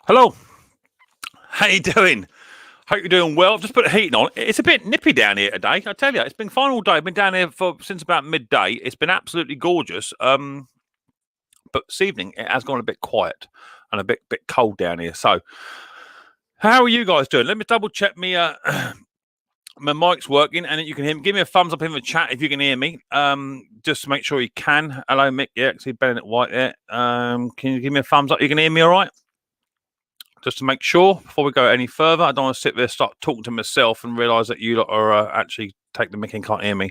Hello, how you doing? Hope you're doing well. I've just put the heating on. It's a bit nippy down here today. I tell you, it's been fine all day. I've been down here since about midday. It's been absolutely gorgeous. But this evening it has gone a bit quiet and a bit cold down here. So, how are you guys doing? Let me double check me. My mic's working and you can hear me. Give me a thumbs up in the chat if you can hear me. Just to make sure you can. Hello, Mick. Yeah, see Bennett White there. Can you give me a thumbs up? You can hear me all right? Just to make sure before we go any further. I don't want to sit there start talking to myself and realise that you lot are actually take the mic and can't hear me.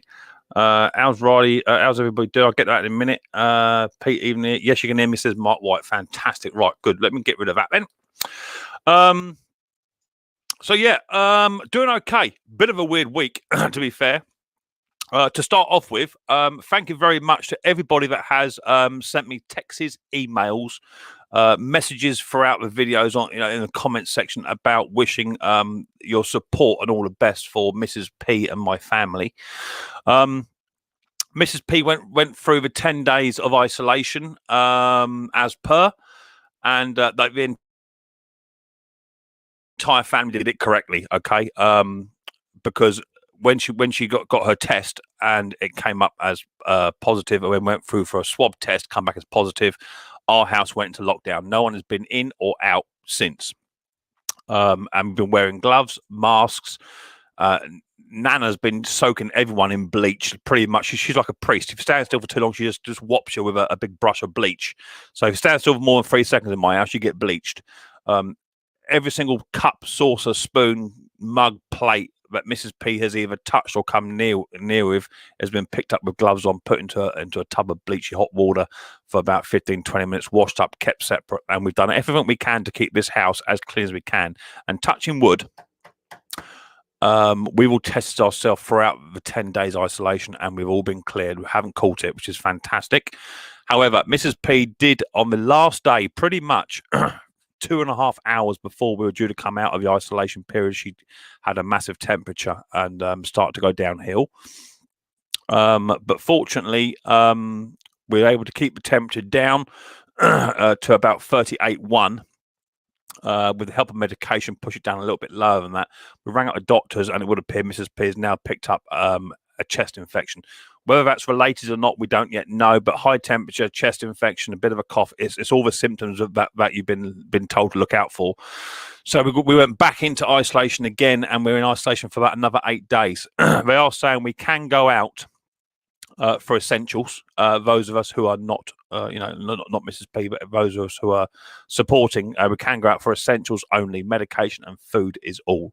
How's Riley? How's everybody doing? I'll get that in a minute. Pete, even here. Yes, you can hear me, says Mark White. Fantastic. Right, good. Let me get rid of that then. So yeah, doing okay. Bit of a weird week, to be fair. To start off with, thank you very much to everybody that has sent me texts, emails, messages throughout the videos on, in the comments section about wishing your support and all the best for Mrs. P and my family. Mrs. P went through the 10 days of isolation as per, and the entire family did it correctly. Okay, because when she got her test and it came up as positive, and went through for a swab test, come back as positive, our house went into lockdown. No one has been in or out since. And we've been wearing gloves, masks. Nana's been soaking everyone in bleach. Pretty much, she's like a priest. If you stand still for too long, she just whops you with a big brush of bleach. So if you stand still for more than 3 seconds in my house, you get bleached. Every single cup, saucer, spoon, mug, plate that Mrs. P has either touched or come near with has been picked up with gloves on, put into a tub of bleachy hot water for about 15-20 minutes, washed up, kept separate, and we've done everything we can to keep this house as clean as we can. And touching wood, we will test ourselves throughout the 10 days isolation, and we've all been cleared. We haven't caught it, which is fantastic. However, Mrs. P did on the last day, pretty much 2.5 hours before we were due to come out of the isolation period, she had a massive temperature and started to go downhill. But fortunately, we were able to keep the temperature down to about 38.1. With the help of medication, push it down a little bit lower than that. We rang up the doctors, and it would appear Mrs. P has now picked up a chest infection. Whether that's related or not, we don't yet know. But high temperature, chest infection, a bit of a cough, it's all the symptoms of that you've been told to look out for. So we went back into isolation again, and we're in isolation for about another 8 days. They are saying we can go out for essentials. Those of us who are not Mrs. P, but those of us who are supporting, we can go out for essentials only. Medication and food is all.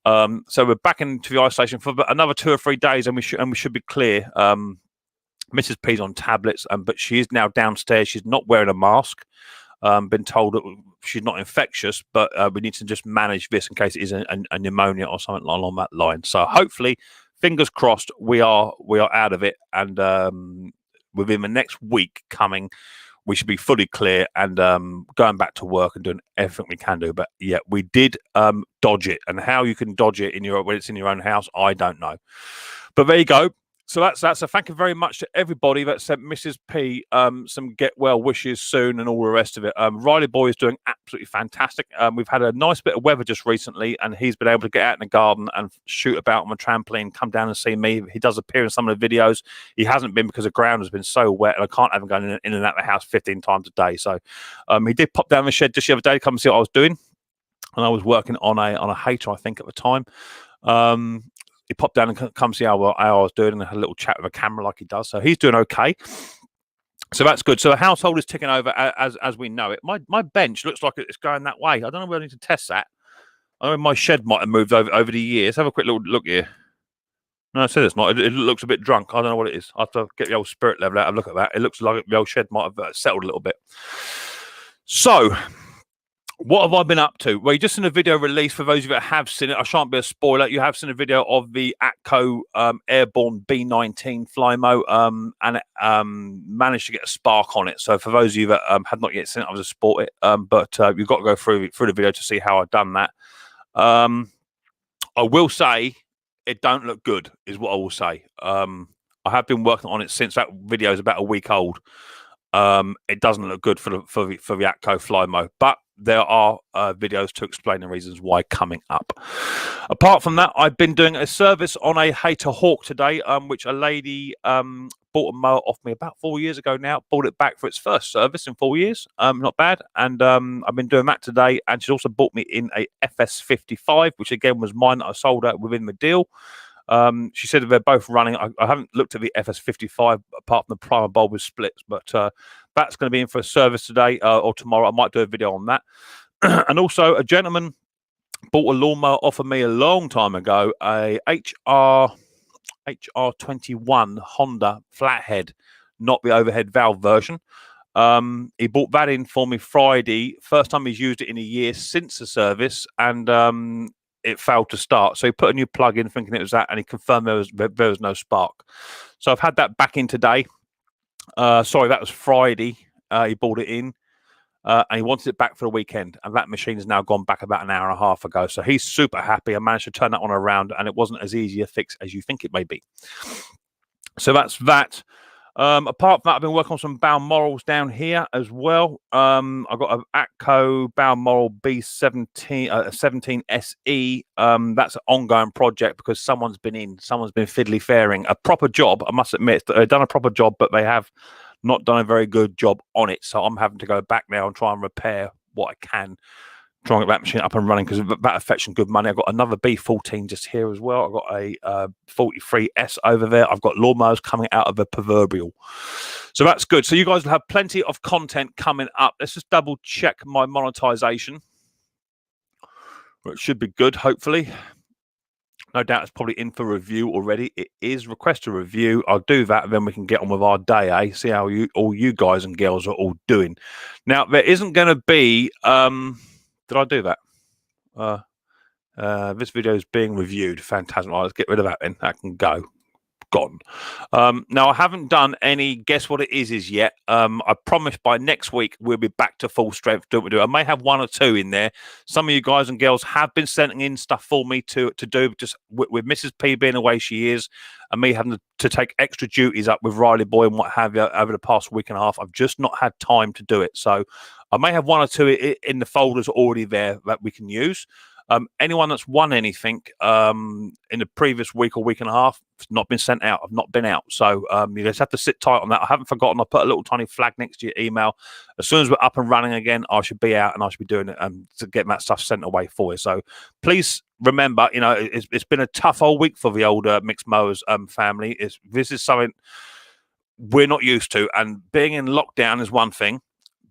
So we're back into the isolation for another 2 or 3 days, and we should be clear. Mrs. P's on tablets, but she is now downstairs. She's not wearing a mask. Been told that she's not infectious, but we need to just manage this in case it is a pneumonia or something along that line. So hopefully, fingers crossed, we are out of it, and within the next week coming, we should be fully clear and going back to work and doing everything we can do. But yeah, we did dodge it, and how you can dodge it when it's in your own house, I don't know. But there you go. So that's a thank you very much to everybody that sent Mrs. P some get well wishes soon and all the rest of it. Riley Boy is doing absolutely fantastic. We've had a nice bit of weather just recently, and he's been able to get out in the garden and shoot about on a trampoline, come down and see me. He does appear in some of the videos. He hasn't been because the ground has been so wet, and I can't have him going in and out of the house 15 times a day. So he did pop down the shed just the other day to come and see what I was doing, and I was working on a hater, I think, at the time. He popped down and come see how I was doing, and had a little chat with a camera like he does. So he's doing okay. So that's good. So the household is ticking over as we know it. My bench looks like it's going that way. I don't know whether I need to test that. I know my shed might have moved over the years. Have a quick little look here. No, I said it's not. It looks a bit drunk. I don't know what it is. I have to get the old spirit level out and look at that. It looks like the old shed might have settled a little bit. So what have I been up to? Well, you just seen a video release for those of you that have seen it. I shan't be a spoiler. You have seen a video of the ATCO Airborne B19 Flymo, and it managed to get a spark on it. So for those of you that had not yet seen it, I was a sport it. But you've got to go through the video to see how I've done that. I will say it don't look good, is what I will say. I have been working on it since that video is about a week old. It doesn't look good for the ATCO Flymo, but there are videos to explain the reasons why coming up. Apart from that, I've been doing a service on a Hater Hawk today, which a lady bought a mower off me about 4 years ago now. Bought it back for its first service in 4 years. Not bad. And I've been doing that today. And she's also bought me in a FS55, which again was mine that I sold out within the deal. She said that they're both running. I haven't looked at the FS55 apart from the primer bulb with splits, but that's going to be in for a service today or tomorrow. I might do a video on that. And also, a gentleman bought a lawnmower off of me a long time ago, a HR21 Honda flathead, not the overhead valve version. He bought that in for me Friday. First time he's used it in a year since the service, and it failed to start. So he put a new plug in thinking it was that, and he confirmed there was no spark. So I've had that back in today. Sorry, that was Friday. He bought it in. And he wanted it back for the weekend, and that machine has now gone back about an hour and a half ago. So he's super happy. I managed to turn that one around, and it wasn't as easy a fix as you think it may be. So that's that. Apart from that, I've been working on some Balmorals down here as well. I've got an Atco Balmoral B17 17 SE. That's an ongoing project because someone's been fiddly faring. A proper job, I must admit. They've done a proper job, but they have not done a very good job on it. So I'm having to go back now and try and repair what I can, try and get that machine up and running because that affects some good money. I've got another B14 just here as well. I've got a 43S over there. I've got lawnmowers coming out of the proverbial. So that's good. So you guys will have plenty of content coming up. Let's just double check my monetization. It should be good, hopefully. No doubt it's probably in for review already. It is. Request a review. I'll do that, and then we can get on with our day, eh? See how all you guys and girls are all doing. Now, there isn't going to be... did I do that? This video is being reviewed. Fantastic. Right, let's get rid of that then. That can go. Gone. Now, I haven't done any guess what it is yet. I promise by next week we'll be back to full strength. I may have one or two in there. Some of you guys and girls have been sending in stuff for me to do. Just with Mrs. P being away, she is, and me having to take extra duties up with Riley Boy and what have you over the past week and a half. I've just not had time to do it. So I may have one or two in the folders already there that we can use. Anyone that's won anything in the previous week or week and a half, it's not been sent out. I've not been out. So you just have to sit tight on that. I haven't forgotten. I put a little tiny flag next to your email. As soon as we're up and running again, I should be out and I should be doing it to get that stuff sent away for you. So please remember, you know, it's been a tough old week for the old Micks Mowers family. This is something we're not used to. And being in lockdown is one thing,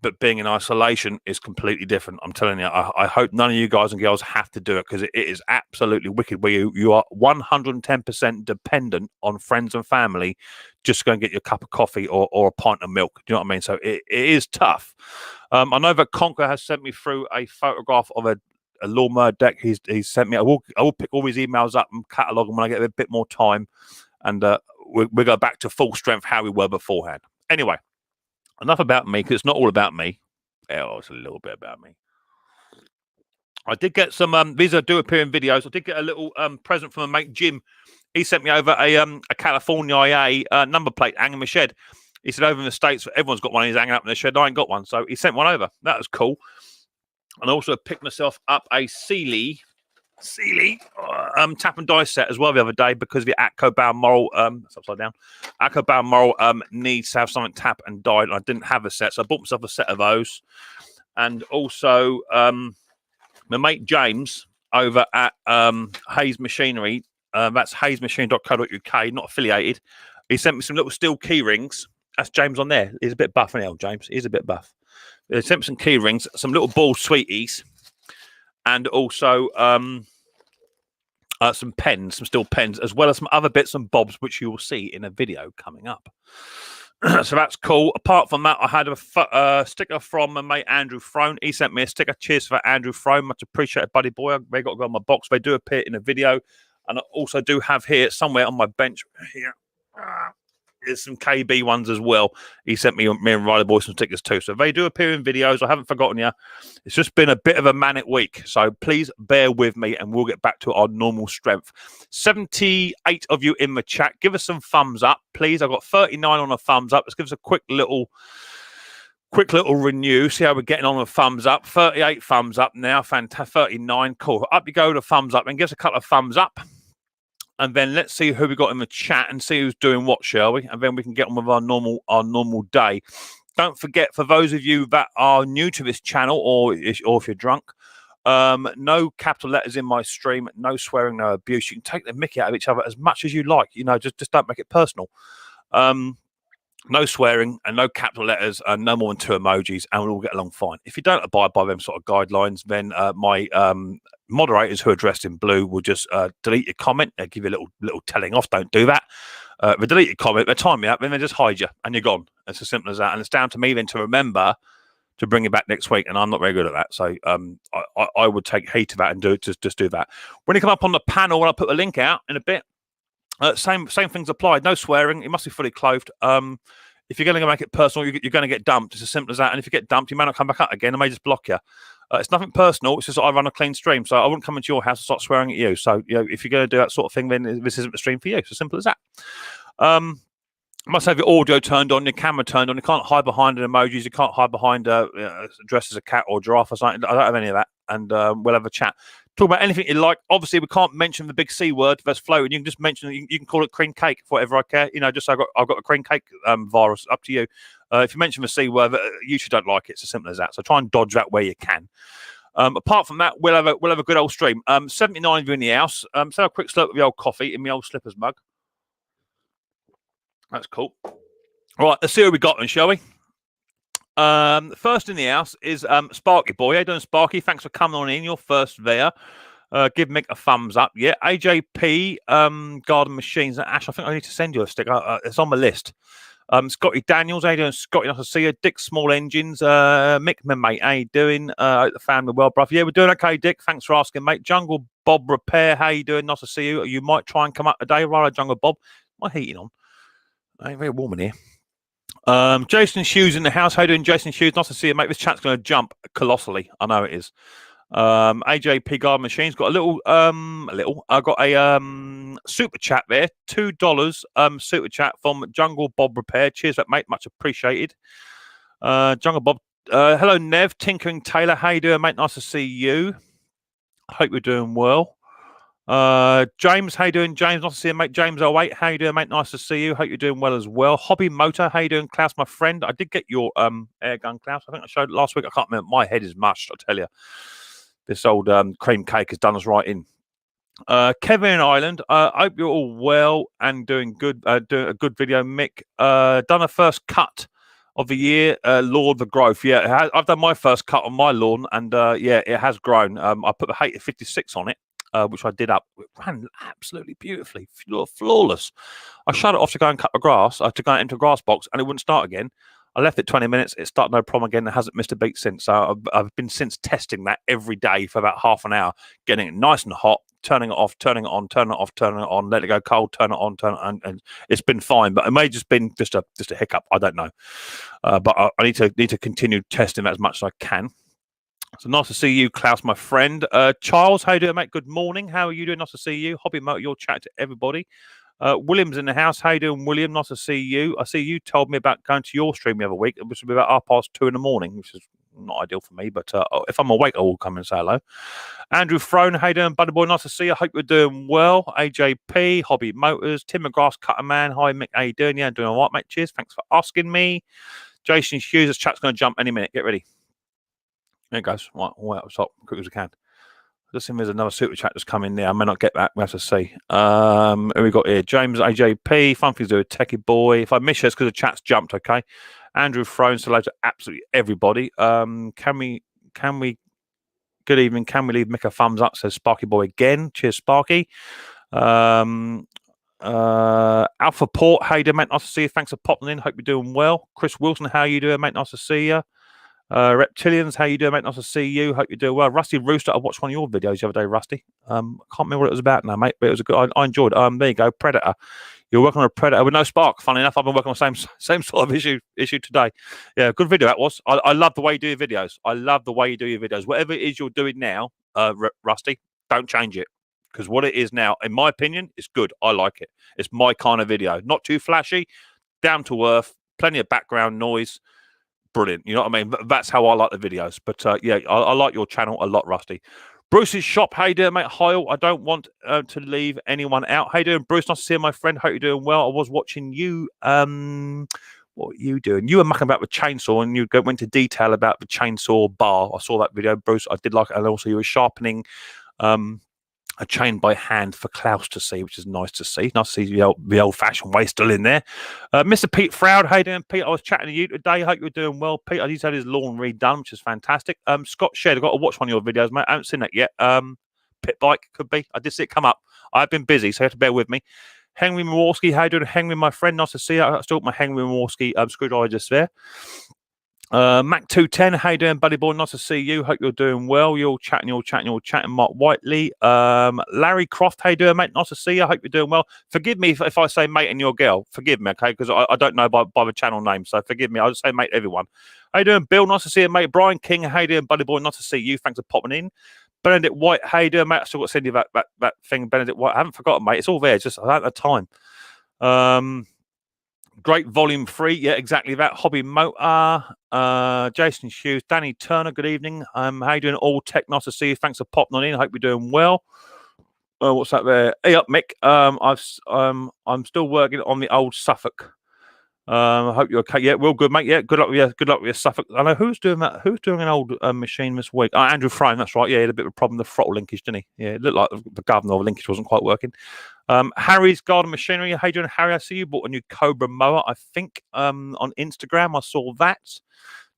but being in isolation is completely different. I'm telling you, I hope none of you guys and girls have to do it because it is absolutely wicked where you are 110% dependent on friends and family just to go and get your cup of coffee or a pint of milk. Do you know what I mean? So it is tough. I know that Conker has sent me through a photograph of a lawnmower deck. He's sent me. I will pick all his emails up and catalogue them when I get a bit more time. And we'll go back to full strength how we were beforehand. Anyway. Enough about me, because it's not all about me. Oh, it's a little bit about me. I did get some, these do appear in videos. I did get a little present from a mate, Jim. He sent me over a California IA number plate hanging in my shed. He said over in the States, everyone's got one. He's hanging up in the shed. I ain't got one. So he sent one over. That was cool. And I also picked myself up a Sealy tap and die set as well the other day because the Atco Balmoral it's upside down. Atco Balmoral needs to have something tap and die, and I didn't have a set, so I bought myself a set of those. And also my mate James over at Hayes Machinery, that's hayesmachine.co.uk, not affiliated. He sent me some little steel key rings. That's James on there. He's a bit buff now, James. He's a bit buff. He sent me some key rings, some little ball sweeties, and also some pens, some steel pens, as well as some other bits and bobs, which you will see in a video coming up. So that's cool. Apart from that, I had a sticker from my mate Andrew Throne. He sent me a sticker. Cheers for that, Andrew Throne. Much appreciated, buddy boy. They got to go on my box. They do appear in a video. And I also do have here, somewhere on my bench here, there's some KB ones as well. He sent me and Riley Boy some stickers too. So they do appear in videos. I haven't forgotten you. It's just been a bit of a manic week. So please bear with me and we'll get back to our normal strength. 78 of you in the chat. Give us some thumbs up, please. I've got 39 on a thumbs up. Let's give us a quick little Quick little renew, see how we're getting on with thumbs up. 38 thumbs up now, fantastic. 39, cool. Up you go to thumbs up and give us a couple of thumbs up. And then let's see who we got in the chat and see who's doing what, shall we? And then we can get on with our normal day. Don't forget, for those of you that are new to this channel, or if you're drunk, no capital letters in my stream, no swearing, no abuse. You can take the mickey out of each other as much as you like. You know, just don't make it personal. No swearing and no capital letters and no more than 2 emojis, and we'll all get along fine. If you don't abide by them sort of guidelines, then my moderators who are dressed in blue will just delete your comment. They'll give you a little telling off. Don't do that. They delete your comment, they time you up, then they just hide you and you're gone. It's as simple as that. And it's down to me then to remember to bring you back next week, and I'm not very good at that. So I would take heed of that and just do that. When you come up on the panel, when I put the link out in a bit, same things applied. No swearing. It must be fully clothed. If you're going to make it personal, you're going to get dumped. It's as simple as that. And if you get dumped, you may not come back up again. I may just block you. It's nothing personal. It's just I run a clean stream, so I wouldn't come into your house and start swearing at you. So if you're going to do that sort of thing, then this isn't the stream for you. It's as simple as that. Must have your audio turned on, your camera turned on. You can't hide behind emojis. You can't hide behind dressed as a cat or giraffe or something. I don't have any of that. And we'll have a chat. Talk about anything you like. Obviously, we can't mention the big C word that's floating. You can just mention it. You can call it cream cake for whatever I care. Just I've got a cream cake virus. Up to you. If you mention the C word, you should don't like it. It's as simple as that. So try and dodge that where you can. Apart from that, we'll have a good old stream. 79 of you in the house. So have a quick slurp of the old coffee in my old slippers mug. That's cool. All right, let's see who we got then, shall we? First in the house is Sparky Boy. How you doing, Sparky? Thanks for coming on in. You're first there. Give Mick a thumbs up. Yeah, AJP, Garden Machines. Ash, I think I need to send you a stick. It's on my list. Scotty Daniels, how you doing, Scotty? Nice to see you. Dick Small Engines, Mick, my mate, how you doing? The family well, bruv. Yeah, we're doing okay, Dick. Thanks for asking, mate. Jungle Bob Repair, how you doing? Nice to see you. You might try and come up today, right, Jungle Bob? My heating on. Ain't very warm in here. Jason Hughes in the house. How you doing, Jason Hughes? Nice to see you, mate. This chat's going to jump colossally. I know it is. AJP Garden Machines got I got a super chat there, $2 super chat from Jungle Bob Repair. Cheers, that mate, much appreciated. Jungle Bob, hello Nev, Tinkering Taylor, how you doing, mate? Nice to see you. Hope you're doing well. James, how you doing, James? Nice to see you, mate. James 08, how you doing, mate? Nice to see you. Hope you're doing well as well. Hobby Motor, how you doing, Klaus, my friend? I did get your air gun, Klaus. I think I showed it last week. I can't remember. My head is mushed, I tell you. This old cream cake has done us right in. Kevin Island, I hope you're all well and doing good. Doing a good video, Mick. Done a first cut of the year, Lord the Growth. Yeah, I've done my first cut on my lawn, and yeah, it has grown. I put the Hater 56 on it, which I did up. It ran absolutely beautifully, flawless. I shut it off to go and cut the grass, to go into a grass box, and it wouldn't start again. I left it 20 minutes. It started no problem again. It hasn't missed a beat since. So I've been since testing that every day for about half an hour, getting it nice and hot, turning it off, turning it on, turning it off, turning it on, let it go cold, turn it on, and it's been fine. But it may just been just a hiccup. I don't know. But I need to continue testing that as much as I can. So nice to see you, Klaus, my friend. Charles, how you doing, mate? Good morning. How are you doing? Nice to see you. Hobby Motor, your chat to everybody. William's in the house. How you doing, William? Nice to see you. I see you told me about going to your stream the other week, which would be about 2:30 in the morning, which is not ideal for me. But if I'm awake, I will come and say hello. Andrew Throne, how you doing, buddy boy? Nice to see you. I hope you're doing well. AJP, Hobby Motors, Tim McGrath, Cutter Man. Hi, Mick. How you doing? Yeah, doing all right, mate. Cheers. Thanks for asking me. Jason Hughes, this chat's going to jump any minute. Get ready. There it goes. Right, way up top, quick as I can. Just think there's another super chat that's come in there. I may not get that. We have to see. Who we got here? James AJP. Fun things to do with Techie Boy. If I miss you, it's because the chat's jumped. Okay. Andrew Thrones. Hello to absolutely everybody. Can we? Good evening. Can we leave Mick a thumbs up? Says Sparky Boy again. Cheers, Sparky. Alpha Port. How you doing, mate? Nice to see you. Thanks for popping in. Hope you're doing well. Chris Wilson. How you doing, mate? Nice to see you. Reptilians, how you doing, mate? Nice to see you. Hope you're doing well. Rusty Rooster, I watched one of your videos the other day, Rusty. Can't remember what it was about now, mate, but it was a good. I enjoyed. There you go, Predator. You're working on a Predator with no spark. Funny enough, I've been working on the same sort of issue today. Yeah, good video that was. I love the way you do your videos. I love the way you do your videos. Whatever it is you're doing now, Rusty, don't change it, because what it is now, in my opinion, is good. I like it. It's my kind of video. Not too flashy, down to earth, plenty of background noise. brilliant. You know what I mean? That's how I like the videos. But yeah, I like your channel a lot, Rusty. Bruce's shop. How you doing, mate? Hi all. I don't want to leave anyone out. How you doing, Bruce? Nice to see you, my friend. Hope you're doing well. I was watching you. What were you doing? You were mucking about with chainsaw, and you went into detail about the chainsaw bar. I saw that video, Bruce. I did like it, and also you were sharpening a chain by hand for Klaus to see, which is nice to see. Nice to see the old-fashioned way still in there. Mr. Pete Froud, how you doing, Pete? I was chatting to you today. Hope you're doing well, Pete. I just had his lawn redone, which is fantastic. Scott Shed, I've got to watch one of your videos, mate. I haven't seen that yet. Pit bike, could be. I did see it come up. I've been busy, so you have to bear with me. Henry Maworski, how you doing? Henry, my friend, nice to see you. I still got my Henry Maworski screwdriver just there. Mac 210, how you doing, buddy boy? Nice to see you. Hope you're doing well. You're chatting. Mark Whiteley. Larry Croft, how you doing, mate? Nice to see you. Hope you're doing well. Forgive me if I say mate and your girl. Forgive me, okay? Because I don't know by the channel name, so forgive me. I'll just say mate everyone. How you doing, Bill? Nice to see you, mate. Brian King, how you doing, buddy boy? Nice to see you. Thanks for popping in. Benedict White, how you doing, mate? I still got to send you that thing, Benedict White. I haven't forgotten, mate. It's all there. Just I don't have time. Great volume 3, yeah, exactly that. Hobby Motor, Jason Hughes, Danny Turner. Good evening. How you doing? All tech, nice to see you. Thanks for popping on in. Hope you're doing well. What's that there? Hey up, Mick. I'm still working on the old Suffolk. I hope you're okay. Yeah, real good, mate. Yeah, good luck with you. Good luck with your Suffolk. I know who's doing that. Who's doing an old machine this week? Oh, Andrew Frame. That's right. Yeah, he had a bit of a problem with the throttle linkage, didn't he? Yeah, it looked like the governor of the linkage wasn't quite working. Harry's Garden Machinery. How you doing, Harry? I see you bought a new Cobra mower. I think on Instagram I saw that.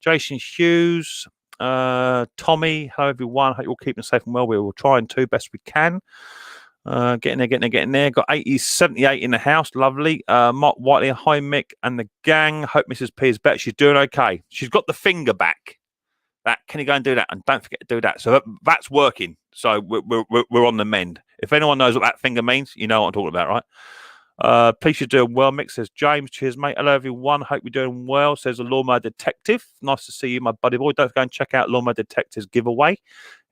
Jason Hughes, Tommy. Hello everyone. Hope you're all keeping safe and well. We will try and do best we can. Getting there. Got 78 in the house. Lovely. Mark Whiteley, hi Mick and the gang. Hope Mrs. P is better. She's doing okay. She's got the finger back. Can you go and do that? And don't forget to do that. So that's working. So we're on the mend. If anyone knows what that finger means, you know what I'm talking about, right? Please, you're doing well, Mick, says James. Cheers, mate. Hello, everyone. Hope you're doing well, says the Lawnmower Detective. Nice to see you, my buddy boy. Don't go and check out Lawnmower Detective's giveaway.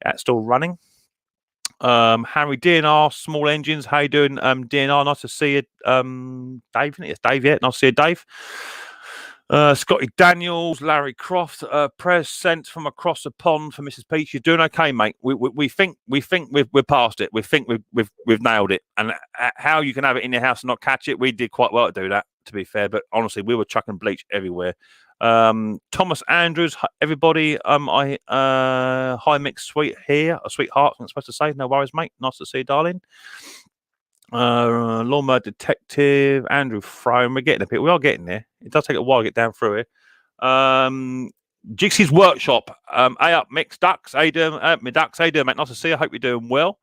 That's still running. Harry DNR, Small Engines. How you doing, DNR? Nice to see you. Dave, isn't it? It's Dave, yeah. Nice to see you, Dave. Scotty Daniels, Larry Croft, prayers sent from across the pond for Mrs. Peach. You're doing okay, mate. We think we're past it. We think we've nailed it. And how you can have it in your house and not catch it, we did quite well to do that, to be fair. But honestly, we were chucking bleach everywhere. Thomas Andrews, everybody. Hi Mick, sweetheart. I'm supposed to say. No worries, mate. Nice to see you, darling. Lawnmower Detective, Andrew Frome. We're getting a bit. We are getting there. It does take a while to get down through here. Jixie's Workshop. Hey up, Mix Ducks. How you doing? My ducks. How you doing, mate? Nice to see you. I hope you're doing well.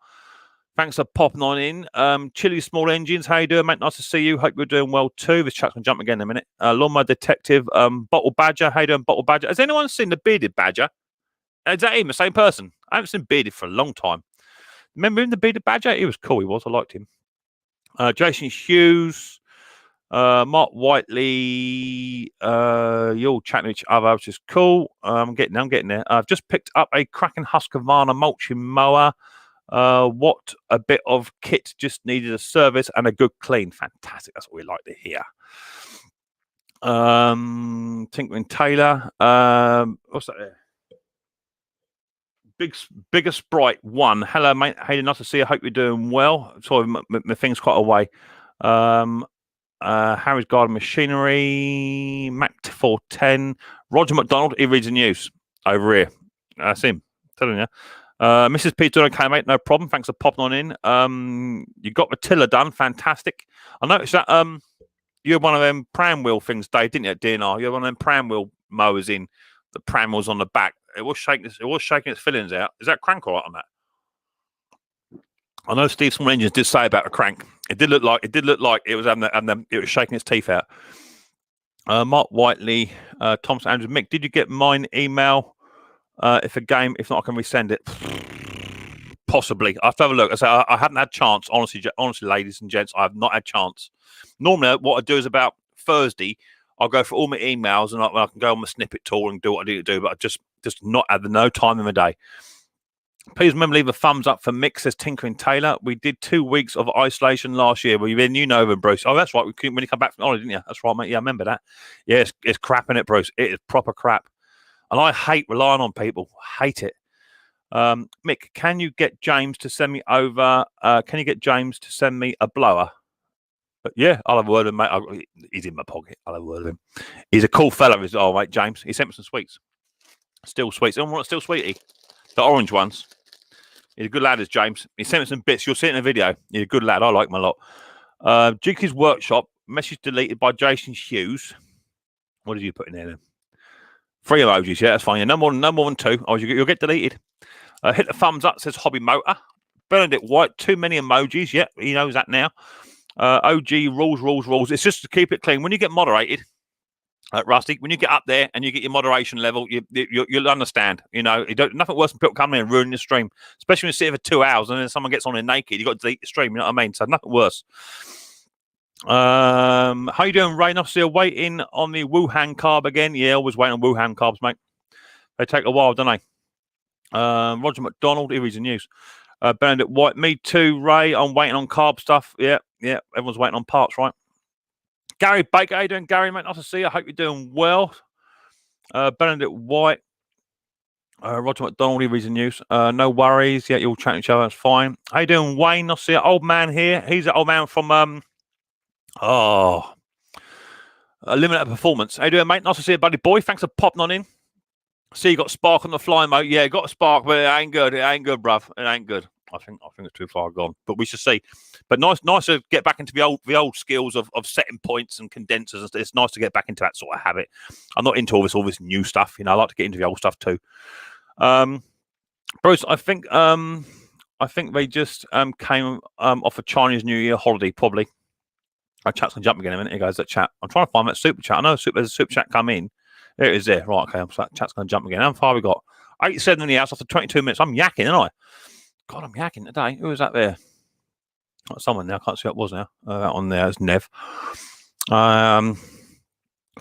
Thanks for popping on in. Chili Small Engines. How you doing, mate? Nice to see you. Hope you're doing well too. This chat's gonna jump again in a minute. Lawnmower Detective. Bottle Badger. How you doing, Bottle Badger? Has anyone seen the Bearded Badger? Is that him? The same person? I haven't seen Bearded for a long time. Remember him, the Bearded Badger? He was cool. He was. I liked him. Jason Hughes, Mark Whiteley, you're all chatting to each other, which is cool. I'm getting there. I've just picked up a cracking Husqvarna mulching mower. What a bit of kit, just needed a service and a good clean. Fantastic. That's what we like to hear. Tinkering Taylor. What's that there? Bigger Sprite 1. Hello, mate. Hey, nice to see you. I hope you're doing well. Sorry, my thing's quite away. Harry's Garden Machinery. Mac 410. Roger McDonald. He reads the news over here. That's him. Telling you. Mrs. P doing okay, mate. No problem. Thanks for popping on in. You got the tiller done. Fantastic. I noticed that you had one of them pram wheel things, Dave, didn't you, at DNR? You had one of them pram wheel mowers in. The pram wheels on the back. It was shaking its fillings out. Is that crank all right on that? I know Steve Small Engines did say about the crank. It did look like it was it was shaking its teeth out. Mark Whiteley, Thompson Andrews, Mick, did you get mine email? If not, I can resend it. Possibly. I have to have a look. I haven't had chance. Honestly, ladies and gents, I have not had chance. Normally, what I do is about Thursday, I'll go for all my emails and I can go on my snippet tool and do what I need to do. But I just not had no time in the day. Please remember, leave a thumbs up for Mick, says Tinkering Taylor. We did 2 weeks of isolation last year. Well, you know them, Bruce. Oh, that's right. When you come back from holiday, didn't you? That's right, mate. Yeah, I remember that. Yeah, it's crap, innit, Bruce? It is proper crap. And I hate relying on people. Hate it. Mick, can you get James to send me over? Can you get James to send me a blower? Yeah, I'll have a word with him, mate. He's in my pocket. I'll have a word with him. He's a cool fella. Oh, mate, James. He sent me some sweets. Still sweets. I want still sweetie. The orange ones. He's a good lad, is James. He sent me some bits. You'll see it in the video. He's a good lad. I like him a lot. Jiggly's Workshop. Message deleted by Jason Hughes. What did you put in there then? 3 emojis. Yeah, that's fine. Yeah, no more than 2. Oh, you'll get deleted. Hit the thumbs up, says Hobby Motor. Benedict White. Too many emojis. Yeah, he knows that now. OG rules. It's just to keep it clean. When you get moderated, Rusty, when you get up there and you get your moderation level, you'll understand. You know, nothing worse than people coming in and ruining the stream, especially when you sit for 2 hours and then someone gets on there naked. You got to delete the stream. You know what I mean? So nothing worse. How you doing, Ray? Still waiting on the Wuhan carb again? Yeah, always waiting on Wuhan carbs, mate. They take a while, don't they? Roger McDonald, here is the news. Benedict White, me too, Ray. I'm waiting on carb stuff. Yeah. Everyone's waiting on parts, right? Gary Baker, how you doing, Gary, mate? Nice to see you. I hope you're doing well. Benedict White, Roger McDonald, here is the news. No worries. Yeah, you'll chat each other. That's fine. How you doing, Wayne? Nice to see you. Old man here. He's an old man from Eliminate Performance. How you doing, mate? Nice to see you, buddy boy. Thanks for popping on in. See, you got spark on the fly mode. Yeah, got a spark, but it ain't good. It ain't good, bruv. It ain't good. I think it's too far gone, but we should see. But nice to get back into the old skills of setting points and condensers. It's nice to get back into that sort of habit. I'm not into all this new stuff. You know, I like to get into the old stuff too. Bruce, I think they just came off a Chinese New Year holiday, probably. Our chat's gonna jump again in a minute. Here goes that chat. I'm trying to find that super chat. I know there's a super chat come in. There it is there. Right, okay. So that chat's gonna jump again. How far we got? 87 in the house after 22 minutes. I'm yakking, aren't I? God, I'm yakking today. Who was that there? Someone there. I can't see what it was now. That one there is Nev.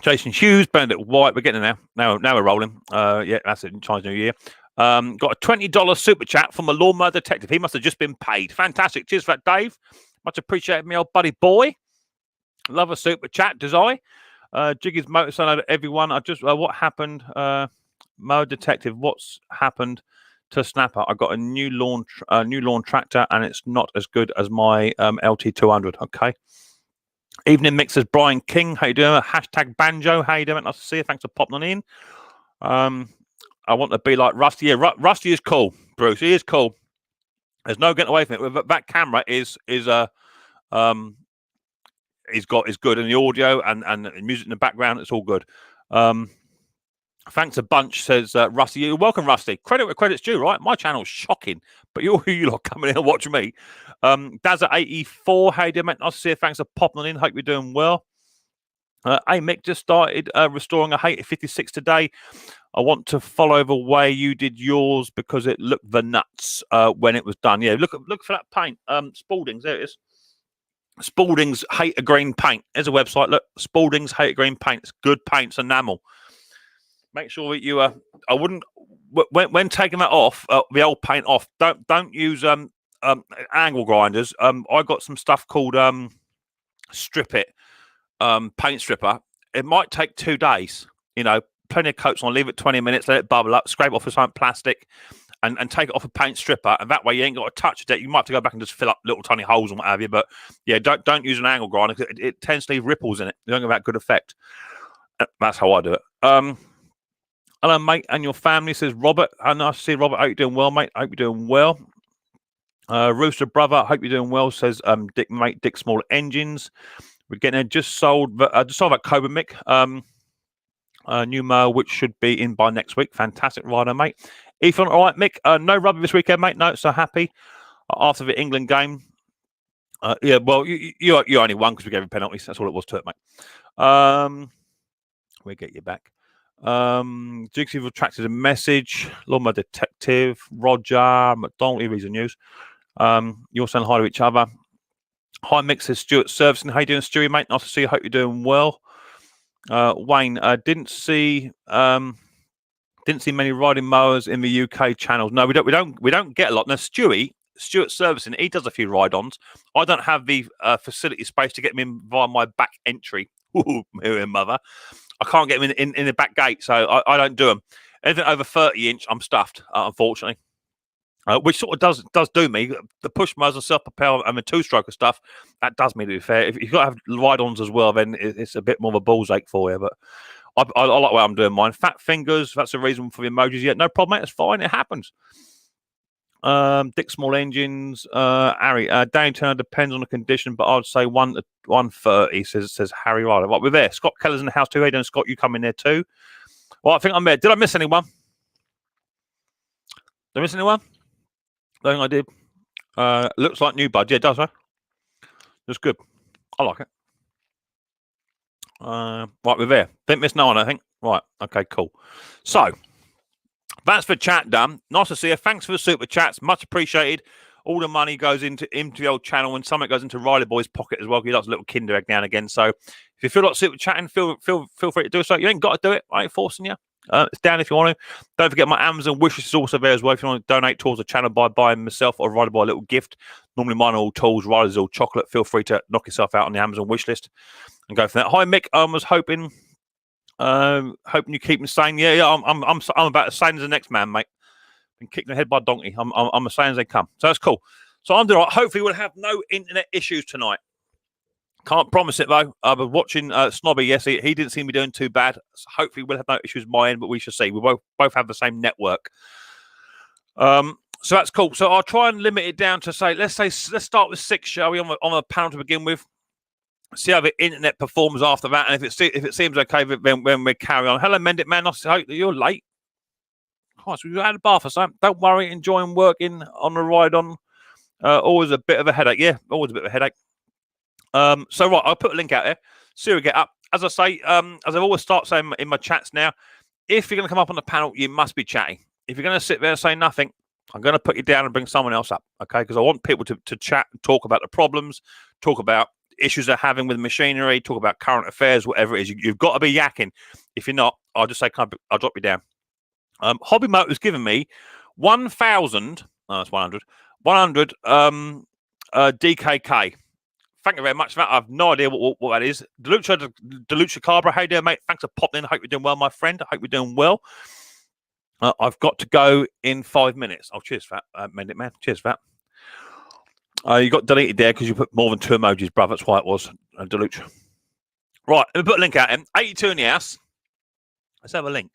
Jason Hughes, Benedict White. We're getting there now. Now we're rolling. Yeah, that's it. Chinese New Year. Got a $20 super chat from a lawnmower detective. He must have just been paid. Fantastic. Cheers for that, Dave. Much appreciated, me old buddy boy. Love a super chat, does I? Jiggy's motor to everyone. I just what happened? Mower detective. What's happened to Snapper? I got a new lawn tractor, and it's not as good as my LT200. Okay. Evening mixers. Brian King. How you doing? Hashtag Banjo. How you doing? Nice to see you. Thanks for popping on in. I want to be like Rusty. Yeah, Rusty is cool, Bruce. He is cool. There's no getting away from it. That camera is good, and the audio and the music in the background, it's all good. Thanks a bunch, says Rusty. You're welcome, Rusty. Credit where credit's due, right? My channel's shocking, but you lot coming in and watching me. Daz at 84. How you doing, mate? Nice to see you. Thanks for popping on in. Hope you're doing well. Hey, Mick, just started restoring a Hater 56 today. I want to follow the way you did yours because it looked the nuts when it was done. Yeah, look for that paint. Spalding's, there it is. Spalding's Hater Green paint. There's a website. Look, Spalding's Hater Green paint. It's good paint. It's enamel. Make sure that you I wouldn't when taking that off, the old paint off. Don't use angle grinders. I got some stuff called Strip It paint stripper. It might take 2 days. You know, plenty of coats on. Leave it 20 minutes. Let it bubble up. Scrape off with some plastic. And take it off a paint stripper, and that way you ain't got to touch it. You might have to go back and just fill up little tiny holes and what have you. But yeah, don't use an angle grinder because it tends to leave ripples in it. You don't get that good effect. That's how I do it. Hello, mate, and your family, says Robert. Nice to see you, Robert. Hope you're doing well, mate. Hope you're doing well. Rooster brother, hope you're doing well, says Dick Small Engines. We're getting just sold that Cobra Mick new mower, which should be in by next week. Fantastic rider, mate. Ethan, all right, Mick. No rugby this weekend, mate. No, so happy after the England game. Yeah, well, you only won because we gave you penalties. That's all it was to it, mate. We'll get you back. Jigsy retracted a message. Lawnmower Detective, Roger, McDonald, here is the news. You're saying hi to each other. Hi, Mick, says Stuart Servicing. How you doing, Stewie, mate? Nice to see you. Hope you're doing well. Wayne, didn't see Didn't see many riding mowers in the UK channels. No, we don't get a lot. Now, Stuart Servicing, he does a few ride-ons. I don't have the facility space to get him in via my back entry. Ooh, mother. I can't get him in the back gate, so I don't do them. Anything over 30-inch, I'm stuffed, unfortunately. Which sort of does do me. The push mowers and self-propel and the two-stroker stuff, that does me, to be fair. If you've got to have ride-ons as well, then it's a bit more of a balls ache for you. But I like what I'm doing mine. Fat fingers, that's the reason for the emojis. Yeah, no problem, mate. It's fine. It happens. Dick Small Engines, Harry. Danny Turner depends on the condition, but I'd say 1 to 130, says Harry Ryder. Right, we're there. Scott Keller's in the house too. Hey, Scott, you come in there too. Well, I think I'm there. Did I miss anyone? Did I miss anyone? I think I did. Looks like new bud. Yeah, it does, huh? That's good. I like it. Right, we're there. Didn't miss no one, I think. Right, okay, cool. So, that's for chat done. Nice to see you. Thanks for the super chats. Much appreciated. All the money goes into the old channel, and some of it goes into Riley Boy's pocket as well. He likes a little Kinder Egg now and again. So, if you feel like super chatting, feel free to do so. You ain't got to do it. I ain't forcing you. It's down if you want to. Don't forget my Amazon wishes is also there as well. If you want to donate towards the channel by buying myself or Riley Boy a little gift. Normally mine are all tools, Riley's all chocolate. Feel free to knock yourself out on the Amazon wish list and go for that. Hi Mick, I was hoping you keep me sane. Yeah, I'm about as sane as the next man, mate. Been kicked in the head by a donkey. I'm as sane as they come. So that's cool. So I'm doing all right. Hopefully we'll have no internet issues tonight. Can't promise it though. I was watching Snobby. Yes, he didn't seem to be doing too bad. So hopefully we'll have no issues with my end, but we shall see. We both have the same network. So that's cool. So I'll try and limit it down to let's start with 6, shall we, on the panel to begin with. See how the internet performs after that, and if it seems okay, then when we carry on. Hello, Mendit Man. I hope that you're late. Oh, so you had a bath or something. Don't worry, enjoying working on the ride on. Always a bit of a headache. Yeah, always a bit of a headache. So right, I'll put a link out there. See you get up. As I say, as I've always start saying in my chats now, if you're going to come up on the panel, you must be chatting. If you're going to sit there and say nothing, I'm going to put you down and bring someone else up, okay? Because I want people to chat and talk about the problems, talk about issues they're having with machinery, talk about current affairs, whatever it is. You've got to be yakking. If you're not, I'll just say, I'll drop you down. Hobby Motor's given me 1,000. Oh, that's 100. 100 DKK. Thank you very much for that. I have no idea what that is. Delucia Cabra, hey there, mate. Thanks for popping in. I hope you're doing well, my friend. I hope you're doing well. I've got to go in 5 minutes. Oh, cheers for that, Mendit Man. Cheers for that. You got deleted there because you put more than 2 emojis, bruv. That's why it was Delucia. Right, let me put a link out. 82 in the house. Let's have a link.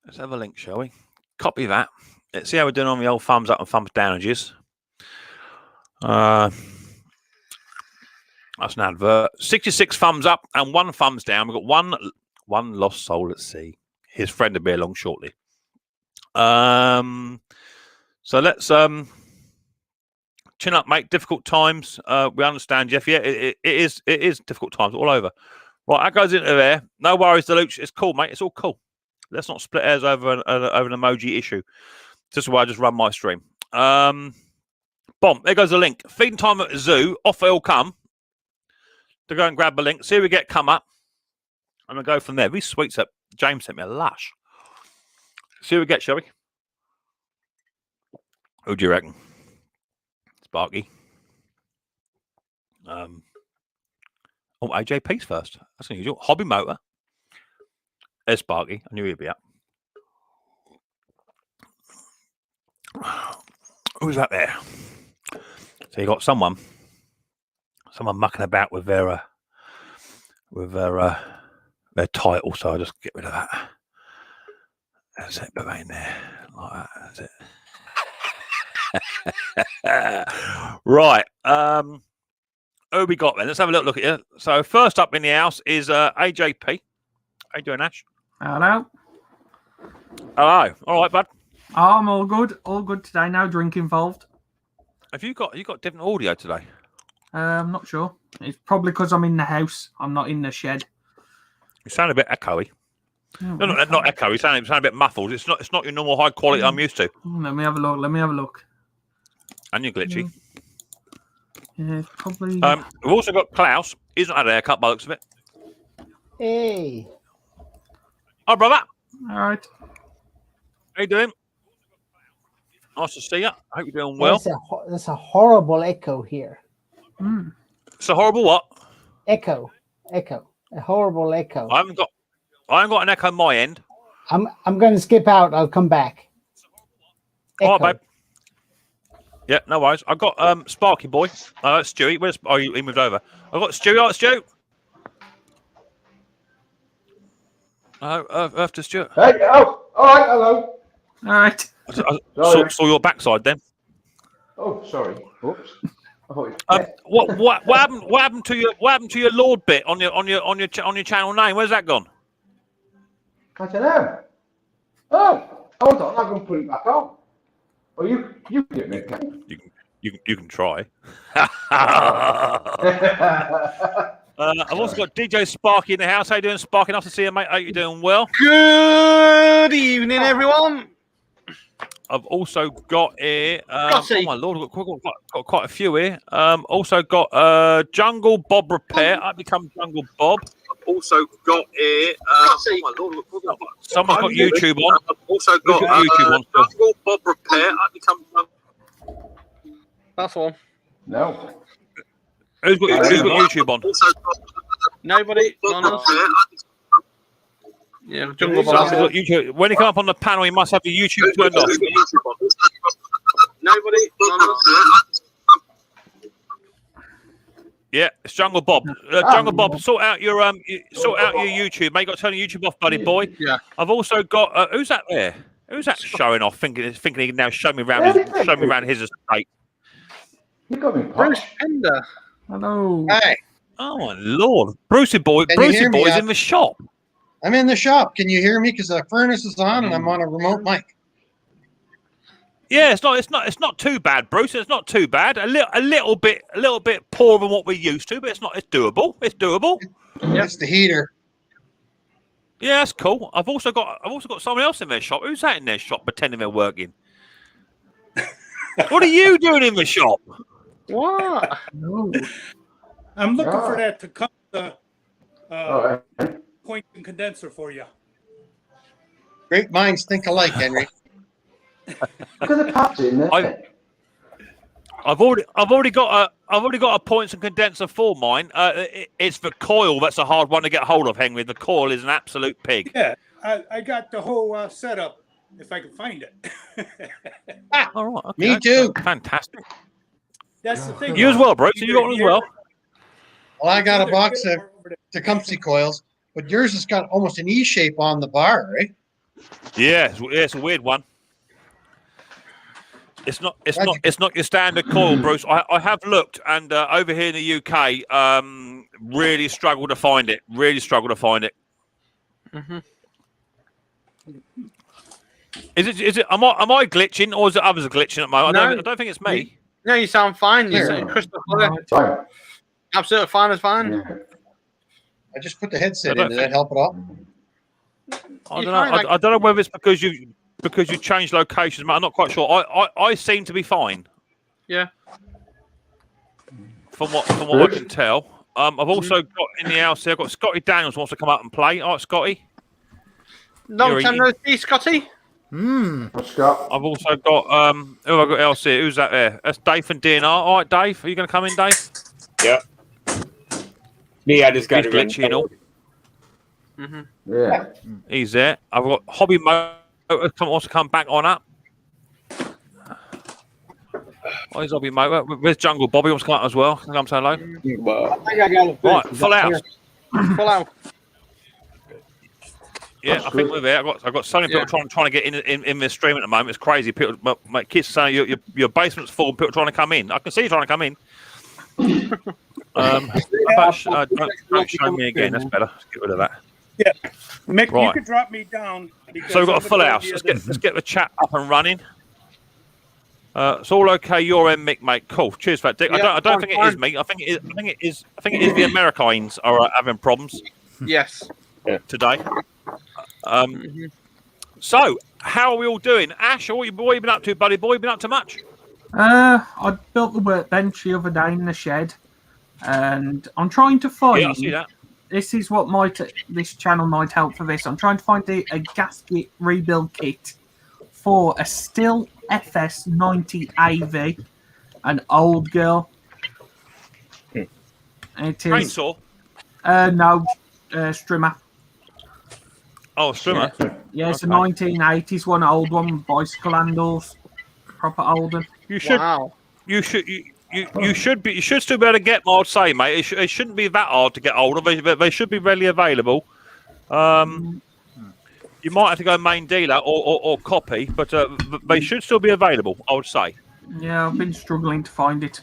Let's have a link, shall we? Copy that. Let's see how we're doing on the old thumbs up and thumbs downages. That's an advert. 66 thumbs up and 1 thumbs down. We've got one lost soul at sea. His friend will be along shortly. So let's chin up, mate. Difficult times. We understand, Jeff. Yeah, it is difficult times all over. Right, that goes into there. No worries, Deluxe. It's cool, mate. It's all cool. Let's not split hairs over an emoji issue. This is why I just run my stream. Bomb. There goes the link. Feeding time at the zoo. Off they all come. To go and grab the link. See if we get come up. And we'll go from there. These sweets that James sent me are lush. See what we get, shall we? Who do you reckon? Sparky. Oh, AJP's first. That's unusual. Hobby Motor. There's Sparky. I knew he'd be up. Who's that there? So you got someone mucking about with their title. So I'll just get rid of that. That's it. Put that in there like that. That's it. Right. Who we got then? Let's have a little look at you. So first up in the house is AJP. How you doing, Ash? Hello. Hello. All right, bud. Oh, I'm all good. All good today. No drink involved. Have you got different audio today? I'm not sure. It's probably because I'm in the house. I'm not in the shed. You sound a bit echoey. Oh, no, not echoey. You sound a bit muffled. It's not your normal high quality I'm used to. Let me have a look. And you're glitchy. Yeah, it's probably. We've also got Klaus. He's not had a haircut by the looks of it. Hey. Oh, brother. All right. How you doing? Nice to see you. I hope you're doing well. There's a horrible echo here. It's a horrible what? Echo. A horrible echo. I haven't got an echo on my end. I'm going to skip out. I'll come back. All right, babe. Yeah, no worries. I've got Sparky boy. Stewie. Where's he moved over? I've got Stewie. All right, Stu. After Stuart. Hey, oh, all right, hello. All right. I saw your backside then. Oh, sorry. Oops. What happened to your Lord bit on your channel name? Where's that gone? I don't know. Oh, hold on. I'm going to put it back on. Oh, you get me. You can try. I've also got DJ Sparky in the house. How you doing, Sparky? Nice to see you, mate. Hope you're doing well. Good evening, everyone. I've also got here. Oh my lord, I've got quite a few here. Also got Jungle Bob Repair. I become Jungle Bob. I've also got here. Oh my lord, someone's got YouTube on. I've also got YouTube on. Jungle Bob Repair. I become. That's one. No. Who's got YouTube on? Nobody. None of us. Yeah, Jungle Bob. Got YouTube. When you come up on the panel, you must have your YouTube turned off. Nobody. None of us. Yeah, it's Jungle Bob. Jungle Bob, sort out your YouTube, mate. You got to turn your YouTube off, buddy boy. Yeah. I've also got who's that there? Who's that showing off? Thinking he can now show me around his estate. You got me. Bruce Pender. Hello. Hey. Oh my lord, Brucey boy's in the shop. I'm in the shop. Can you hear me? Because the furnace is on and I'm on a remote mic. Yeah, it's not too bad, Bruce. It's not too bad. A little bit poorer than what we're used to, but it's doable. It's doable. It's the heater. Yeah, that's cool. I've also got someone else in their shop. Who's that in their shop pretending they're working? What are you doing in the shop? What? No. I'm looking for that to come the All right. point and condenser for you. Great minds think alike, Henry. Look at the pads in there. I've already got a points and condenser for mine. It's the coil that's a hard one to get hold of, Henry. The coil is an absolute pig. Yeah, I got the whole setup if I can find it. All right, okay. Me too. Fantastic. That's the thing. You as well, Bruce. You got one as well. Well, I got a box of Tecumseh coils, but yours has got almost an E shape on the bar, right? Yeah, it's a weird one. It's not your standard coil, Bruce. I have looked, and over here in the UK, really struggle to find it. Mm-hmm. Is it? Am I glitching, or is it others are glitching at the moment? No. I don't think it's me. No, you sound fine. You sound crystal clear. Fine. Absolutely fine is fine. Yeah. I just put the headset in. Did that help at all? I don't know. I don't know whether it's because you changed locations. I'm not quite sure. I seem to be fine. Yeah. From what I can tell. I've also got in the house here. I've got Scotty Daniels wants to come up and play. All right, Scotty. Long time no see, Scotty. Scott. I've also got who have I got else here? Who's that there? That's Dave and DNR. All right, Dave, are you going to come in, Dave? Yeah. Me, I just got He's to glitchy and all. Yeah. He's there. I've got Hobby Motor wants to come back on up. Where's Hobby Motor? Where's Jungle Bobby wants to come up as well? Can I come say hello? I think I got it. Right, full house. Full out. Yeah, I think we're there. I've got so many people trying to get in this stream at the moment. It's crazy. People, my kids are saying your basement's full. People trying to come in. I can see you trying to come in. Don't show me again. That's better. Let's get rid of that. Yeah, Mick, Right. you could drop me down. So we've got a full house. Let's get the chat up and running. It's all okay. Your end, Mick, mate. Cool. Cheers for that, Dick. Yeah, I don't think it is me. I think it is the Americans are having problems Yes. today. So how are we all doing? Ash, what have you been up to, buddy boy? You been up to much? I built the workbench the other day in the shed, and I'm trying to find. Yeah, I see that. This is what this channel might help for this. I'm trying to find a gasket rebuild kit for a Still FS90 AV, an old girl. It is. Chainsaw. No, Strimmer. Oh, Strimmer. Yeah, it's a Okay. 1980s one, old one, bicycle handles, proper old one. You should. Wow. You should. You should be. You should still be able to get them. I'd say, mate. It shouldn't be that hard to get older. They should be readily available. You might have to go main dealer or copy, but they should still be available. I would say. Yeah, I've been struggling to find it.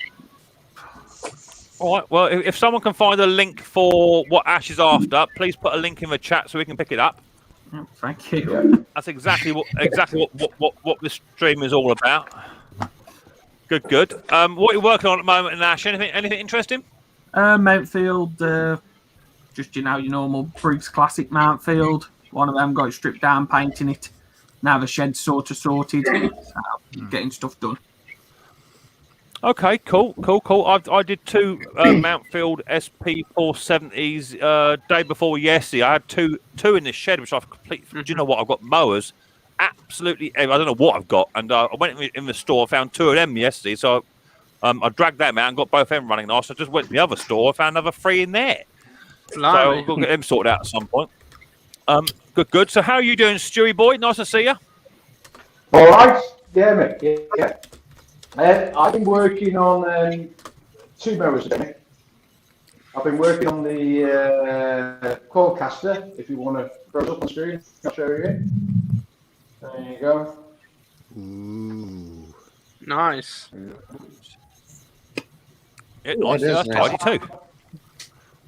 All right. Well, if someone can find a link for what Ash is after, please put a link in the chat so we can pick it up. Oh, thank you. That's exactly what this stream is all about. Good. What are you working on at the moment, Ash? Anything interesting? Mountfield, just your normal Briggs Classic Mountfield. One of them got stripped down, painting it. Now the shed's sort of sorted. So getting stuff done. Okay, cool. I did 2 Mountfield SP470s day before yesterday. I had two in the shed, which I've completely. Do you know what? I've got mowers. Absolutely, I don't know what I've got. And I went in the store, found 2 of them yesterday. So I dragged them out and got both of them running nice. I just went to the other store, found another 3 in there. Blimey. So we'll get them sorted out at some point. Good. So how are you doing, Stewie boy? Nice to see you. All right. Yeah, mate. Yeah. I've been working on 2 mowers today. I've been working on the Coilcaster. If you want to throw it up on the screen, I'll show you it. There you go. Ooh. Nice. Yeah, nice. That is That's nice. tidy too.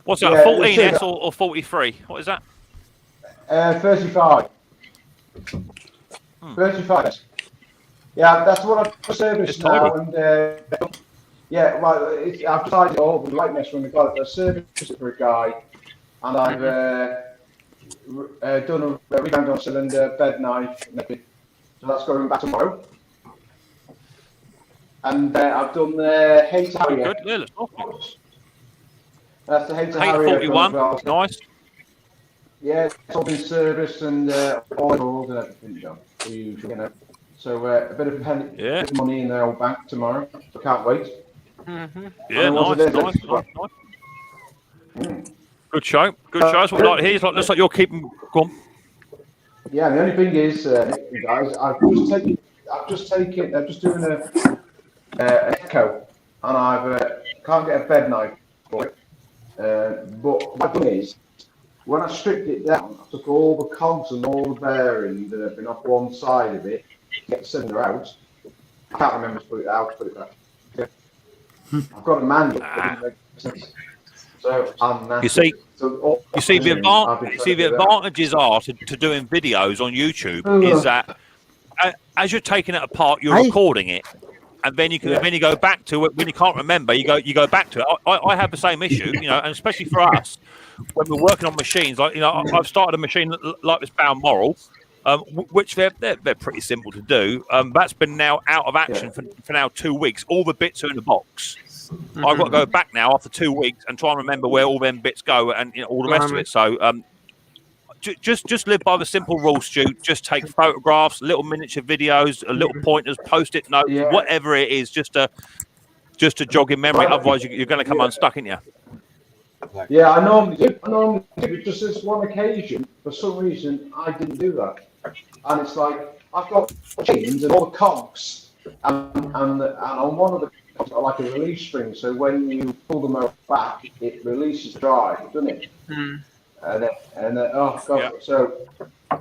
What's that? Yeah, 14S or 43? What is that? 35. 35. Yeah, that's what I've serviced now. And yeah, well, I've tried it all with lightness when we got it. I serviced it for a guy, and I've done a rebound on cylinder, bed knife, and everything. So that's going back tomorrow. And I've done the Hater Harrier. Good. Yeah, looks That's the Hater Hater Harrier. 41. Nice. Yeah, it's all been serviced and oiled and everything done. So a bit of bit of money in the old bank tomorrow. I can't wait. Yeah, nice. Good show. That's what we like to hear. Looks like you're keeping. Go on. Yeah, the only thing is, guys, I'm just doing an Echo, and I can't get a bed knife for it. But what thing is, when I stripped it down, I took all the cogs and all the bearings that have been off one side of it, to get the cylinder out. I can't remember to put it out, put it back. Yeah. I've got a manual. So I'm You see the advantages are to doing videos on YouTube is that as you're taking it apart, you're recording it, and then you go back to it when you can't remember. You go back to it. I have the same issue, and especially for us when we're working on machines. Like I've started a machine like this Balmoral, which they're pretty simple to do. That's been now out of action for now 2 weeks. All the bits are in the box. I've got to go back now after 2 weeks and try and remember where all them bits go and all the rest of it. So just live by the simple rule, Stu. Just take photographs, little miniature videos, little pointers, post-it notes, whatever it is, just to jog in memory. Otherwise, you're going to come unstuck, aren't you? Yeah, I normally do. Just this one occasion, for some reason, I didn't do that. And it's like, I've got chains and all the cogs, and on one of the cogs, got like a release spring, so when you pull them back, it releases drive, doesn't it? So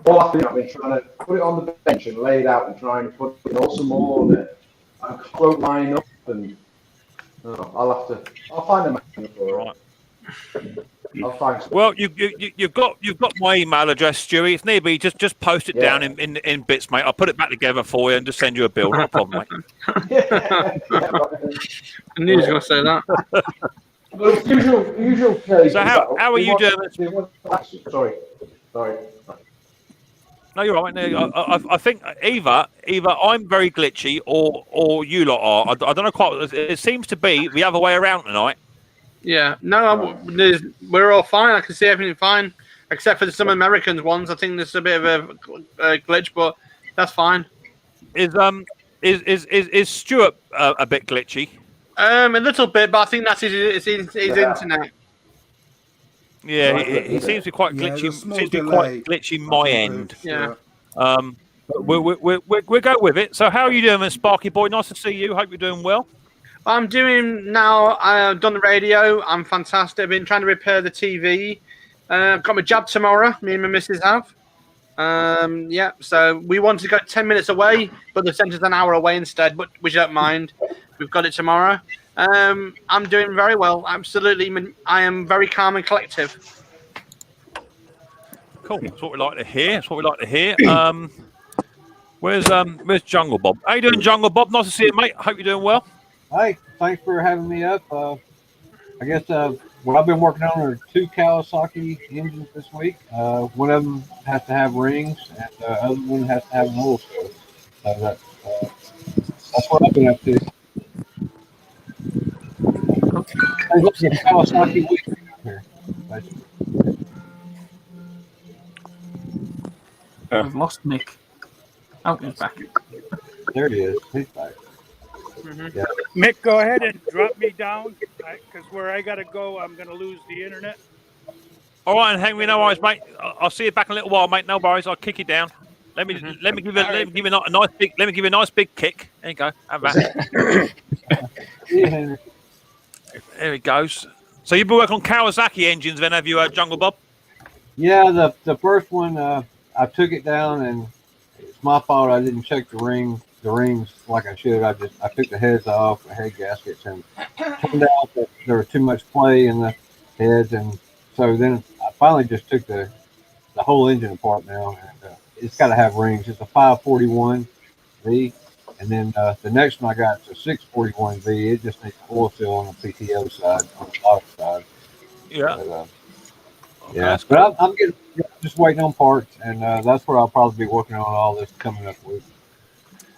all I've been trying to put it on the bench and lay it out and try and put some more on it. I won't line up, and I'll find them for it. I'll find some. Well, you've got my email address, Stewie. If need be, just post it down in bits, mate. I'll put it back together for you and just send you a bill. No problem, mate. I knew he was going to say that. Well, usual case. So how are you doing? Sorry. No, you're right. No, I think either I'm very glitchy or you lot are. I don't know quite. It seems to be the other way around tonight. Yeah, no, we're all fine. I can see everything fine, except for some American ones. I think there's a bit of a glitch, but that's fine. Is Stuart a bit glitchy? A little bit, but I think that's his internet. Yeah, he seems to be quite Yeah, glitchy. there's a small Seems to be delay, quite glitchy I my think, end. with Yeah. Stuart. But we'll go with it. So how are you doing, Miss Sparky Boy? Nice to see you. Hope you're doing well. I'm doing now. I've done the radio. I'm fantastic. I've been trying to repair the TV. Got my job tomorrow. Me and my missus have. Yeah. So we wanted to go 10 minutes away, but they sent us an hour away instead. But we don't mind. We've got it tomorrow. I'm doing very well. Absolutely. I am very calm and collective. Cool. That's what we like to hear. That's what we like to hear. Where's Jungle Bob? How you doing, Jungle Bob? Nice to see you, mate. Hope you're doing well. Hi, thanks for having me up. I guess what I've been working on are 2 Kawasaki engines this week. One of them has to have rings, and the other one has to have an oil spill. So that's what I've been up to. It's a Kawasaki week here. We've lost Nick. Oh, he's back. There he is. He's back. Yeah. Mick, go ahead and drop me down because where I got to go, I'm going to lose the internet. All right, and hang me, no worries, mate. I'll see you back in a little while, mate. No worries. I'll kick you down. Let me give you a nice big kick. There you go. Have that. There he goes. So you've been working on Kawasaki engines, then, have you, Jungle Bob? Yeah, the first one, I took it down, and it's my fault. I didn't check the rings like I should. I took the heads off, the head gaskets, and turned out that there was too much play in the heads, and so then I finally just took the whole engine apart now, and it's got to have rings. It's a 541V, and then the next one I got is a 641V. It just needs oil fill on the PTO side, on the bottom side. Yeah. But, yeah, but I'm just waiting on parts, and that's where I'll probably be working on all this coming up with.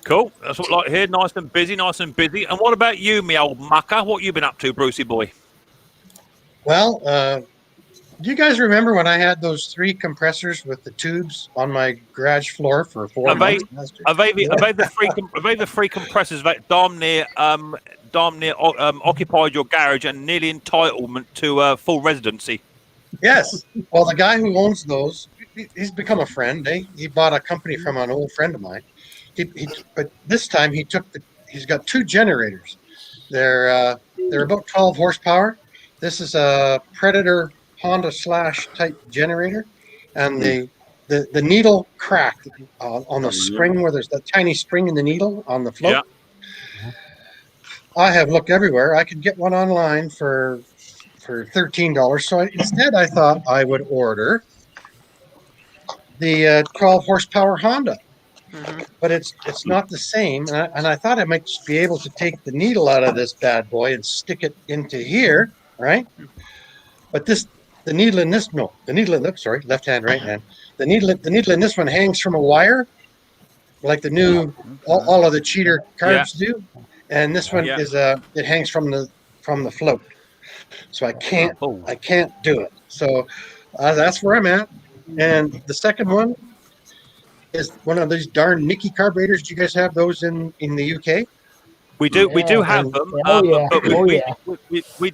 Cool. That's what I like to hear. Nice and busy, nice and busy. And what about you, me old mucker? What you been up to, Brucey boy? Well, do you guys remember when I had those 3 compressors with the tubes on my garage floor for 4 months? Are they the 3 compressors that damn near occupied your garage and nearly entitlement to full residency? Yes. Well, the guy who owns those, he's become a friend. He bought a company from an old friend of mine. But this time he's got 2 generators. They're about 12 horsepower. This is a Predator Honda Slash type generator, and the needle crack on the spring where there's that tiny spring in the needle on the float. Yeah. I have looked everywhere. I could get one online for $13. So instead, I thought I would order the 12 horsepower Honda. But it's not the same, and I thought I might just be able to take the needle out of this bad boy and stick it into here, right? But the needle in this left hand, right hand. The needle in this one hangs from a wire, like the new all of the cheater carbs do, and this one is it hangs from the float. So I can't do it. So that's where I'm at. And the second one is one of these darn Nicky carburetors. Do you guys have those in the UK? We do have them, but we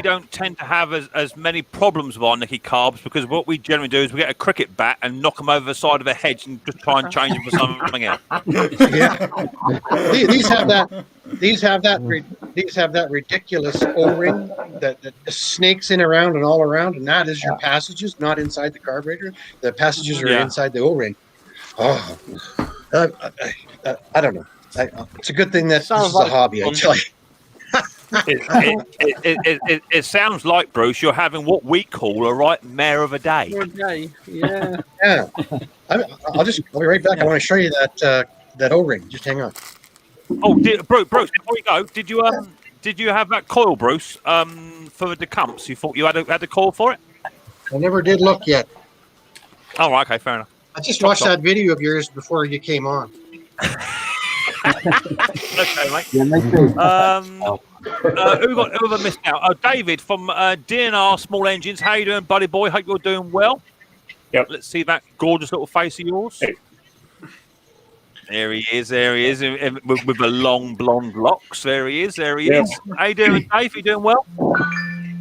don't tend to have as many problems with our Nicky carbs, because what we generally do is we get a cricket bat and knock them over the side of a hedge and just try and change them for something else. Yeah, these have that ridiculous O-ring that snakes in around and all around, and that is your passages, not inside the carburetor. The passages are inside the O-ring. Oh, I don't know. It's a good thing that this is a hobby, I tell you. It sounds like, Bruce, you're having what we call a right mare of a day. Yeah. Yeah. I'll be right back. I want to show you that O-ring. Just hang on. Oh, Bruce, before you go, did you have that coil, Bruce, for the comps? You thought you had the coil for it? I never did look yet. Oh, right, okay, fair enough. I just watched that video of yours before you came on. Okay, mate. Yeah, me too. Who have I missed out? Oh, David from DNR Small Engines. How you doing, buddy boy? Hope you're doing well. Yep. Let's see that gorgeous little face of yours. Hey. There he is. There he is with the long blonde locks. There he is. There he is. How you doing, Dave? You doing well?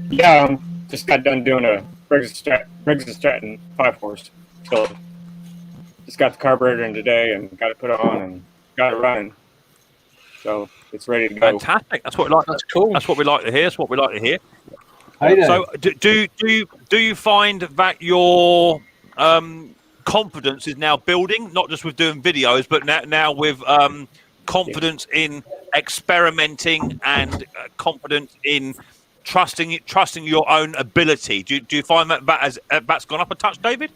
Yeah, just got done doing a Briggs and Stratton 5-horse. So just got the carburetor in today and got it put on and got it running. So it's ready to go. Fantastic. That's what we like. That's cool. That's what we like to hear. That's what we like to hear. Hey there. So, do you find that your confidence is now building, not just with doing videos, but now with confidence in experimenting and confidence in trusting your own ability? Do you find that's gone up a touch, David?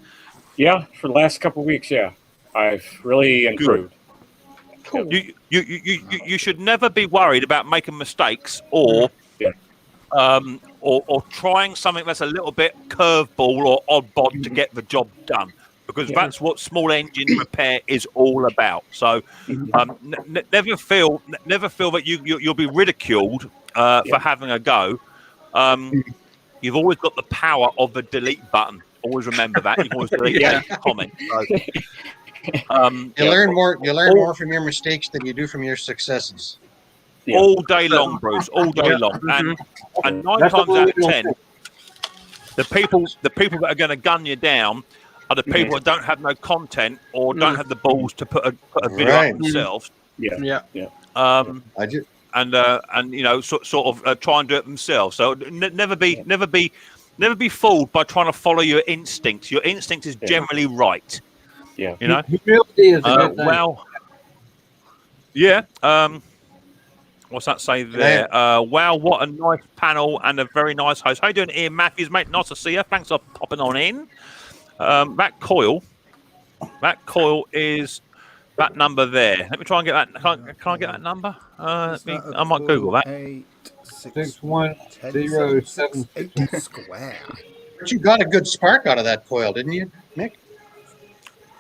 Yeah, for the last couple of weeks, yeah, I've really improved. Cool. You should never be worried about making mistakes or trying something that's a little bit curveball or odd bod to get the job done, because that's what small engine repair is all about. So never feel that you'll be ridiculed for having a go. You've always got the power of the delete button. Always remember that. You can always delete a comment. So, You learn more from your mistakes than you do from your successes. all day long, Bruce. All day long, and 9 times out of 10, the people that are going to gun you down are the people that don't have no content or don't have the balls to put a video up themselves. And you know, sort of try and do it themselves. So never be fooled by trying to follow your instincts. Your instinct is generally right. Yeah. You know. Humility is a good thing. Well. Yeah. What's that say there? Wow, what a nice panel and a very nice host. How you doing, Ian Matthews, mate? Nice to see you. Thanks for popping on in. That coil is that number there. Let me try and get that. Can I get that number? I might Google that. 61076 square. But you got a good spark out of that coil, didn't you, Nick?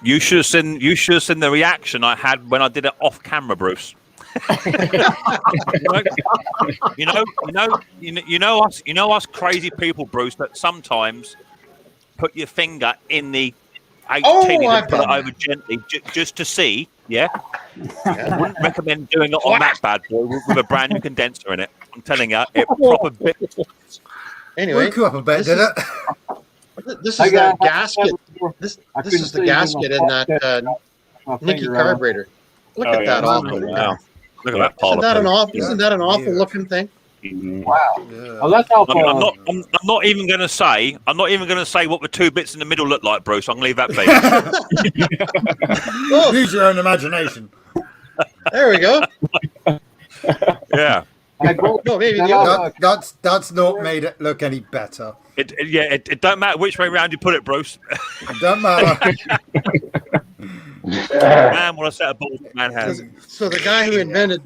You should have seen the reaction I had when I did it off camera, Bruce. you know us crazy people, Bruce, that sometimes put your finger in the 18 and put it over gently just to see. I wouldn't recommend doing it on that bad boy with a brand new condenser in it. I'm telling you, it proper bit. Anyway, woke you up a bit, did it? This is that gasket. This is the gasket in that Nicky carburetor. Look at that awful. Wow. Look at that. Isn't that an awful looking thing? Wow. Yeah. Oh, that's how I'm not even going to say what the two bits in the middle look like, Bruce. I'm going to leave that be. Use your own imagination. There we go. Yeah. No, maybe That's not made it look any better. It don't matter which way around you put it, Bruce. It don't matter. Man, what a set of balls man has. So the guy who invented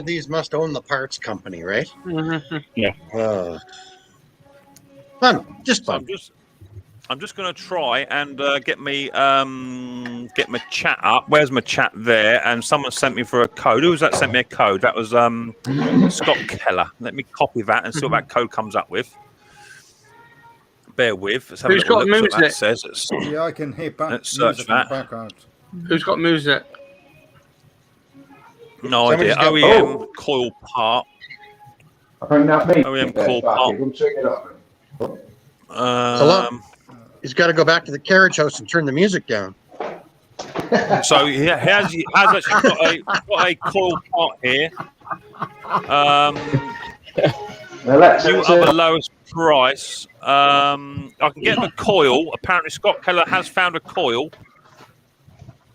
these must own the parts company, right? Yeah. Fun, just So fun. I'm just going to try and get my chat up. Where's my chat there? And someone sent me for a code. Who was that sent me a code? That was Scott Keller. Let me copy that and see what that code comes up with. Bear with. Let's have Who's a little got look what that music? says. Yeah, I can hear Let's search music in the that. background. Who's got music? No Somebody's idea. got- OEM coil part. I think that's me. OEM coil part. I'm checking it up. He's got to go back to the carriage house and turn the music down. So he has actually got a coil part here. You are the lowest price. I can get the coil. Apparently, Scott Keller has found a coil.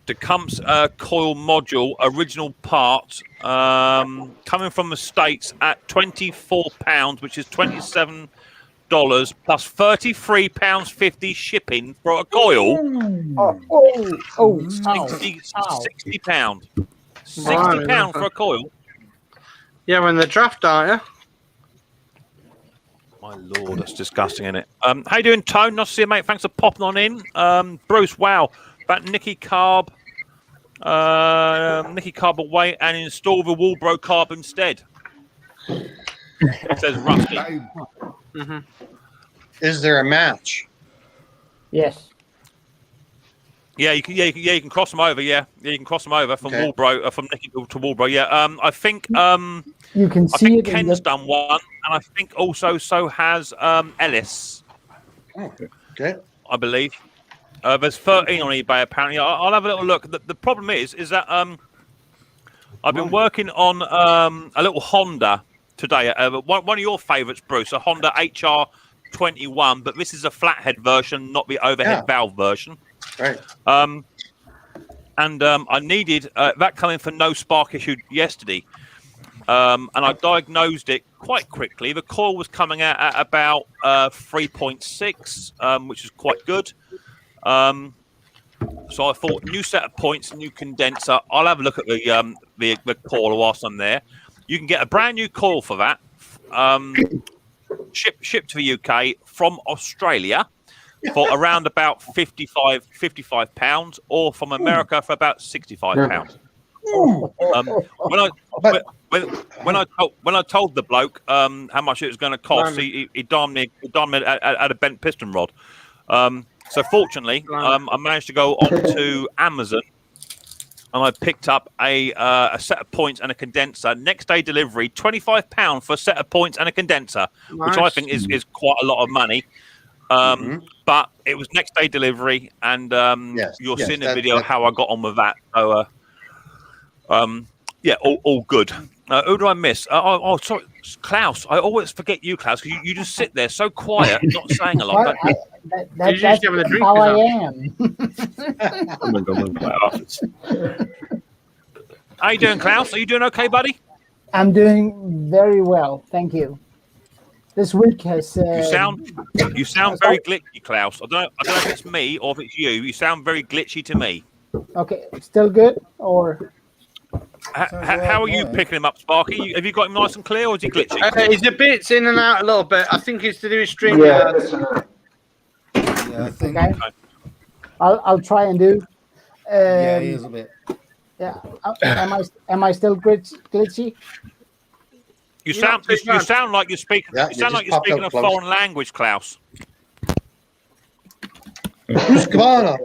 The Cumps coil module, original part, coming from the States at £24, which is $27 plus £33.50 shipping for a coil. £60. £60 for a coil. Yeah, when the draft are you? My lord, that's disgusting, isn't it? How you doing, Tone? Nice to see you, mate. Thanks for popping on in. Bruce, wow. That Nicky Carb away and install the Walbro carb instead. It says Rusty. Is there a match? Yes. Yeah, you can cross them over. Yeah, you can cross them over from Okay. Walbro, from Nicky to Walbro. Yeah, I think You can I see think it in Ken's the. done one, and I think also so has Ellis, Okay. I believe. There's 13 on eBay apparently. I'll have a little look. The problem is that I've been working on a little Honda today. One of your favourites, Bruce, a Honda HR21, but this is a flathead version, not the overhead valve version. Right. I needed that coming for no spark issue yesterday. And I diagnosed it quite quickly. The coil was coming out at about 3.6, which is quite good. So I thought, new set of points, new condenser. I'll have a look at the coil whilst I'm there. You can get a brand new coil for that, shipped to the UK from Australia for around about £55, or from America for about £65. When I told the bloke how much it was going to cost, he darned me at a bent piston rod. So fortunately, I managed to go onto Amazon and I picked up a set of points and a condenser. Next day delivery, £25 for a set of points and a condenser, which I think is quite a lot of money. But it was next day delivery, and you'll see in the video how I got on with that. So, yeah, all good. Who do I miss? Oh, sorry, Klaus. I always forget you, Klaus, because you just sit there so quiet, not saying a lot. That's how I am. How you doing, Klaus? Are you doing okay, buddy? I'm doing very well, thank you. This week has. You sound very glitchy, Klaus. I don't know if it's me or if it's you. You sound very glitchy to me. Okay, still good or? How are you picking him up, Sparky? Have you got him nice and clear, or is he glitchy? He's a bit in and out a little bit. I think it's to do with string. Yeah, I think. Okay. I'll try and do. Yeah, he is a bit. Yeah. Am I still glitchy? You sound like you're speaking. Yeah, you sound like you're speaking a foreign language, Klaus. Husqvarna.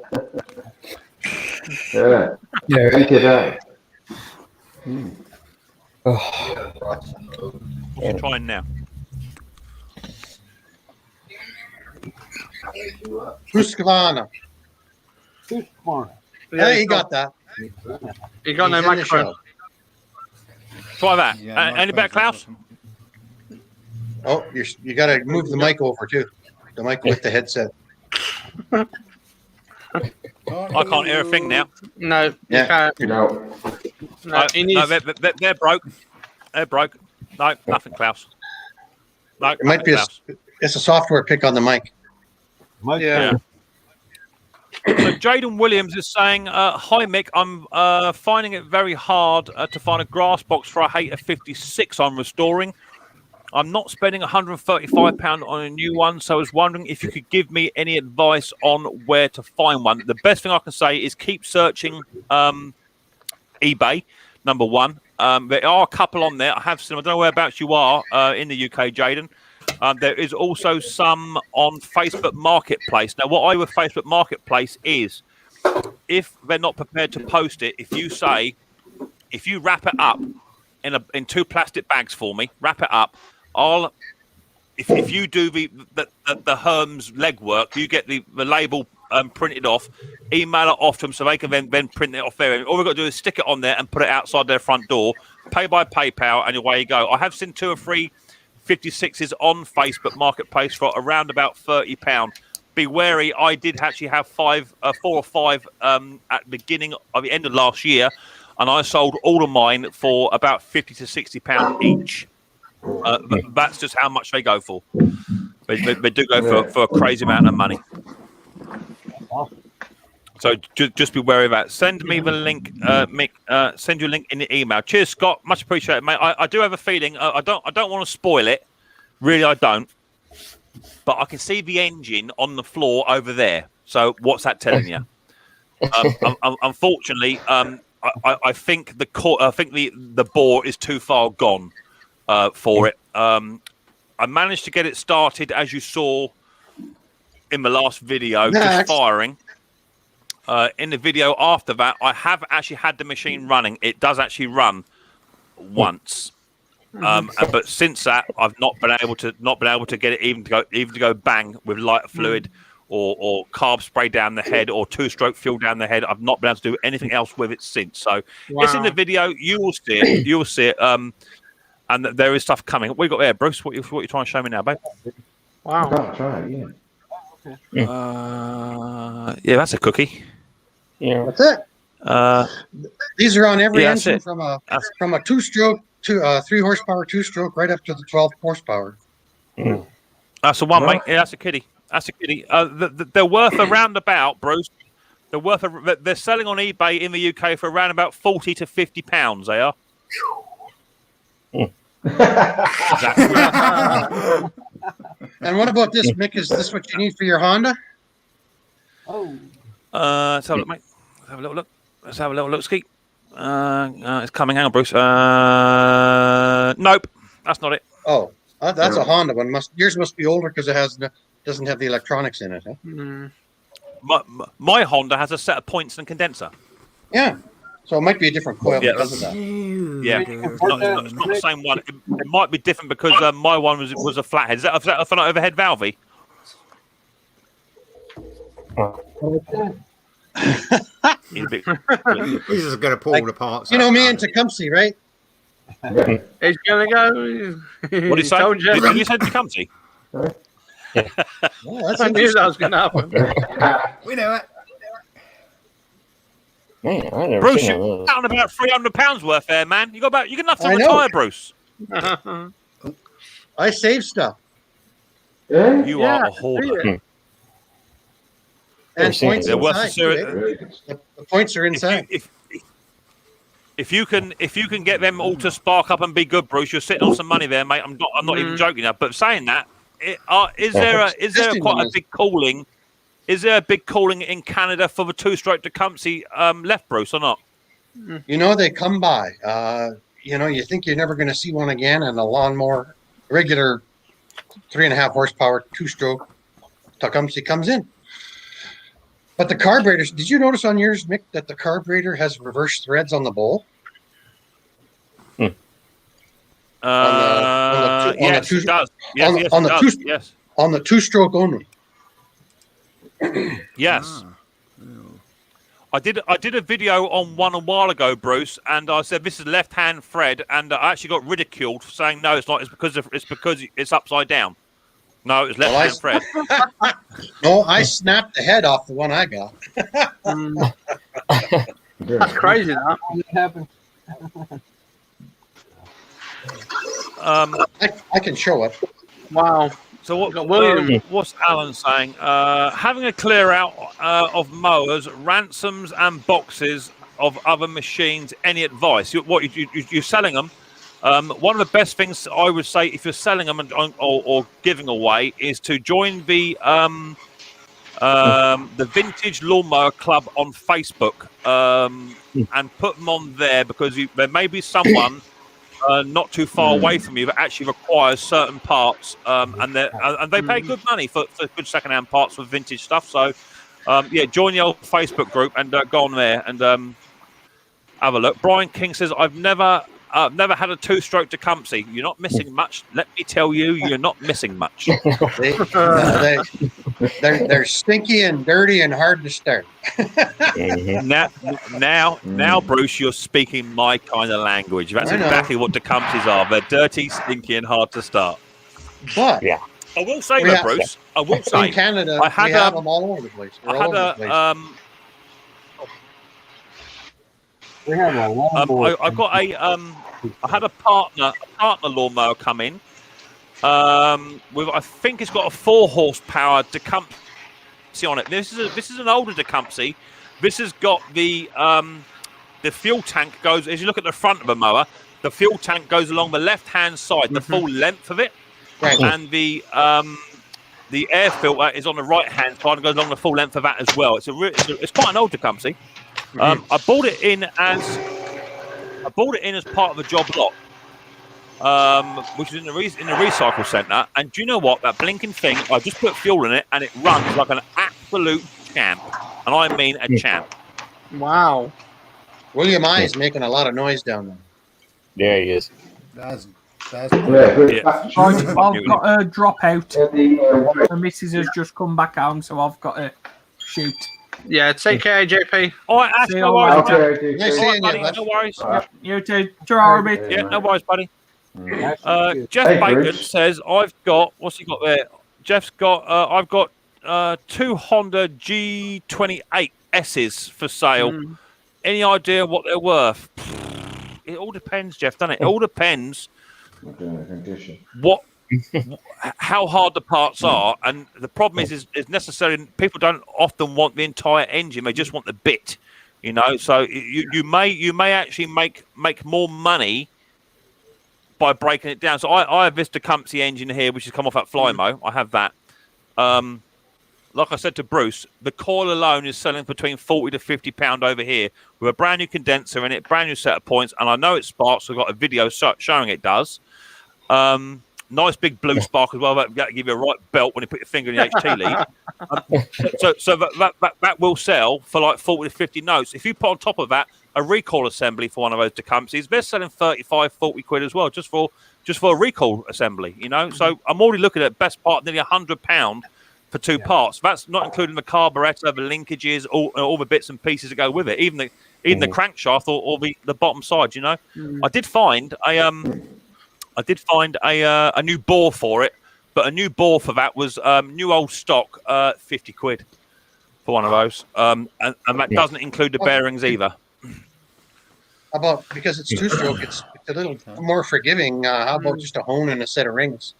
Yeah. Thank you, Dad. What's he trying now? Husqvarna. Yeah, he got that. He got no microphone. Try that. Yeah, Any better, Klaus? Oh, you got to move the mic over too. The mic with the headset. I can't hear a thing now. No, Yeah. you No. can't. No, he needs... they're broke. They're broke. No, nothing, Klaus. No, It might be it's a software pick on the mic. Yeah. So Jaden Williams is saying, "Hi Mick, I'm finding it very hard to find a grass box for a Hater 56 I'm restoring. I'm not spending £135 on a new one, so I was wondering if you could give me any advice on where to find one. The best thing I can say is keep searching eBay, number one. There are a couple on there. I have seen, I don't know whereabouts you are in the UK, Jaden. There is also some on Facebook Marketplace. Now, what I with Facebook Marketplace is, if they're not prepared to post it, if you wrap it up in 2 plastic bags for me, wrap it up. If you do the Hermes legwork, you get the label printed off, email it off to them so they can then print it off there. All we've got to do is stick it on there and put it outside their front door, pay by PayPal, and away you go. I have seen 2 or 3 56s on Facebook Marketplace for around about £30. Be wary, I did actually have 4 or 5 at the end of last year, and I sold all of mine for about £50 to £60 each. That's just how much they go for. They do go for a crazy amount of money. So just be wary of that. Send me the link, Mick. Send you a link in the email. Cheers, Scott. Much appreciated, mate. I do have a feeling. I don't want to spoil it. Really, I don't. But I can see the engine on the floor over there. So what's that telling you? Unfortunately, I think the bore is too far gone for it. I managed to get it started, as you saw in the last video, just firing. in the video after that, I have actually had the machine running. It does actually run once. But since that, I've not been able to get it even to go bang with lighter fluid or carb spray down the head or 2-stroke fuel down the head. I've not been able to do anything else with it since. So it's in the video. You will see it. You will see it. And there is stuff coming. What you got there, Bruce? What you trying to show me now, babe? Wow. That's right. Yeah. Yeah, that's a cookie. Yeah. That's it. These are on every engine from a 2-stroke to 3 horsepower 2-stroke right up to the 12 horsepower. That's the one, mate. Yeah, that's a kitty. That's a kitty. They're worth around about, Bruce. They're selling on eBay in the UK for around about £40 to £50. They are. And what about this, Mick? Is this what you need for your Honda? Let's have a look, mate. Let's have a little look. Let's have a little look, Ski. It's coming. Hang on, Bruce. Nope, that's not it. Oh, that's a Honda one. Yours must be older because it doesn't have the electronics in it. Huh? My Honda has a set of points and condenser. Yeah, so it might be a different coil because of that. Yeah, it's not the same one. It might be different because my one was a flathead. Is that an overhead valve? He's just going to pull the parts. You know me and Tecumseh, right? He's gonna go. What did you say? You said Tecumseh? Well, I knew that was going to happen. We know it. Man, Bruce, you're down about £300 worth there, man. You got enough to retire, Bruce. I save stuff. You are a hoarder. And points they're worth the points are inside. If you can get them all to spark up and be good, Bruce, you're sitting on some money there, mate. I'm not even joking now. But saying that, is there quite a big calling? Is there a big calling in Canada for the 2-stroke Tecumseh left, Bruce, or not? You know, they come by. You think you're never going to see one again, and a lawnmower, regular 3.5 horsepower 2-stroke Tecumseh comes in. But the carburetors, did you notice on yours, Mick, that the carburetor has reverse threads on the bowl? Yes, it does. Yes. On the 2-stroke only. Yes. I did a video on one a while ago, Bruce, and I said this is left-hand thread, and I actually got ridiculed for saying no, it's not. It's because it's upside down. No, it's left-hand thread. No, I snapped the head off the one I got. That's crazy, that. It happened. I can show it. Wow. So what's Alan saying? Having a clear out of mowers, ransoms, and boxes of other machines. Any advice? You're selling them? One of the best things I would say if you're selling them or giving away is to join the Vintage Lawnmower Club on Facebook and put them on there because there may be someone not too far away from you that actually requires certain parts and they pay good money for good second-hand parts for vintage stuff. So join the old Facebook group and go on there and have a look. Brian King says, I've never had a 2-stroke Tecumseh. You're not missing much. Let me tell you, you're not missing much. They're stinky and dirty and hard to start. Now, Bruce, you're speaking my kind of language. That's exactly what Tecumsehs are. They're dirty, stinky, and hard to start. But I will say that, Bruce. I will say in Canada, we have them all over the place. We have a lawnmower. I had a partner lawnmower come in. With I think it's got a 4 horsepower Tecumseh on it. This is an older Tecumseh. This has got the fuel tank goes as you look at the front of a mower. The fuel tank goes along the left hand side, the full length of it, and the air filter is on the right hand side and goes along the full length of that as well. It's quite an old Tecumseh. I bought it in as part of a job lot, which is in the recycle centre. And do you know what? That blinking thing, I just put fuel in it and it runs like an absolute champ. and I mean a champ. Wow. William I is making a lot of noise down there. Yeah, he is. That's Yeah, good. Yeah. Right, I've got a drop out. The missus has just come back home, so I've got to shoot. Yeah, take care, JP. All right, Ash, See no you worries. later. Okay, Nice All right, seeing buddy, you, bud. no worries. You too. Ta-ra, mate. Yeah, no worries, buddy. Nice to meet you. Jeff Hey, Bacon Bruce. says, I've got, what's he got there? Jeff's got, I've got 2 Honda G28 S's for sale. Any idea what they're worth? It all depends, Jeff, doesn't it? It all depends what, how hard the parts are. And the problem is necessarily people don't often want the entire engine. They just want the bit, you know. So you may actually make more money by breaking it down. So I have this Tecumseh engine here, which has come off at Flymo. I have that. Like I said to Bruce, the coil alone is selling between £40 to £50 over here with a brand new condenser in it, brand new set of points, and I know it sparks. So I've got a video showing it does. Nice big blue spark as well. That'll give you a right belt when you put your finger in the HT lead. So that will sell for like 40 to 50 notes. If you put on top of that a recoil assembly for one of those Tecumsehs, they're selling 35, 40 quid as well, just for a recoil assembly, you know. So I'm already looking at best part nearly £100 for 2 parts. That's not including the carburetor, the linkages, all the bits and pieces that go with it, even the crankshaft or the bottom side, you know. I did find a new bore for it, but a new bore for that was new old stock, 50 quid for one of those, and that doesn't include the bearings either. How about, because it's 2-stroke, it's a little more forgiving. How about just a hone and a set of rings?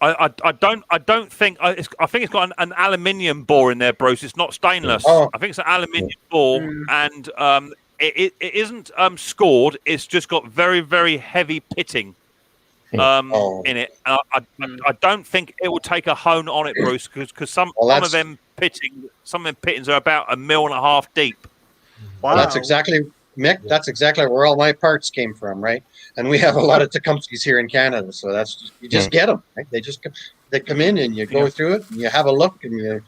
I don't think I think it's got an aluminium bore in there, Bruce. It's not stainless. Oh. I think it's an aluminium bore, and it isn't scored. It's just got very, very heavy pitting in it. I don't think it will take a hone on it, Bruce, because some of them pittings are about 1.5 mil deep. Wow. That's exactly, Mick, that's exactly where all my parts came from, right? And we have a lot of Tecumsehs here in Canada, so that's just, you just get them, right? They come in and you go through it and you have a look and you,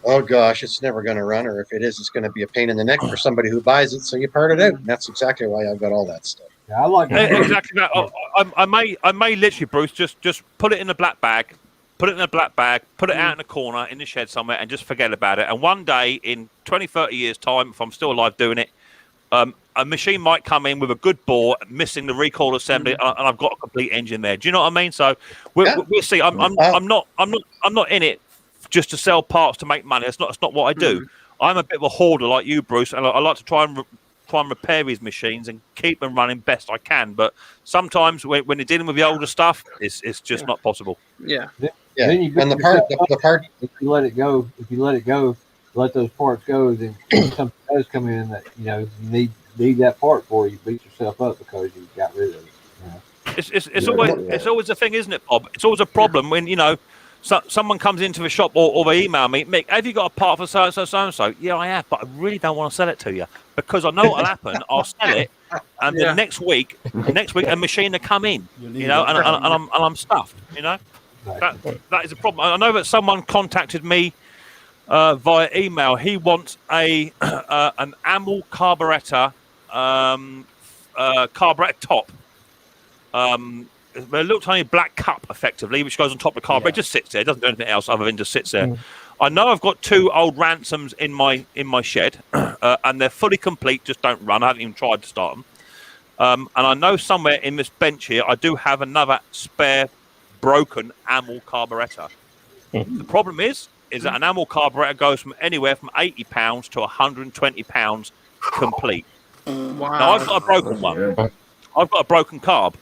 oh gosh, it's never going to run, or if it is, it's going to be a pain in the neck for somebody who buys it. So you part it out, and that's exactly why I've got all that stuff. Yeah, I like exactly that. I may literally, Bruce, just put it in a black bag, put it out in a corner in the shed somewhere, and just forget about it. And one day, in 20, 30 years' time, if I'm still alive doing it, a machine might come in with a good bore, missing the recoil assembly, and I've got a complete engine there. Do you know what I mean? So we'll see. I'm not in it just to sell parts to make money. That's not what I do. I'm a bit of a hoarder like you, Bruce, and I like to try and repair these machines and keep them running best I can. But sometimes when you're dealing with the older stuff, it's just not possible. Yeah. Then you And the part. If you let it go, let those parts go, then something does come in that you need that part for, you beat yourself up because you got rid of it. You know? It's always a thing, isn't it, Bob? It's always a problem when someone comes into the shop or they email me, Mick, have you got a part for so and so? Yeah, I have, but I really don't want to sell it to you because I know what'll happen. I'll sell it, and then next week a machine will come in, and I'm stuffed. You know, that is a problem. I know that someone contacted me via email. He wants an Amel carburetor, carburetor top. A little tiny black cup, effectively, which goes on top of the carburetor. It just sits there. It doesn't do anything else other than just sits there. I know I've got 2 old Ransoms in my shed, and they're fully complete, just don't run. I haven't even tried to start them. And I know somewhere in this bench here, I do have another spare broken Amel carburetor. The problem is that an Amel carburetor goes from anywhere from £80 to £120 complete. Wow. Now, I've got a broken one. I've got a broken carb.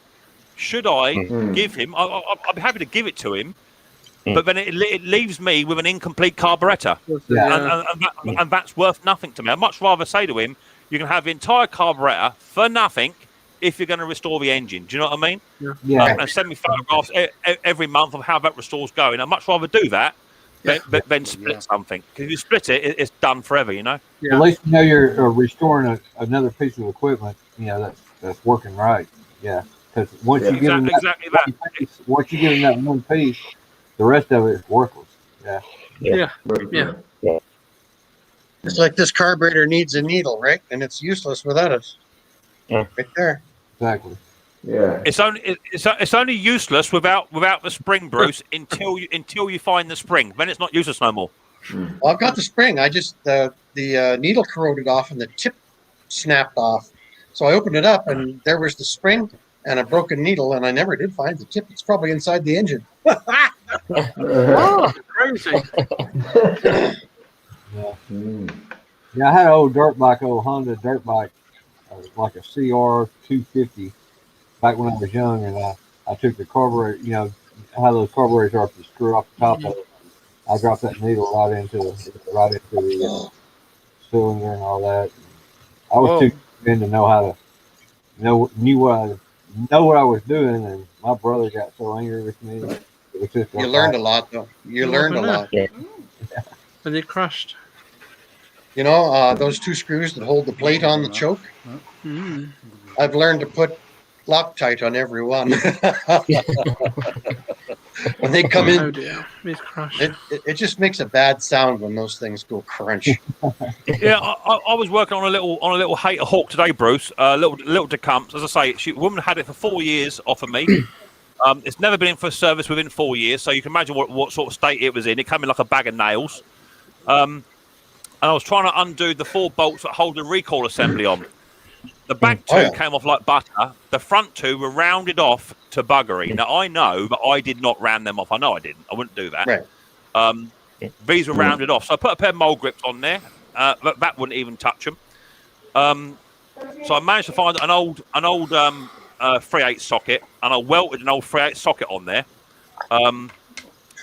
Should I give him? I'd be happy to give it to him, but then it leaves me with an incomplete carburetor, and that's worth nothing to me. I'd much rather say to him, you can have the entire carburetor for nothing if you're going to restore the engine. Do you know what I mean? Yeah. And send me photographs every month of how that restore's going. I'd much rather do that than split something. Because if you split it, it's done forever, you know? Yeah. At least you know you're restoring another piece of equipment, that's working right. Yeah. Because once you give them once you give them that one piece, the rest of it is worthless. Yeah. It's like this carburetor needs a needle, right? And it's useless without it. Yeah. Right there. Exactly. Yeah. It's only useless without the spring, Bruce, until you find the spring. Then it's not useless no more. Well, I've got the spring. I just the needle corroded off and the tip snapped off. So I opened it up and there was the spring and a broken needle, and I never did find the tip. It's probably inside the engine. Oh, crazy. Yeah, I had an old dirt bike, old Honda dirt bike, like a CR 250 back when I was young, and I took the carburetor, you know, how those carburetors are, if you screw off the top of it. I dropped that needle right into the cylinder and all that. I was too thin to know how to knew what I was doing, and my brother got so angry with me. It was just You learned a lot, though. You learned a lot. Yeah. And it crashed. You know, those two screws that hold the plate on the choke. I've learned to put Loctite on every one. When they come in, Oh dear, it's crashed. it just makes a bad sound when those things go crunch. Yeah, I was working on a little Hater Hawk today, Bruce. Little Decamps. As I say, woman had it for 4 years off of me. It's never been in for service within 4 years, so you can imagine what sort of state it was in. It came in like a bag of nails. And I was trying to undo the 4 bolts that hold the recoil assembly on. The back two came off like butter. The front two were rounded off to buggery. Now, I know, but I did not round them off. I know I didn't. I wouldn't do that. Right. These were rounded off. So I put a pair of mold grips on there. That wouldn't even touch them. So I managed to find an old 3/8 socket, and I welted an old 3/8 socket on there. And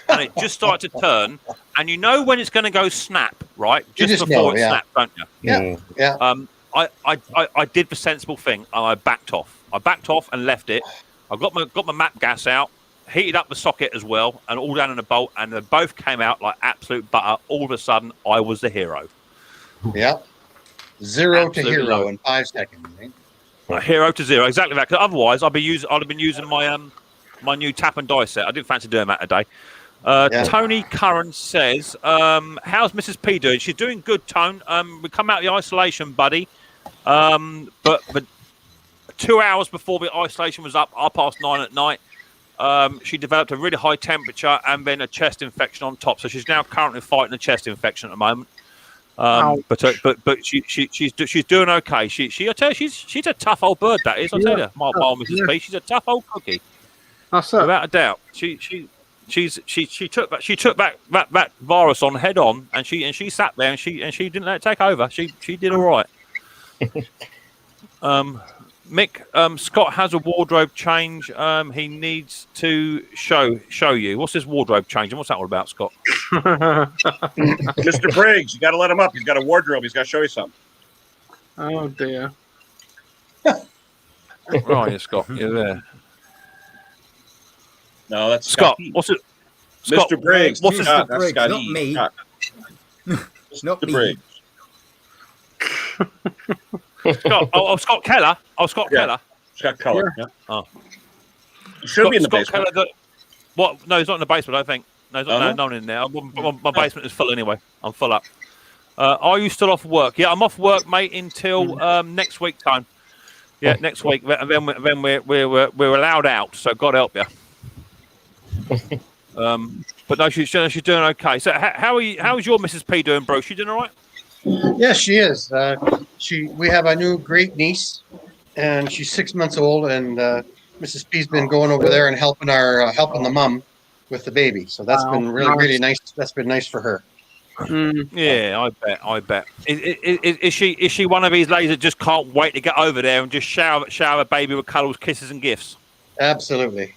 it just started to turn. And you know when it's going to go snap, right? Just before it snaps, don't you? Yeah. I did the sensible thing, and I backed off. I backed off and left it. I got my map gas out, heated up the socket as well, and all down in a bolt, and they both came out like absolute butter. All of a sudden, I was the hero. Yeah. Zero Absolutely to hero love it. in 5 seconds. Right? Hero to zero, exactly that. Because otherwise, I'd have been using my my new tap and die set. I didn't fancy doing that today. Tony Curran says, "How's Mrs. P doing? She's doing good, Tone. We come out of the isolation, buddy. But 2 hours before the isolation was up, 9:30 at night, she developed a really high temperature and then a chest infection on top. So she's now currently fighting a chest infection at the moment. But she's doing okay. I tell you, she's a tough old bird. That is, I tell you, my Mrs. P. She's a tough old cookie, without a doubt. She took that virus on head on, and she sat there and she didn't let it take over. She did all right. Mick, Scott has a wardrobe change. He needs to show you. What's this wardrobe change? And what's that all about, Scott? Mr. Briggs, you got to let him up. He's got a wardrobe. He's got to show you something. Oh dear. Where are you, Scott? You're there. No, that's Scott. What's it? Scott, Mr. Briggs. What's this? Mr. That's Briggs, Scott not E. me. Scott. Not Mr. me. Briggs. Scott, Scott Keller. Scott Keller. Scott Keller. Yeah. Oh. He should be in the Scott basement. Keller, what? No, he's not in the basement, I think. No, he's not, no one in there. My basement is full anyway. I'm full up. Are you still off work? Yeah, I'm off work, mate, until next week time. Yeah, next week. And then we're allowed out, so God help you. But no, she's doing okay. So how is your Mrs. P doing, bro? She doing all right? Yes, she is. We have a new great niece, and she's 6 months old, and Mrs. P's been going over there and helping the mom with the baby. So that's been really nice. That's been nice for her. Yeah, I bet. Is she one of these ladies that just can't wait to get over there and just shower a baby with cuddles, kisses, and gifts? Absolutely,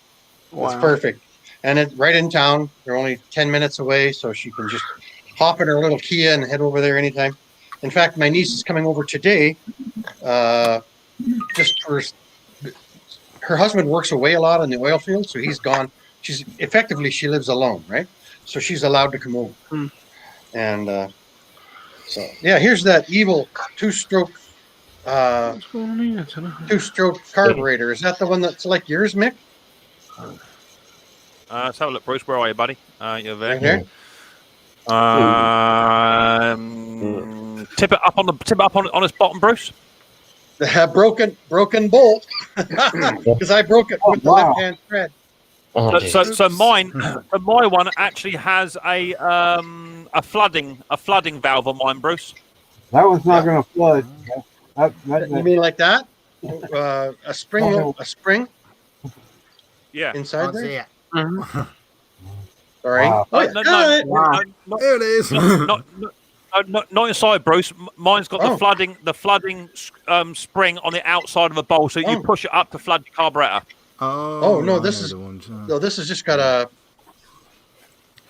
Wow. That's perfect. And it's right in town. They're only 10 minutes away, so she can just hop in her little Kia and head over there anytime. In fact, my niece is coming over today. Just for her husband works away a lot in the oil field, so he's gone. She lives alone, right? So she's allowed to come over. And so yeah, here's that evil two-stroke carburetor. Is that the one that's like yours, Mick? Let's have a look, Bruce. Where are you, buddy? You're there. Right here? Tip it up on its bottom, Bruce. broken bolt because I broke it with the wow. left hand thread. So my one actually has a flooding valve on mine, Bruce. That one's not going to flood. You mean like that? A spring Yeah. inside Can't see there? it. Sorry. Wow. Oh, There it is. Not inside, Bruce. Mine's got Oh. the flooding spring on the outside of a bowl, so you Oh. push it up to flood your carburetor. Oh, no, I this know is- the ones. No, this has just got a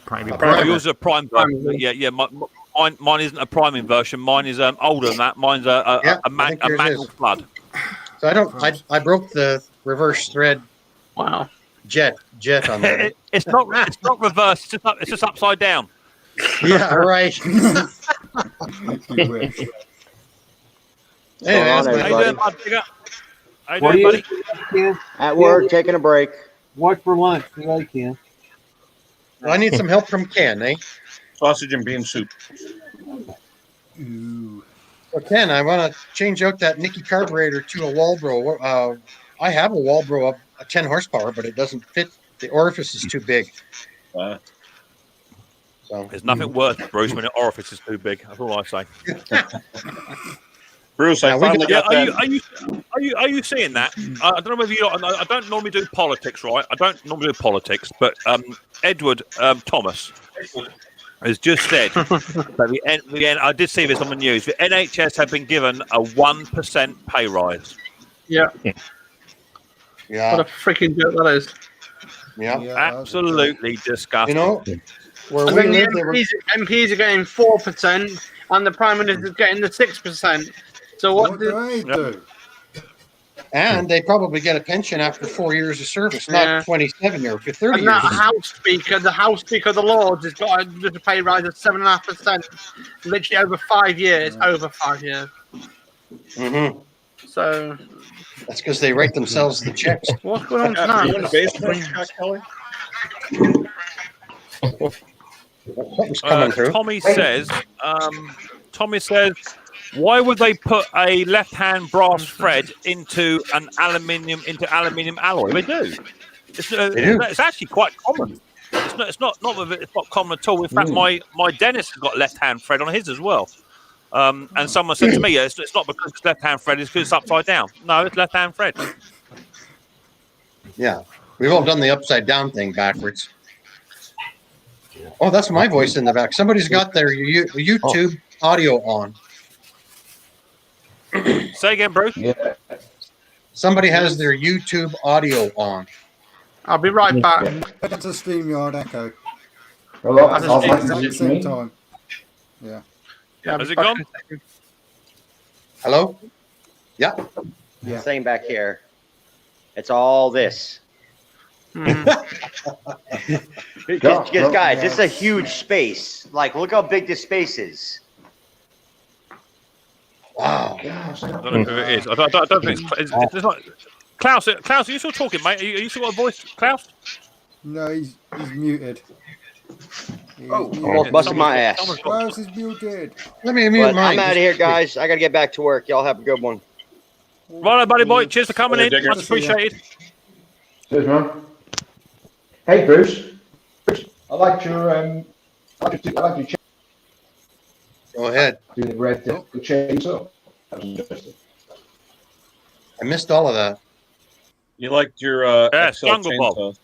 Private primer. Yours is a prime version. Yeah. Mine isn't a priming version. Mine is older than that. Mine's a Yeah, I think yours manual is. flood. So I broke the reverse thread Wow. jet on that. It's not reversed. It's just upside down. Yeah, right. You wish. Anyway, on, that's my- How you doing, everybody? bud? Bigger? How you What doing, do you buddy? Ken? At work, taking a break. What for lunch today, Ken? Well, I need some help from Ken, eh? Sausage and bean soup. Ooh. Well, Ken, I want to change out that Nicky carburetor to a Walbro. I have a Walbro, a 10 horsepower, but it doesn't fit. The orifice is too big. So There's nothing worse, Bruce, when the orifice is too big. That's all I say. Bruce, I Now, we finally Yeah, got that. are you seeing that? I don't know whether you. I don't normally do politics, right? I don't normally do politics, but Edward Thomas has just said that I did see this on the news. The NHS have been given a 1% pay rise. Yeah. yeah, What a freaking joke that is. yeah. Absolutely disgusting. You know, where And we then the live, they were, MPs are getting 4%, and the Prime Minister's getting the 6%. So What what? do they do? and they probably get a pension after 4 years of service, Yeah. not 27 or 30 And years. that the House Speaker of the Lords has got a pay rise of 7.5%, literally over 5 years. Over 5 years. Mm-hmm. So That's because they write themselves the checks. what's going on Are you in the tonight? basement, Chuck Kelly? Something's coming through. Tommy says, why would they put a left-hand brass thread into aluminium alloy? They do. It's actually quite common. It's not common at all. In fact, my dentist has got left-hand thread on his as well. And someone said to me, it's not because it's left-hand thread, it's because it's upside down. No, it's left-hand thread. Yeah, we've all done the upside down thing backwards. Oh, that's my voice in the back. Somebody's got their YouTube audio on. Say again, Bruce. Yeah. Somebody has their YouTube audio on. I'll be right back. That's a StreamYard echo. Well, That's I'll a make At the it same me. time. Yeah. Yeah, I'll Has be it back gone? in a second. Hello? Yeah. Yeah. Same back here. It's all this. Because guys, this is a huge space. Like, look how big this space is. Wow. I don't know who it is. I don't think it's not. Klaus, are you still talking, mate? Are you still got a voice, Klaus? No, he's muted. He's Almost busted my ass. Why is he muted? Let me mute But mine. I'm out of here, guys. I got to get back to work. Y'all have a good one. Right, buddy boy. Cheers for coming in. Digger. Much appreciated. Cheers, man. Hey, Bruce. I liked your Go ahead. doing the red the chainsaw. That was interesting. I missed all of that. You liked your Yes, XL Jungle Bob. chainsaw.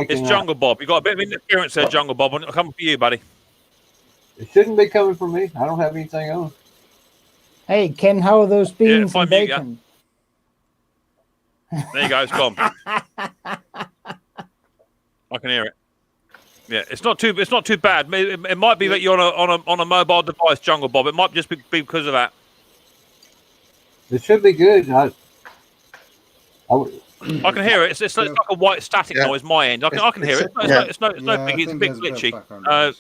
It's Jungle Bob. You got a bit of interference there, Jungle Bob. I'll come for you, buddy. It shouldn't be coming from me. I don't have anything on. Hey, Ken, how are those beans fine, and mute, yeah. bacon? There you go. It's gone. I can hear it. Yeah, it's not too bad. It might be that you're on a mobile device, Jungle Bob. It might just be because of that. It should be good. I I can hear it. It's like a white static noise. My end. I can hear it. It's no big. It's a bit glitchy.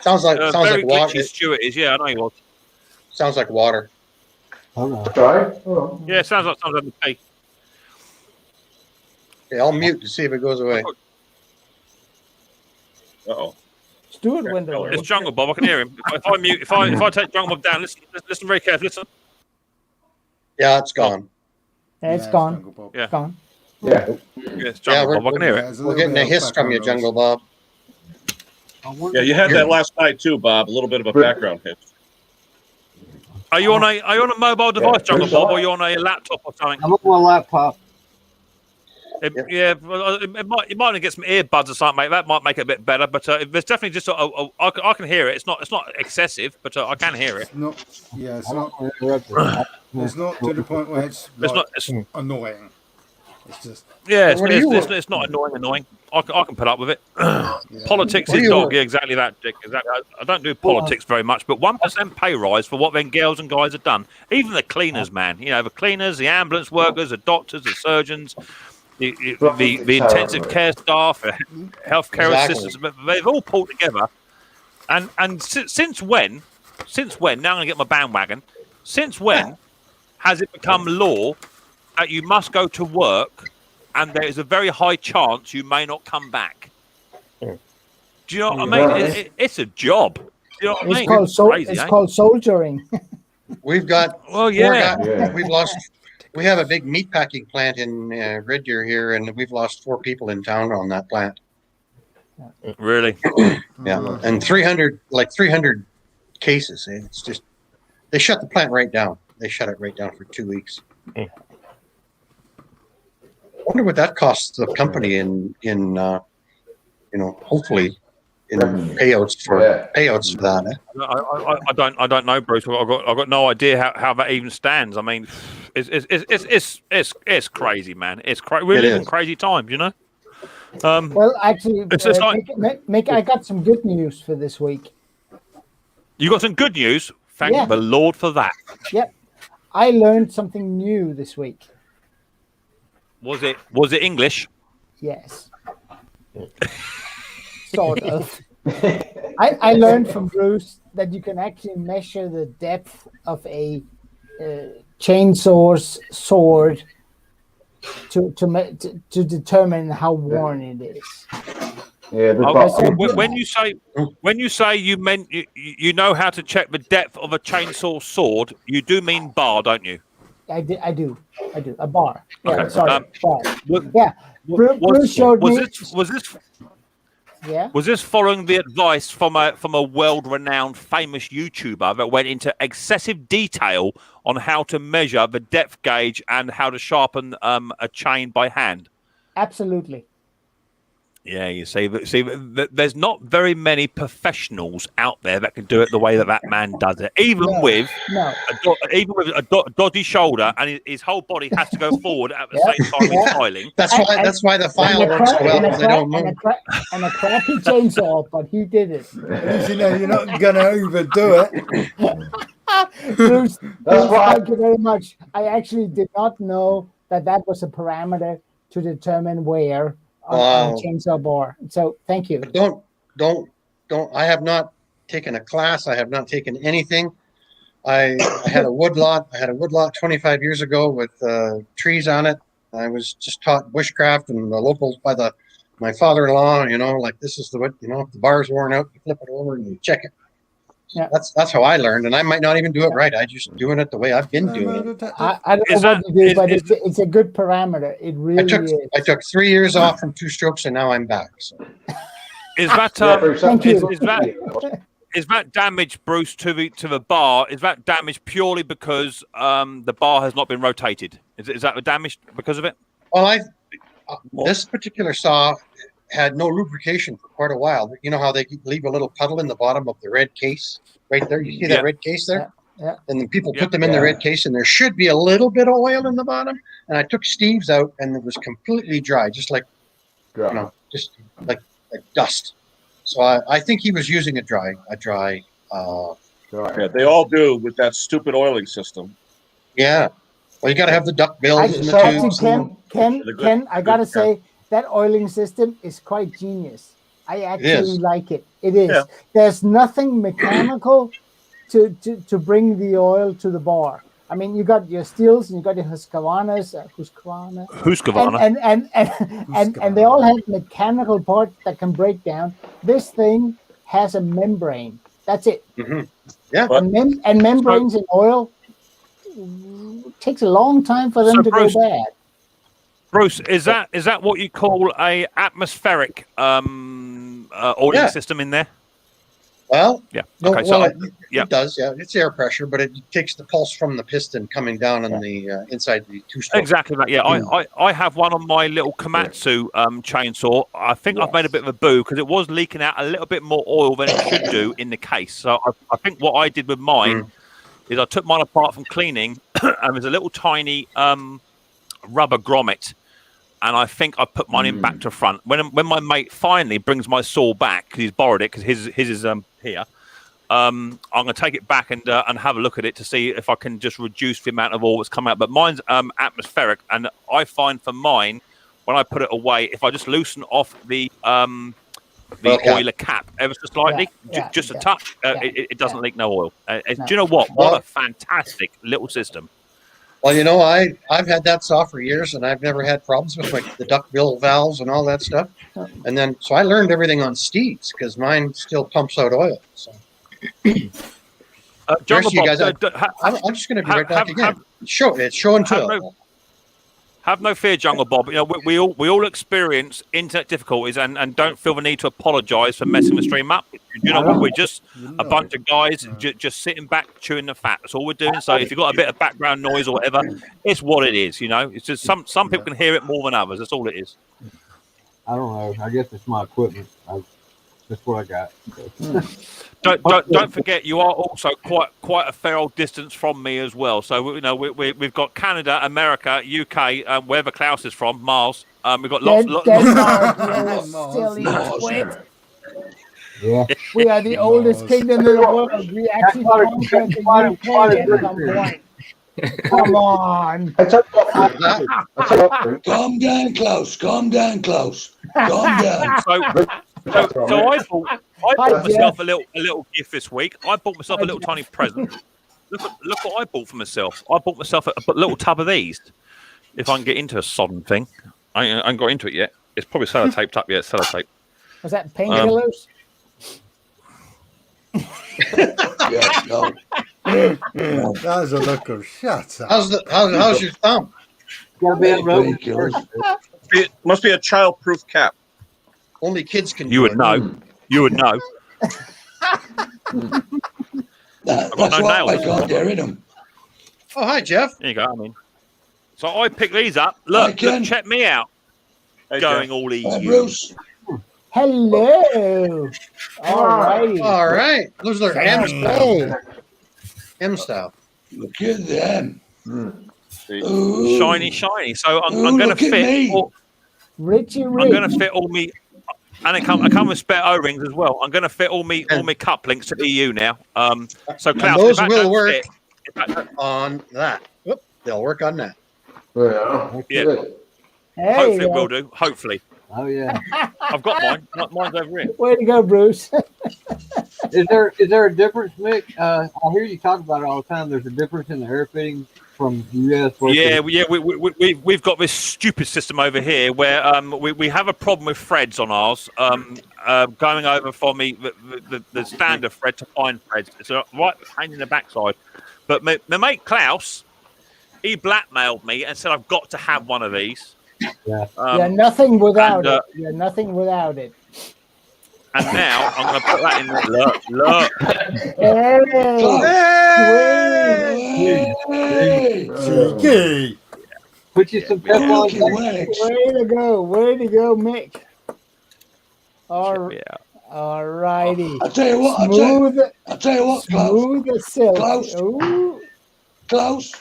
Sounds like very water. glitchy. Stuart is. Yeah, I know he was. Sounds like water. hold on. Sorry? Oh. Yeah, it sounds like something. Hey, Okay, I'll mute to see if it goes away. Uh-oh. Stuart went away. It's Jungle Bob. I can hear him. If I take Jungle Bob down, listen very carefully. Listen. Yeah, it's gone. It's gone. Yeah. It's gone. Yeah. It's Jungle Bob. I can hear it. We're getting a hiss from you, Jungle Bob. Yeah, you had that last night too, Bob. A little bit of a background hit. Are you on a mobile device, Jungle Bob, or are you on a laptop or something? I'm on my laptop. Yeah, it might get some earbuds or something, mate. That might make it a bit better. But there's definitely just I can hear it. It's not excessive, but I can hear it. Not, yeah, it's not. It's not to the point where it's annoying. It's just it's not annoying. I can put up with it. Politics is dog. Yeah, exactly that, Dick. Exactly. I don't do politics very much, but 1% pay rise for what them girls and guys have done. Even the cleaners, man. You know, the cleaners, the ambulance workers, the doctors, the surgeons, the intensive care staff, healthcare assistants. They've all pulled together. And since when? Now I'm going to get my bandwagon. Since when has it become law that you must go to work and there is a very high chance you may not come back? Do you know what I mean? It's a job. Do you know what I mean? It's called soldiering. We've got. Well, we've lost. We have a big meat packing plant in Red Deer here, and we've lost 4 people in town on that plant. Really? Yeah, and 300 cases. It's just they shut the plant right down. They shut it right down for 2 weeks. I wonder what that costs the company in hopefully in payouts for that. I don't know, Bruce. I've got no idea how that even stands. I mean, it's crazy, man. We live in crazy times, you know. Well, actually, Mick, I got some good news for this week. You got some good news? Thank the Lord for that. Yep. I learned something new this week. Was it English? Yes. Sort of. I learned from Bruce that you can actually measure the depth of a chainsaw's sword to determine how worn it is. Yeah. When you say you know how to check the depth of a chainsaw sword, you do mean bar, don't you? I do. A bar. Yeah, Okay. sorry. Bar. Bruce showed me. Was this? Yeah. Was this following the advice from a world-renowned famous YouTuber that went into excessive detail on how to measure the depth gauge and how to sharpen a chain by hand? Absolutely. Yeah, you see, there's not very many professionals out there that can do it the way that man does it. Even with a dodgy shoulder, and his whole body has to go forward at the same time he's filing. That's why the file works so well, because they don't move. And a crappy chainsaw, but he did it. You're not gonna overdo it. Bruce, thank you very much. I actually did not know that was a parameter to determine wear on a chainsaw bar. So thank you. Don't. I have not taken a class. I have not taken anything. I had a woodlot. 25 years ago with trees on it. I was just taught bushcraft and the locals by my father-in-law. Like this is if the bar's worn out, you flip it over and you check it. Yeah. That's how I learned, and I might not even do it right. I just doing it the way I've been doing it. I don't know what you do, but it's a good parameter. It really is. I took 3 years off from 2 strokes, and now I'm back. So. Is that Thank you. Is that damage, Bruce, to the bar? Is that damage purely because the bar has not been rotated? Is that the damage because of it? Well, this particular saw had no lubrication for quite a while. You know how they leave a little puddle in the bottom of the red case right there? You see that red case there? Yeah. And then people put them in the red case, and there should be a little bit of oil in the bottom. And I took Steve's out, and it was completely dry, just like just like dust. So I think he was using a dry. Yeah, they all do with that stupid oiling system. Yeah. Well, you got to have the duck bills and the tubes. Ken, I got to say, that oiling system is quite genius. I actually like it. It is. Yeah. There's nothing mechanical to bring the oil to the bar. I mean, you got your steels and you got your Husqvarna, and they all have mechanical parts that can break down. This thing has a membrane. That's it. Mm-hmm. Yeah. And membranes in oil takes a long time for them to Bruce, go bad. Bruce, is that what you call a atmospheric oiling system in there? Well, yeah. No, Okay, well, so it does. Yeah, it's air pressure, but it takes the pulse from the piston coming down on the inside the two-stroke. Exactly that. Yeah, I have one on my little Komatsu chainsaw. I think I've made a bit of a boo because it was leaking out a little bit more oil than it should do in the case. So I think what I did with mine is I took mine apart from cleaning, and there's a little tiny rubber grommet. And I think I put mine in back to front. When my mate finally brings my saw back, because he's borrowed it, because his is here, I'm going to take it back and have a look at it to see if I can just reduce the amount of oil that's coming out. But mine's atmospheric, and I find for mine, when I put it away, if I just loosen off the oiler cap ever so slightly, just a touch, it doesn't leak no oil. Do you know what? What a fantastic little system. Well, you know, I've had that saw for years, and I've never had problems with like the duckbill valves and all that stuff. And then, so I learned everything on Steeds because mine still pumps out oil. So, Jungle you guys. Bob, I'm just going to be right back again. It's show and tell. Have no fear, Jungle Bob. You know, we all experience internet difficulties and don't feel the need to apologise for messing the stream up. You know what? We're just a bunch of guys just sitting back chewing the fat. That's all we're doing. So if you've got a bit of background noise or whatever, it's what it is. You know, it's just some people can hear it more than others. That's all it is. I don't know. I guess it's my equipment. That's what I got. Don't forget, you are also quite a fair old distance from me as well. So you know we've got Canada, America, UK, wherever Klaus is from, Mars. We've got lots. Yeah. We are the oldest kingdom in the world. We actually conquered the UK at some point. Come on. Calm down, Klaus. Calm down, Klaus. Calm down. So I bought myself a little gift this week. I bought myself a little tiny present. Look what I bought for myself. I bought myself a little tub of these. If I can get into a sodden thing, I ain't got into it yet. It's probably sellotaped up yet. Sellotape. Was that painkillers? Yeah, no. That's a looker. Shut up. How's your thumb? It must be a child-proof cap. Only kids can. You would know. You would know. That's why I can't get in them. Oh, hi, Jeff. There you go. So I picked these up. Look, check me out. Hey, going Jeff. all EU. Bruce. Hello. All right. Those are M style. M style. Look at them. Shiny. So I'm going to fit. Richie. I'm going to fit all me. And I come with spare O-rings as well. I'm going to fit all me cup links to EU now. So Klaus, those will work on that. Whoop, they'll work on that. Yeah. Hey, hopefully it will do. Hopefully. Oh yeah. I've got mine. Mine's over here. Way to go, Bruce. Is there a difference, Mick? I hear you talk about it all the time. There's a difference in the air fittings from US. Yeah. We've got this stupid system over here where we have a problem with threads on ours. Going over from the standard thread to fine threads. It's a right pain in the backside. But my mate Klaus, he blackmailed me and said I've got to have one of these. Yeah. Nothing without it. Yeah, nothing without it. And now I'm going to put that in there. Look. Cheeky. Put you some pep on. Way to go, Mick. All righty. I'll tell you what, Klaus. Smooth as silk. Klaus.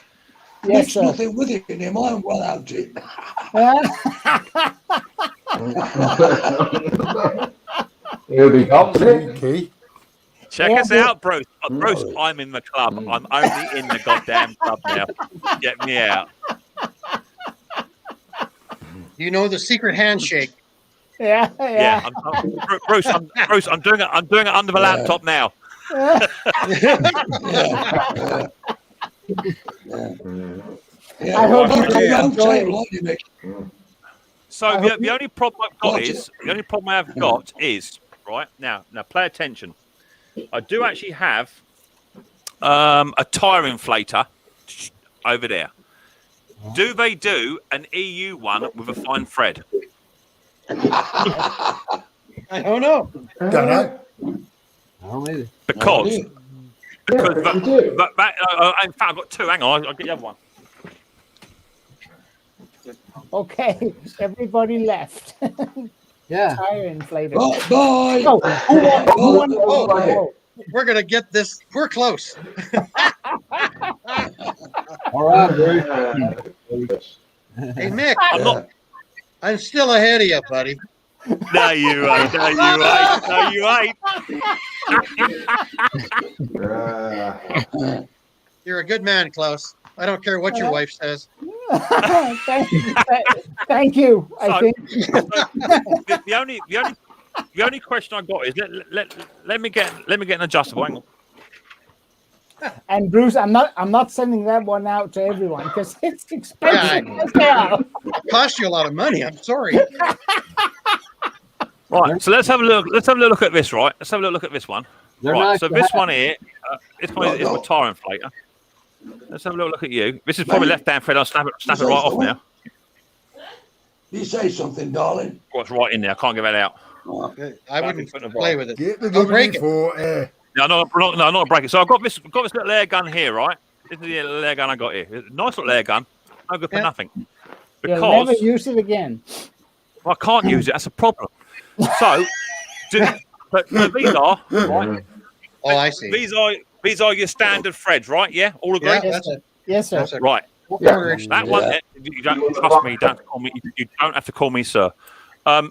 Yes, sir. Nothing with it in him. I'm well out it. He'll be confident. Check us out, Bruce. Bruce, I'm in the club. I'm only in the goddamn club now. Get me out. You know the secret handshake. Yeah. Bruce, I'm doing it. I'm doing it under the laptop now. I hope you enjoy it. So the only problem I've got is right? Now, pay attention. I do actually have a tire inflator over there. Do they do an EU one with a fine thread? I don't know. Don't know. I don't either. Because in fact, I've got two. Hang on, I'll get the other one. Okay, everybody left. Yeah. Tire inflator. Bye. Oh, we're gonna get this. We're close. All right, Bruce. Hey, Mick. I'm still ahead of you, buddy. No, you ain't. No, you ain't. You're a good man, Klaus. I don't care what your wife says. Thank you. I think the only question I got is let me get an adjustable. Hang on. And Bruce, I'm not sending that one out to everyone because it's expensive. Yeah, cost you a lot of money. I'm sorry. Right, so let's have a look. Let's have a look at this. Right, let's have a look at this one. Right, so this one here, this one is my tire inflator. Let's have a look at you. This is probably left-hand thread. I'll snap it right off now. You say something, darling. What's right in there? I can't get that out. I wouldn't play with it. Get the I'll break it. WD-40. No, not to break it. So I've got this little air gun here, right? This is the little air gun I got here. Nice little air gun. No good for nothing. you'll never Because use it again. I can't use it. That's a problem. So, but these are right. Oh, I see. These are your standard threads, right? Yeah, all agree. Yeah, that's it. Yes, sir. That's it. Right. That one, you don't trust me. Don't call me. You don't have to call me sir.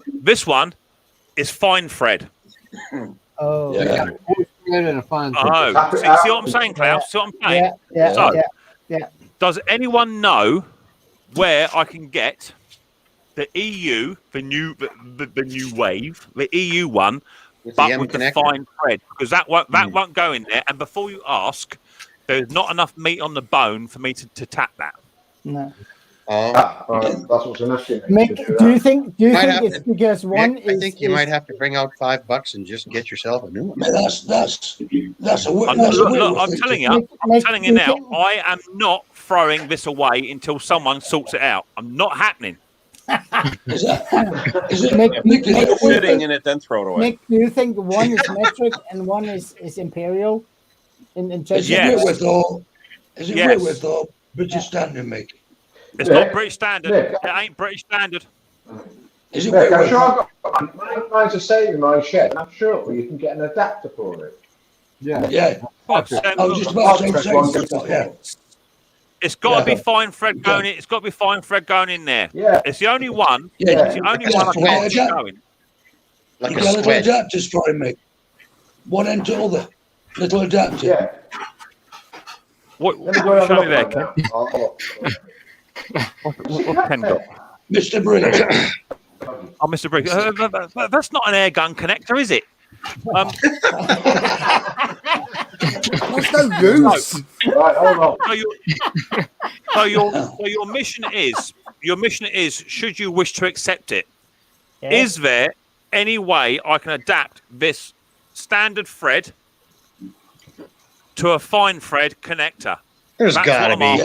This one is fine thread. Oh, Yeah. And a fine Oh, see what I'm saying, Klaus? See what I'm saying? Yeah. Does anyone know where I can get the EU, the new wave, the EU one, but with the fine thread? Because that won't go in there. And before you ask, there's not enough meat on the bone for me to tap that. No. That's what's an issue. Mick, do you think it's because one Mick, I think you might have to bring out $5 and just get yourself a new one. That's a Look, I'm telling you now, I am not throwing this away until someone sorts it out. I'm not happening. Is it Mick, sitting in it, then throw it away. Mick, do you think one is metric and one is imperial? Is it with or British standard, Mick? It's not British standard. It ain't British standard. Is it Mick, I'm sure mine's a saving my shed. I'm sure you can get an adapter for it. Yeah. I was just about to say, it's got to be fine thread going in. It's got to be fine thread going in there. Yeah. It's the only one. Yeah. It's the only one I can't get going. Like you a got little squid. adapters for him, Mick. One end to other. Little adapter. Yeah. What? Let me go have a Show me look there, at Ken. that. What Ken got? Mr. Briggs. Oh, Mr. Briggs. That's not an air gun connector, is it? That's no use. Right, hold on. So your mission is, should you wish to accept it, is there any way I can adapt this standard thread to a fine thread connector? There's got to be.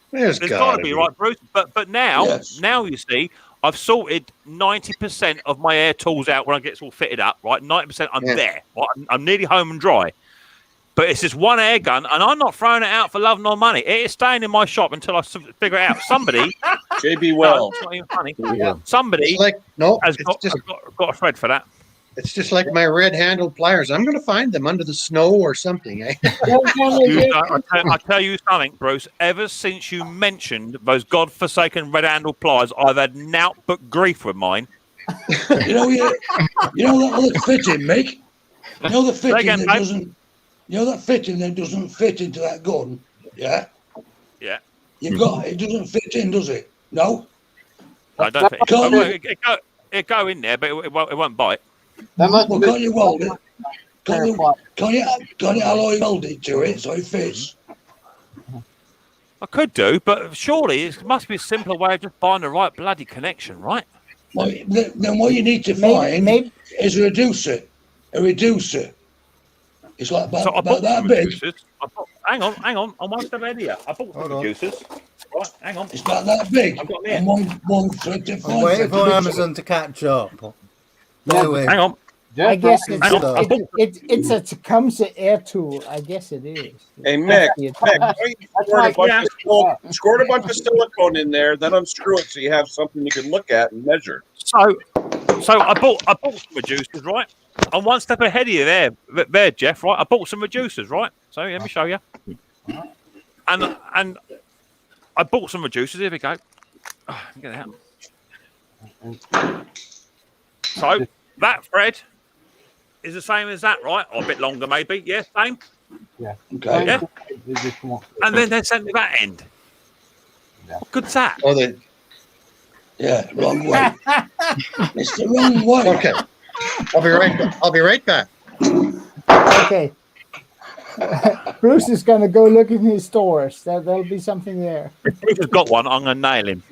There's got to be, right, Bruce? But now you see, I've sorted 90% of my air tools out when I get all fitted up, right? 90% I'm there. Right? I'm nearly home and dry. But it's just one air gun, and I'm not throwing it out for love nor money. It is staying in my shop until I figure it out. Somebody, JB Well, it's not even funny. Somebody has got a thread for that. It's just like my red-handled pliers. I'm going to find them under the snow or something. Eh? I tell you something, Bruce. Ever since you mentioned those godforsaken red-handled pliers, I've had naught but grief with mine. You know that other fitting, Mick? You know the fitting Again, that doesn't. You know that fitting that doesn't fit into that gun. Yeah. Yeah. You've got it. Doesn't fit in, does it? No. I don't think it go in there, but it won't bite. Well, can't you weld it? Can't you alloy weld it to it so it fits? I could do, but surely it must be a simpler way of just buying the right bloody connection, right? Well, then what you need to find is a reducer. a reducer. It's like So I about bought that some big. reducers. Hang on. I'm one step ahead here. I bought some reducers. Right, hang on. It's about that big. I've got And one thread to I'm find. waiting for Amazon to catch up. There we Hang on. I guess Good it's stuff. it's a Tecumseh air tool. I guess it is. Hey, Mick, Mick, squirt a bunch of silicone in there, then unscrew it so you have something you can look at and measure. So I bought some reducers, right? I'm one step ahead of you there, Jeff. Right? I bought some reducers, right? So let me show you. And I bought some reducers. Here we go. Oh, get it out. So that thread is the same as that, right? Or a bit longer, maybe. Yeah, same. Yeah. Okay. Yeah. And then they sent me that end. What good's that? Oh, they. Yeah, wrong way. It's the wrong way. Okay. I'll be right back. Okay. Bruce is going to go look in his stores. There'll be something there. If Bruce has got one, I'm going to nail him.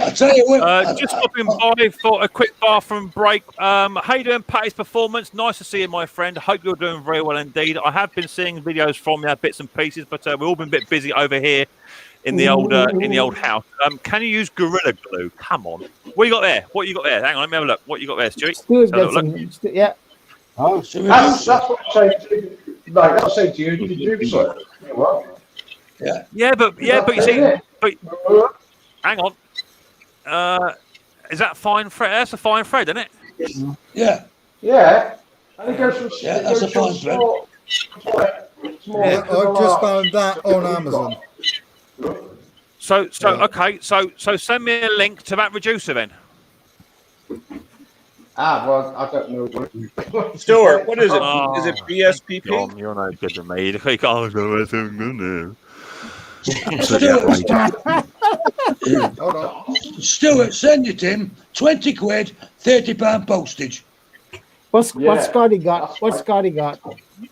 I tell you what. Just stopping by for a quick bathroom break. How you doing, Patty's Performance? Nice to see you, my friend. Hope you're doing very well indeed. I have been seeing videos from you, bits and pieces, but we've all been a bit busy over here in the old house. Can you use Gorilla Glue? Come on. What you got there? What you got there? Hang on, let me have a look. What you got there, Stuart? Stuart got some, yeah. Oh, That's what I'm saying to you. Like, that's what I'm saying to you. You do so. What? Yeah. Yeah, but you see, but hang on. Is that fine thread? That's a fine thread, isn't it? Yeah. Yeah. And it goes from Yeah, that's a fine thread. Yeah, I've just found that on Amazon. So okay, so send me a link to that reducer then. Well, I don't know. Stuart, what is it? Oh, Is it BSPP? John, you're no good to me. You can't go with him. Hold on. Stuart, send it him. 20 quid, £30 postage. What's Scotty got? What's Scotty got?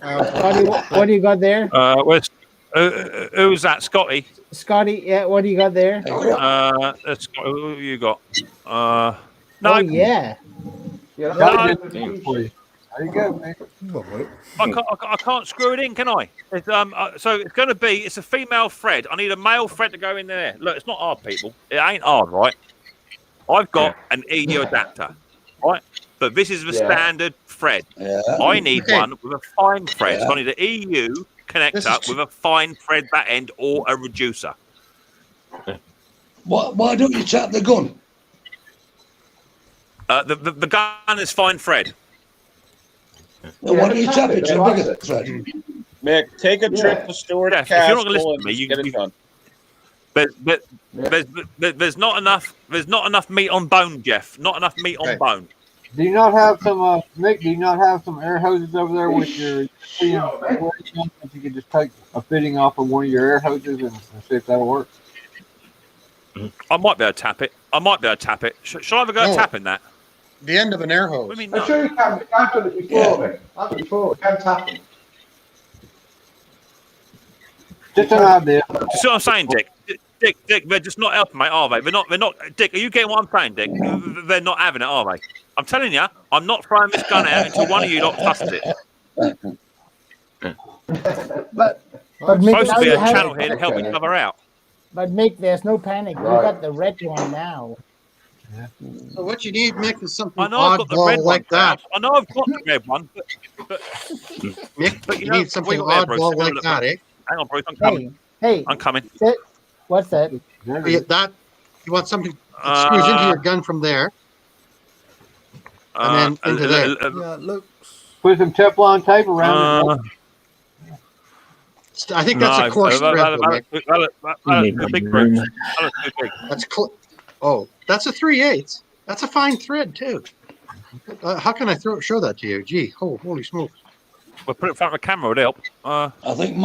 Scotty, what do you got there? Who's that? Scotty? Scotty, yeah, what do you got there? That's who you got? No. Oh, yeah. No. There you go, man. I can't screw it in, can I? So it's going to be, it's a female thread. I need a male thread to go in there. Look, it's not hard, people. It ain't hard, right? I've got an EU adapter, right? But this is the standard thread. Yeah. I need one with a fine thread. So I need an EU connector with a fine thread back end or a reducer. Why don't you tap the gun? The gun is fine thread. Well, why don't you tap it to a bigger thread? Mick, take a trip to Stuart If you're not going to Castle listen and to me, you get it done. But there's not enough meat on bone, Jeff. Not enough meat on bone. Do you not have some, Mick? Do you not have some air hoses over there with your? If you could just take a fitting off of one of your air hoses and see if that'll work. I might be able to tap it. Shall I have a go at tapping that? The end of an air hose. What do you mean, I'm no? sure you can. I've done it before, mate. I've done it before. You can tap it. Just an idea. You see what I'm saying, Dick? Dick, they're just not helping, mate, are they? They're not. Dick, are you getting what I'm saying, Dick? They're not having it, are they? I'm telling you, I'm not throwing this gun out until one of you lot touches it. But Mick, Supposed to be a now you channel have, here to help each other out. but Mick, there's no panic. You Right. got the red one now. So what you need, Mick, is something I know I've got the red oddball one. like that. I know I've got the red one, but Mick, but you know, need something what you got there, Bruce? oddball Have a like look, that, eh? Hang on, Bruce. I'm coming. Hey, I'm coming. what's that? That you want something that screws into your gun from there, and then into there. Yeah, it looks. Put some Teflon tape around it. I think that's a coarse thread, though, Mick. That's big, Bruce. That's too big. That's that's a 3/8. That's a fine thread too. How can I show that to you? Gee, holy smoke! We'll put it in front of the camera. Would help. I think.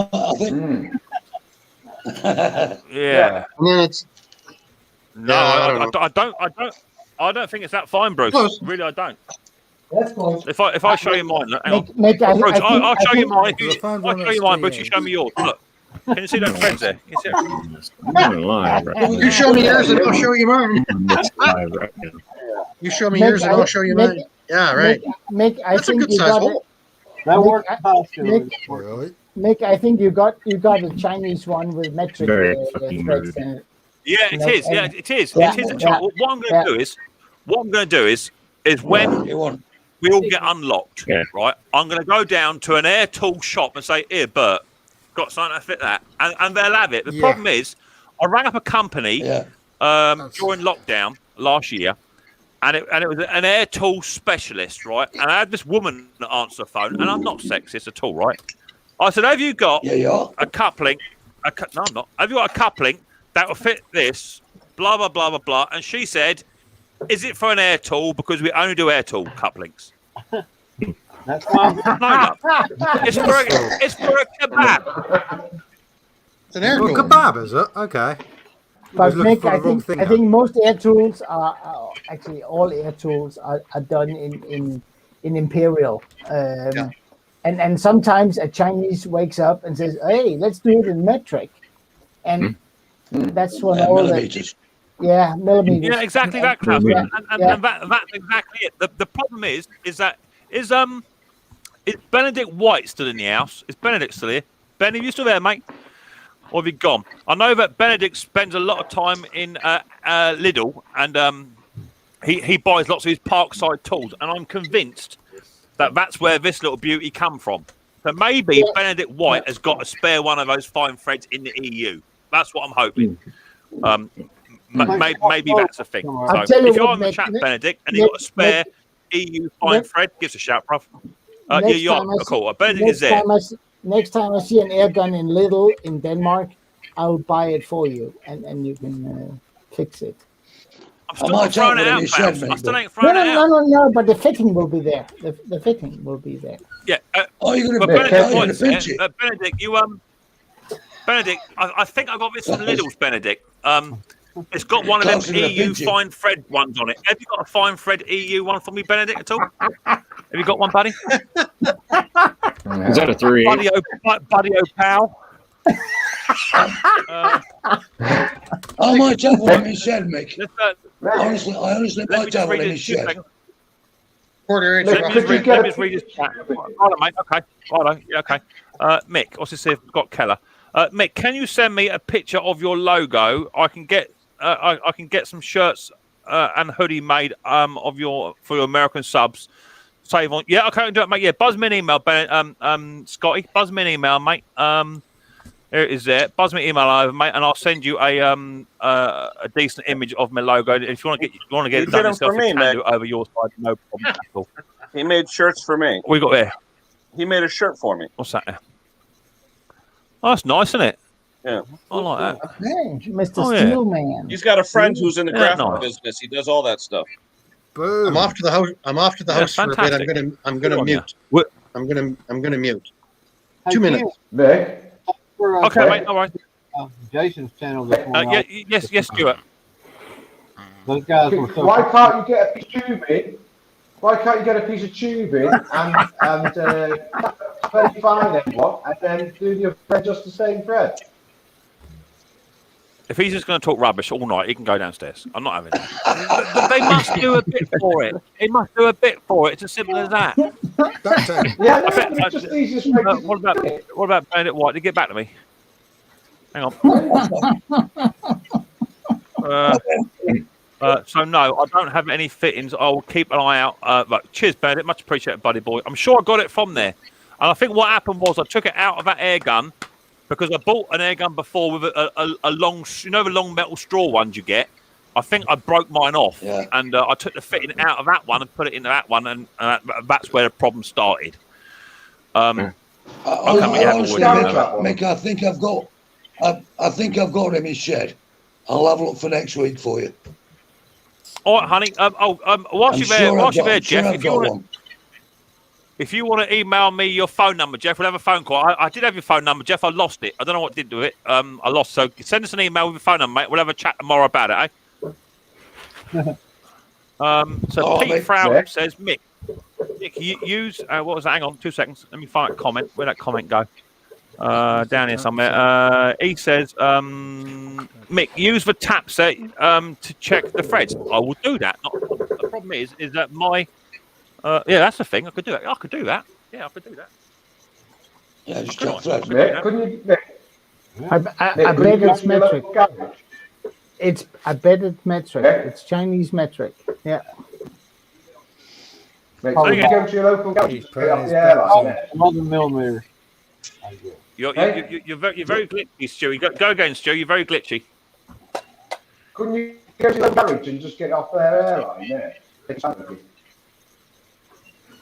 Yeah. And then it's No, I don't think it's that fine, Bruce. Close. Really, I don't. That's close. If I show you mine, look, hang on. Mick, Bruce, I'll show you think- mine. I found I'll one show you that's mine, Bruce. You 3/8. show me yours. Look. Can you see those threads there? Can you see it? you show me yours and I'll show you mine. You show me Mick, yours and I'll show you mine. Yeah, right. Mick, I That's a think good you size got hole. That Mick, works. Really? Mick, I think you got a Chinese one with metric Very threads fucking in rude. it. Yeah, it is. Yeah, it is. Yeah, It is a yeah, chance. What I'm going to do is when You want? we all get unlocked, right? I'm going to go down to an air tool shop and say, "Here, Bert, got something to fit that," and they'll have it. The problem is, I rang up a company during lockdown last year, and it was an air tool specialist, right? And I had this woman that answered the phone, and I'm not sexist at all, right? I said, "Have you got a coupling? No, I'm not. Have you got a coupling that will fit this?" Blah blah blah blah blah. And she said, "Is it for an air tool? Because we only do air tool couplings." That's fine. No, love. It's for a kebab. It's an air tool. Kebab, is it? Okay. But Mick, I think most air tools are actually all air tools are done in Imperial. And sometimes a Chinese wakes up and says, "Hey, let's do it in metric," and that's when all millimeters. Millimeters. Yeah, exactly that, Klaus. And that's exactly it. The problem is Benedict White still in the house? Is Benedict still here? Ben, are you still there, mate? Or have you gone? I know that Benedict spends a lot of time in Lidl, and he buys lots of his Parkside tools, and I'm convinced that that's where this little beauty come from. So maybe Benedict White has got a spare one of those fine threads in the EU. That's what I'm hoping. Maybe that's a thing. So if you're on the chat, Benedict, and you've got a spare EU fine thread, give us a shout, bruv. You are cool. Benedict is there. Next time I see an air gun in Lidl in Denmark, I'll buy it for you, and you can fix it. I'm still not throwing it out, Klaus. I still ain't throwing it out. No, but the fitting will be there. The fitting will be there. Yeah. You're going Benedict, to pinch it. Benedict, Benedict, I think I got this from Lidl's, Benedict. It's got one of them EU fine thread ones on it. Have you got a fine thread EU one for me, Benedict, at all? Have you got one, buddy? Is that a 3/8? Buddy pal. I might have one in his shed, Mick. Honestly, I might have one in his shed. Let me just read his chat. Hold on, mate. Okay. Hold on. Yeah, okay. Mick, what's this here? Got Keller. Mick, can you send me a picture of your logo? I can get some shirts and hoodie made for your American subs. Save on. Yeah, okay, I can do it, mate. Yeah, buzz me an email, Scotty. Buzz me an email, mate. Here it is there. Buzz me an email over, mate, and I'll send you a decent image of my logo. If you want to get it done yourself, you can do it over your side, no problem at all. He made shirts for me. What we got there? He made a shirt for me. What's that there? Oh, that's nice, isn't it? Yeah. I like that. Hey, Mr. Steelman. He's got a friend who's in the graphic business. He does all that stuff. Boom. I'm off to the house for a bit. I'm gonna mute. I'm gonna mute. 2 minutes. Nick. Okay, mate. All right. Jason's channel. Yes, Stuart. Those guys were so. Why can't you get a piece of tubing? Why can't you get a piece of tubing and very fine everyone, and then do your thread just the same thread? If he's just going to talk rubbish all night, he can go downstairs. I'm not having that. They must do a bit for it. He must do a bit for it. It's as simple as that. What about Benedict White? Did he get back to me? Hang on. So no, I don't have any fittings. I'll keep an eye out. Cheers, Benedict. Much appreciated, buddy boy. I'm sure I got it from there. And I think what happened was I took it out of that air gun because I bought an air gun before with a long, the long metal straw ones you get. I think I broke mine off, and I took the fitting out of that one and put it into that one, and that's where the problem started. Mick, I think I've got him in his shed. I'll have a look for next week for you. All right, honey. Whilst you're there, Jeff, if you want to email me your phone number, Jeff, we'll have a phone call. I did have your phone number, Jeff. I lost it. I don't know what I did with it. I lost. So send us an email with your phone number, mate. We'll have a chat tomorrow about it, Pete Frow says, Mick, you use what was that? Hang on, 2 seconds. Let me find a comment. Where'd that comment go? Down here somewhere. He says, Mick, use the tap set to check the threads. I will do that. Not a problem. problem is that my yeah, that's the thing. I could do that. I could do that. Yeah, I could do that. Yeah, just drop threads. Mick, couldn't you? I bet it's metric. I bet it's metric. Yeah. It's Chinese metric. Yeah. Mate, so you go to your local garage, get off the airline. 11 millimeters. You're very glitchy, Stu. Go again, Stu. You're very glitchy. Couldn't you go to your garage and just get off their airline there?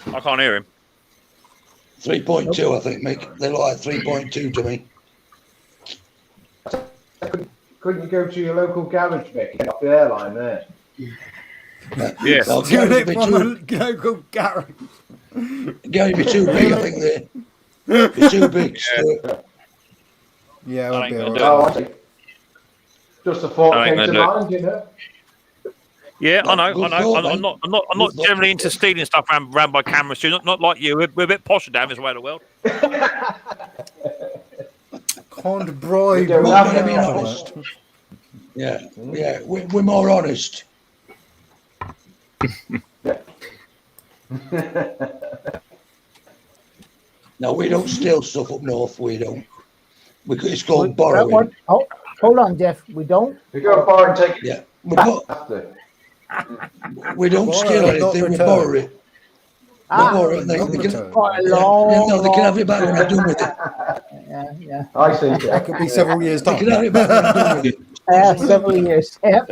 I can't hear him. 3.2, I think, Mick. They look like 3.2 to me. Couldn't you go to your local garage, Mick, and get off the airline there? Yes. Well, Doing it Gary, from a local garage. Gary, be too big, I think. They're too big. Stuart. Yeah, it'll be I alright. Oh, just a thought came to mind, you know. Yeah, I know. Good thought, I'm not generally into stealing stuff around by cameras, Stu. Not like you. We're a bit posher down this way of the world. Can't bribe. Don't We're have gonna be to. honest. Yeah, yeah, we're more honest. No, we don't steal stuff up north. We don't. It's called borrowing. Oh, hold on, Jeff. We don't. You go far and take it. Yeah, After. we don't steal anything. We borrow it. We borrow it. They can, Quite a long. no, they can have it back when they're done with it. Yeah. I see. That could be several years They time. can have it back when they're done with it. Yeah, several years. Yep.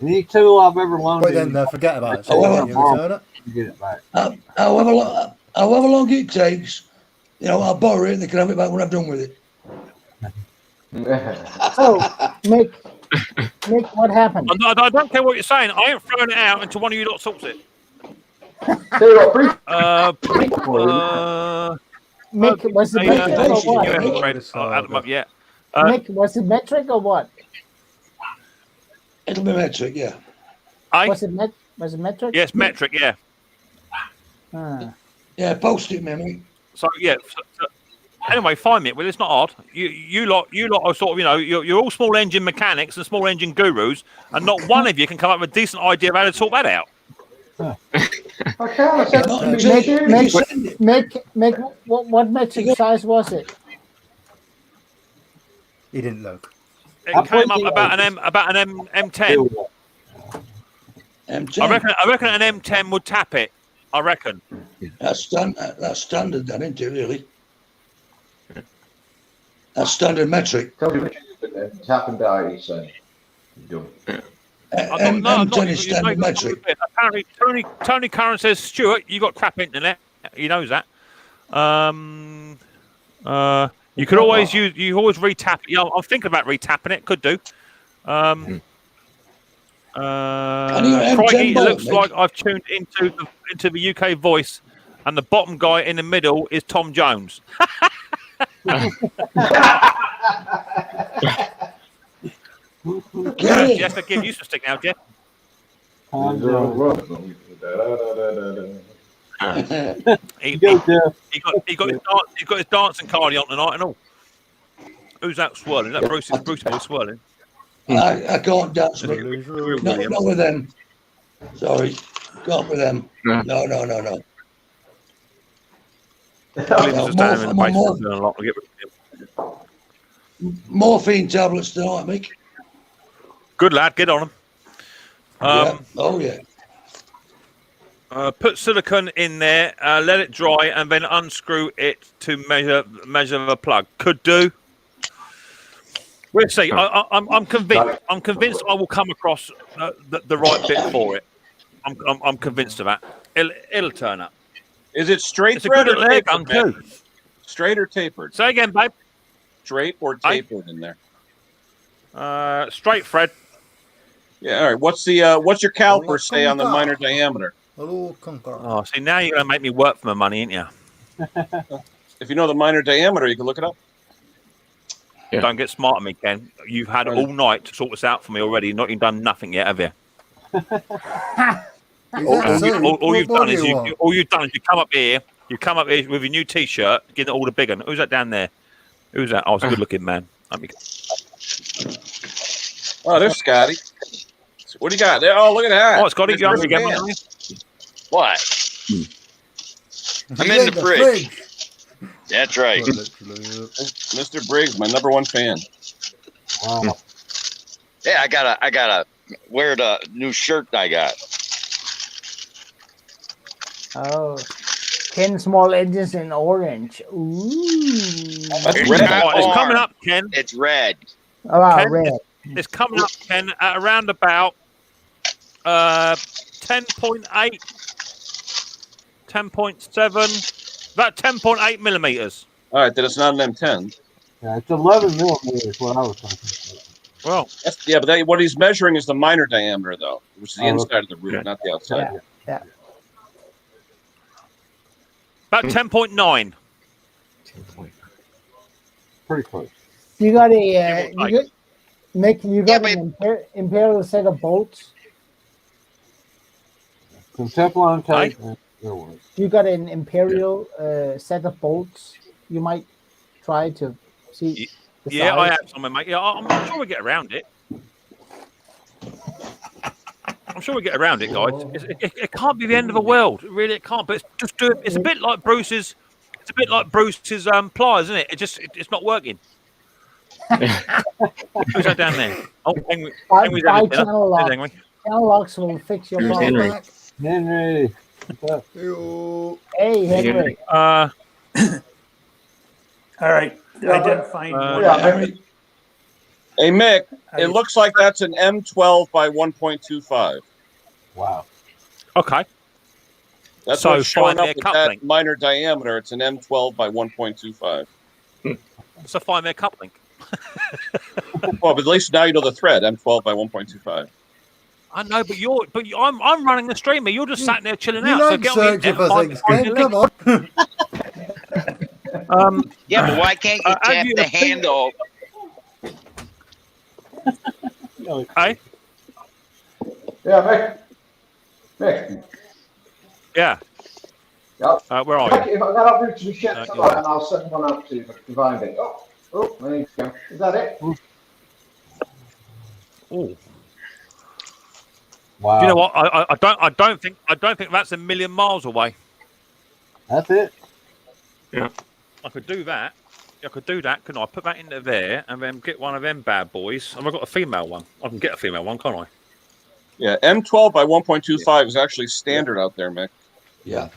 Any tool I've ever loaned But you, then forget about it. So Oh, you return it. you get it back. However long it takes, I'll borrow it and they can have it back when I'm done with it. So, Mick, what happened? I don't care what you're saying. I ain't throwing it out until one of you lot sorts it. Tell you what, brief. Mick, was it metric or what? Yeah. Mick, was it metric or what? It'll be metric, yeah. Was it metric? Yes, metric, yeah. Yeah, post it, Mimmy. So yeah. So, anyway, find me. Well, it's not hard. You lot are sort of, you're all small engine mechanics and small engine gurus, and not one of you can come up with a decent idea of how to sort that out. Mick, what metric size was it? He didn't look. It came up about an M10. M10. I reckon an M10 would tap it. I reckon. That's standard, then, isn't it, really? That's standard metric. It's happened to you, so done. M10 is standard metric. Apparently, Tony Curran says, Stuart, you got crap internet. He knows that. You could always always retap it. I'm thinking about retapping it. Could do. Crikey, it looks like I've tuned into the UK voice, and the bottom guy in the middle is Tom Jones. Jeff, I give you some stick now, Jeff. He got his dancing cardi on tonight and all. Who's that swirling? Is that Bruce boy swirling? I can't dance, but not with them. Sorry, can't with them. No. Morphine tablets tonight, Mick. Good lad, get on them. Oh yeah. Put silicone in there, let it dry, and then unscrew it to measure the plug. Could do. We'll see. I'm convinced. I'm convinced I will come across the right bit for it. I'm convinced of that. It'll turn up. Is it straight It's a thread good or little air tapered? gun too. Straight or tapered? Say again, babe. Straight or tapered in there? Straight, Fred. Yeah. All right. What's your caliper say on the minor diameter? Oh, see, now you're gonna make me work for my money, ain't you? If you know the minor diameter, you can look it up. Yeah. Don't get smart on me, Ken. You've had all night to sort this out for me already. Not even done nothing yet, have you? All you've done is you come up here. You come up here with your new T-shirt, getting all the big one. Who's that down there? Who's that? Oh, it's a good-looking man. Oh, there's Scotty. What do you got there? Oh, look at that. Oh, it's got it. You Mr. again. Man. What? I'm in the fridge. That's right. Mr. Briggs, my #1 fan. Wow. Yeah, I gotta wear the new shirt I got. Oh, 10 small edges in orange. Ooh. That's red. It's coming up, Ken. It's red. Oh, wow, Ken, red. It's coming up, Ken, at around about 10.8, 10.7, about 10.8 millimeters. All right, then it's not an M10. Yeah, it's 11 millimeters. What I was thinking. Well, but what he's measuring is the minor diameter, though, which is the inside of the root, yeah. not the outside. Yeah. About 10.9. Pretty close. You got a Mick, you got an imperial set of bolts. Some Teflon tape. You got an imperial set of bolts. You might try to see. Yeah, I have some, mate. Yeah, I'm sure we get around it. I'm sure we get around it, guys. It can't be the end of the world. Really, it can't. But it's just it's a bit like Bruce's. It's a bit like Bruce's pliers, isn't it? It's not working. Who's that down there? Oh, Henry's Buy channel locks. Channel locks will fix your problem. Henry. Hey, Henry. All right. I didn't find one. Hey, Mick, it looks like that's an M12 by 1.25. Wow. Okay. That's so what's showing find up their with coupling. that minor diameter. It's an M12 by 1.25. So find their coupling. Well, but at least now you know the thread, M12 by 1.25. I know, but I'm running the streamer. You're just sat there chilling You out. don't So get search on for the things, Ken. Come on. Yeah, but why can't you tap the handle? Hey? Yeah, Mick. Yeah. Yep. Where are you? If I got up to the shed tonight, and I'll send one up to you if I can find it. Oh, there you go. Is that it? Oh. Wow. Do you know what? I don't think that's a million miles away. That's it. Yeah. I could do that. Couldn't I? Put that into there and then get one of them bad boys. Have I got a female one? I can get a female one, can't I? Yeah, M12 by 1.25 is actually standard out there, Mick. Yeah.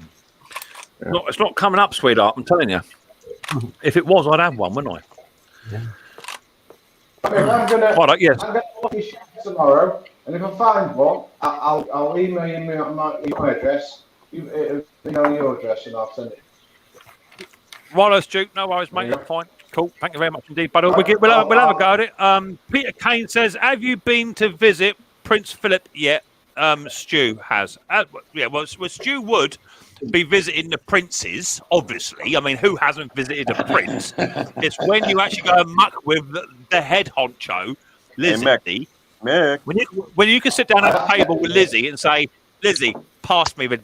It's not coming up, sweetheart. I'm telling you. If it was, I'd have one, wouldn't I? Yeah. I'm gonna yes. I'm gonna look at your shed tomorrow, and if I find one, I'll email you my email address. You know your address, and I'll send it. Righto, Stu. No worries, mate. That's fine. Cool. Thank you very much indeed, buddy. We'll have a go at it. Peter Kane says, have you been to visit Prince Philip yet? Stu has. Well, Stu would be visiting the princes, obviously. I mean, who hasn't visited a prince? It's when you actually go and muck with the head honcho, Lizzie. Hey, Mick. When you can sit down at a table with Lizzie and say, Lizzie, pass me the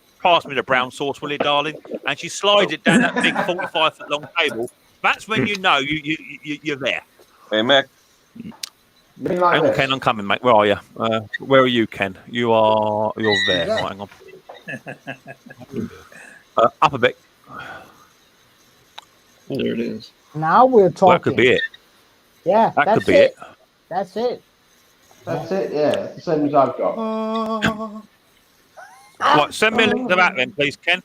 brown sauce, will you, darling? And she slides it down that big 45-foot long table. That's when you know you're there. Hey, Mick. Like hang on, Ken, I'm coming, mate. Where are you? Where are you, Ken? You're there. Yeah. Right, hang on. Up a bit. There it is. Now we're talking. Well, that could be it. Yeah, that that's could be it. That's it. That's it. Yeah, it's the same as I've got. Right, send me a link to that then, please, Ken.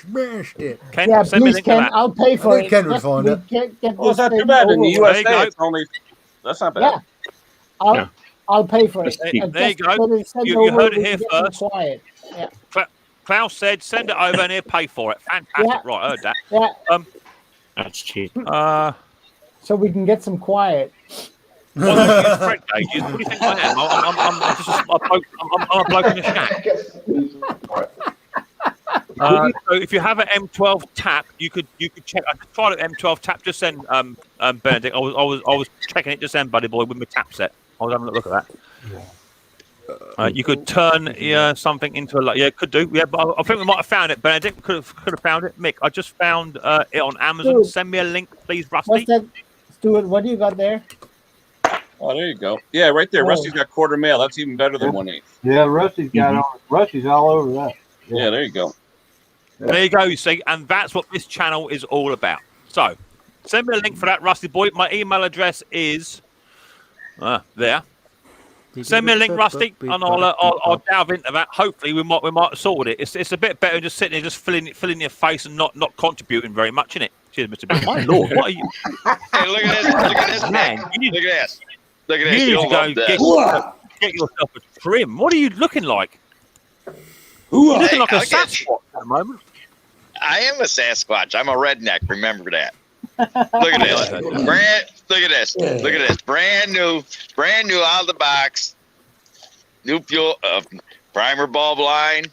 Smashed it. Ken, Yeah, send me a please, link to Ken. that. I'll pay for it. Ken would find it. Get Well, it's this not too thing bad. In the over with. USA, it's only... That's not bad. Yeah. I'll pay for it. There you go. Send You over, heard it we here can get them first. Quiet. Yeah. Klaus said, send it over and he'll pay for it. Fantastic. Yeah. Right, I heard that. Yeah. That's cheap. So we can get some quiet. What do you think I am? I'm a bloke in a shack. So if you have an M12 tap, you could check. I tried an M12 tap. Just send Benedict. I was checking it just then, buddy boy, with my tap set. I was having a look at that. You could turn something into a light. Yeah, could do. Yeah, but I think we might have found it. Benedict could have found it. Mick, I just found it on Amazon. Dude. Send me a link, please, What's Rusty. that, Stuart? What do you got there? Oh, there you go. Yeah, right there. Rusty's got quarter male. That's even better than 1/8. Yeah, Rusty's got Rusty's all over that. Yeah, there you go. There you go, you see, and that's what this channel is all about. So, send me a link for that, Rusty boy. My email address is there. Send me a link, Rusty, and I'll delve into that. Hopefully, we might have sorted it. It's a bit better than just sitting there, just filling your face and not contributing very much, isn't it? Cheers, Mr. Bill. My lord, what are you? Hey, look at this! Look at this, man! Look at this! Look at this! You need to go get yourself a trim. What are you looking like? You're looking like a Sasquatch at the moment. I am a Sasquatch. I'm a redneck. Remember that. Look at this. Look at this. Look at this. Brand new out of the box. New fuel, primer bulb line.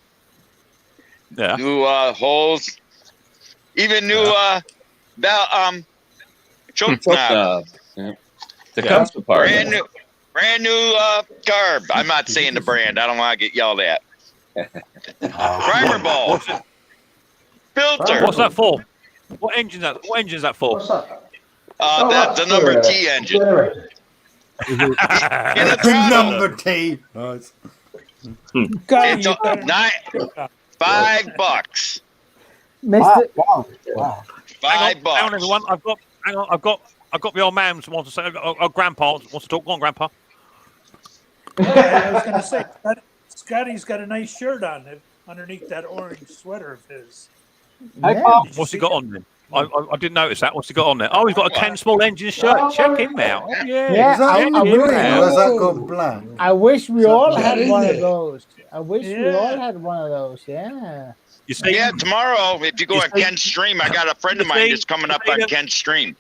Yeah. New holes. Even new choke knob. The custom part. Brand new carb. I'm not saying the brand. I don't want to get yelled at. Primer bulb. Filter. What's that for? What engine is that for? That's the number T engine. Number T. Nice. It's $5. Mr. Wow. $5. Hang on, everyone. I've got the old man who wants to say. Grandpa wants to talk. Go on, Grandpa. Yeah, I was going to say, Scotty's got a nice shirt on underneath that orange sweater of his. Yeah. What's he got on then? I didn't notice that. What's he got on there? Oh, he's got a Ken Small Engine shirt. Check him out. Yeah, Is that in the green or has that got black? I wish we all had in one there? of those. I wish we all had one of those. Yeah. You see? Yeah, tomorrow, if you go on Ken's stream, I got a friend of mine that's coming up on Ken's stream.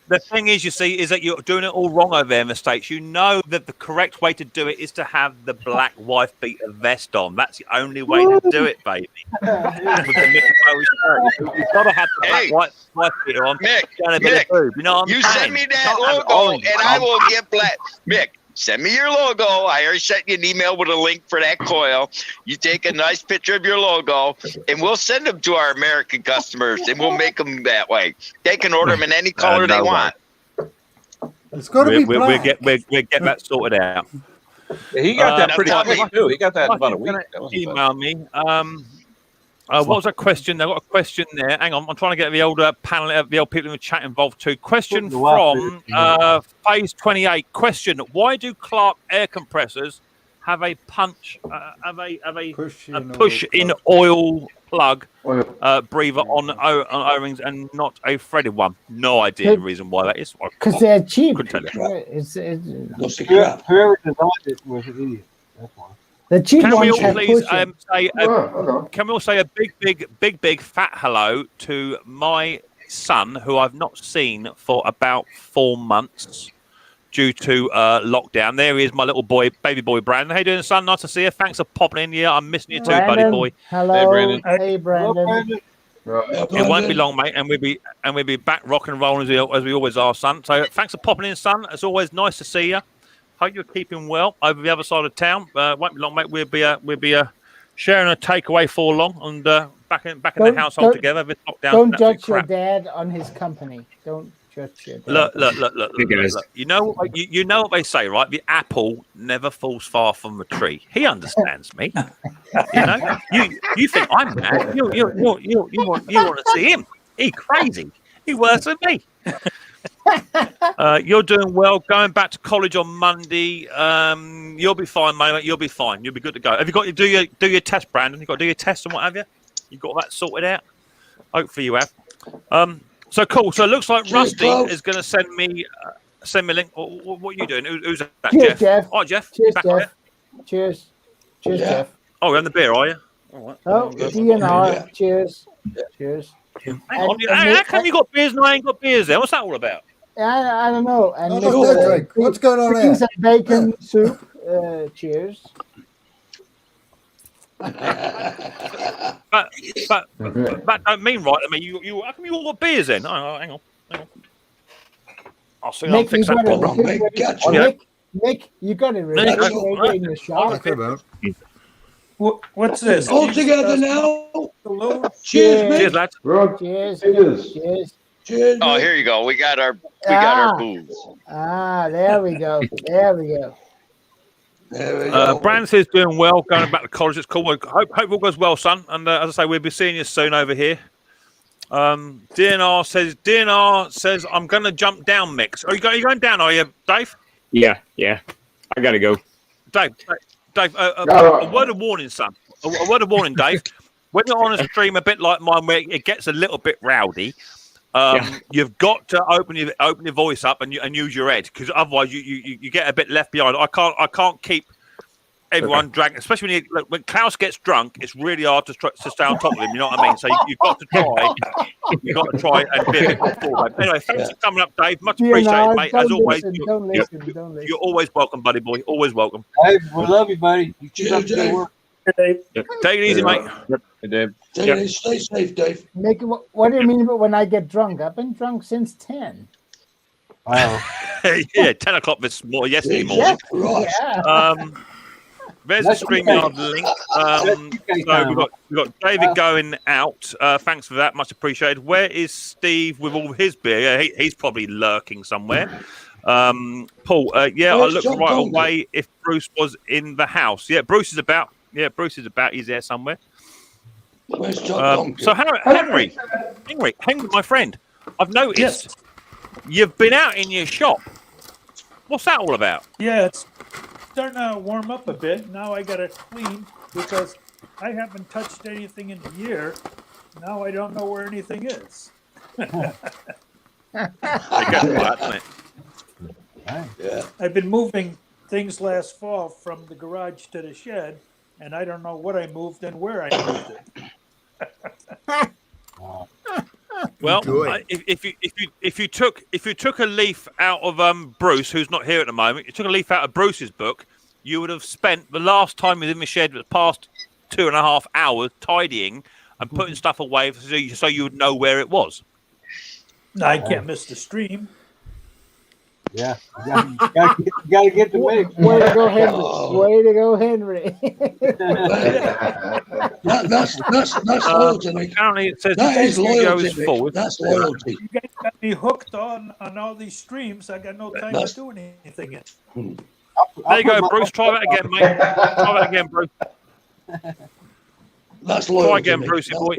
The thing is, you see, is that you're doing it all wrong over there in the States. You know that the correct way to do it is to have the black wife beater vest on. That's the only way to do it, baby. You've got to have the black wife beater on. Mick, You know what I'm you saying? send me that logo, and I will get black. Mick, send me your logo. I already sent you an email with a link for that coil. You take a nice picture of your logo, and we'll send them to our American customers, and we'll make them that way. They can order them in any color they want. It's got to be black. We'll get that sorted out. Yeah, he got that pretty quick too. He got that in about a week. Email me. What was that question? I've got a question there. Hang on, I'm trying to get the old panel, the old people in the chat involved too. Question from Phase 28. Question: why do Clark air compressors have a push-in oil plug breather on O-rings and not a threaded one? No idea the reason why that is. Because they're cheap. Couldn't tell you. Whoever designed it was an idiot. That's why. The cheap Can we ones all have please push-in. can we all say a big fat hello to my son, who I've not seen for about 4 months due to lockdown. There he is, my little boy, baby boy Brandon. How you doing, son? Nice to see you. Thanks for popping in. Yeah, I'm missing you too, buddy boy. Hello. Hey, Brandon. Hey, Brandon. It won't be long, mate, and we'll be back rock and rolling as we always are, son. So thanks for popping in, son. It's always nice to see you. Hope you're keeping well over the other side of town. Won't be long, mate. We'll be sharing a takeaway for long and back in the household together. Don't judge your dad on his company. Don't judge your dad. Look. You know what they say, right? The apple never falls far from the tree. He understands me. You know, you think I'm mad? You want to see him? He crazy. He worse than me. You're doing well. Going back to college on Monday. You'll be fine, mate. You'll be fine. You'll be good to go. Have you got to do your test, Brandon? You got to do your test and what have you? You got that sorted out? Hopefully you have. So cool. So it looks like Rusty is going to send me a link. What are you doing? Who's that? Cheers, Jeff. Oh, Jeff. Cheers, Back Jeff. Cheers, Jeff. Oh, you're on the beer, are you? All right. Oh, DNR. Cheers. Cheers. How come you got beers and I ain't got beers there? What's that all about? I don't know. And what's going on cookies there? and bacon soup. Cheers. But that don't mean right. I mean, you. How come you all got beers then? Hang on. I'll see. I'll fix that problem. Nick, you got it ready in the shop. What's this? All together now. Hello. Cheers, mate. Cheers, lads. Cheers. Cheers, Oh, mate. here you go. We got our booze. There we go. There we go. There we go. Brandon says doing well, going back to college. It's cool. Hope all goes well, son. And as I say, we'll be seeing you soon over here. DNR says I'm going to jump down, Mix. Are you going down? Are you, Dave? Yeah. I gotta go. Dave. A word of warning, son. A word of warning, Dave. When you're on a stream a bit like mine, where it gets a little bit rowdy, you've got to open your voice up and use your head, because otherwise you get a bit left behind. I can't keep everyone dragging, especially when Klaus gets drunk. It's really hard to stay on top of him. You know what I mean? So you've got to try and be a bit more forward. Anyway, thanks for coming up, Dave. Much appreciated, mate. As always, don't listen. You're always welcome, buddy boy. Always welcome. Hey, we love you, buddy. You keep up the good work. Take it easy, mate. Hey, Dave. Stay safe, Dave. What do you mean when I get drunk? I've been drunk since 10. Wow. Yeah, 10 o'clock yesterday morning. Yeah. There's the StreamYard link. So we've got David going out. Thanks for that. Much appreciated. Where is Steve with all his beer? Yeah, he's probably lurking somewhere. Paul, I looked right away if Bruce was in the house. Yeah, Bruce is about. He's there somewhere. Where's John So Henry, my friend, I've noticed you've been out in your shop. What's that all about? Yeah, it's starting to warm up a bit. Now I got to clean because I haven't touched anything in a year. Now I don't know where anything is. I've been moving things last fall from the garage to the shed, and I don't know what I moved and where I moved it. Well, if you took a leaf out of Bruce, who's not here at the moment, you took a leaf out of Bruce's book, you would have spent the last time he was in the shed the past 2.5 hours tidying and putting stuff away so you would know where it was. I can't miss the stream. Yeah, you gotta get the mix. Way to go, Henry. Way to go, Henry. That's loyalty. Apparently, it says that is loyalty. is full. That's loyalty. You guys got me hooked on all these streams. I got no time to do anything yet. There you go, Bruce. Try that again, mate. Try that again, Bruce. That's loyalty. Try again, Brucey boy.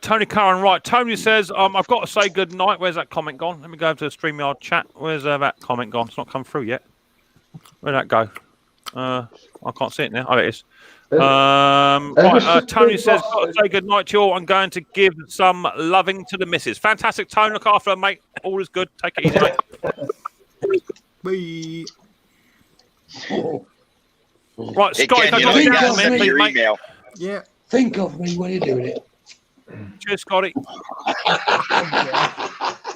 Tony Curran, right. Tony says, I've got to say good night. Where's that comment gone? Let me go to the StreamYard chat. Where's that comment gone? It's not come through yet. Where'd that go? I can't see it now. Oh, it is. Tony says, got to say good night to you all. I'm going to give some loving to the missus. Fantastic, Tony. Look after her, mate. All is good. Take it easy, mate. Right, Scott, can you got me your email? Yeah. Think of me when you're doing it. Cheers, Scotty.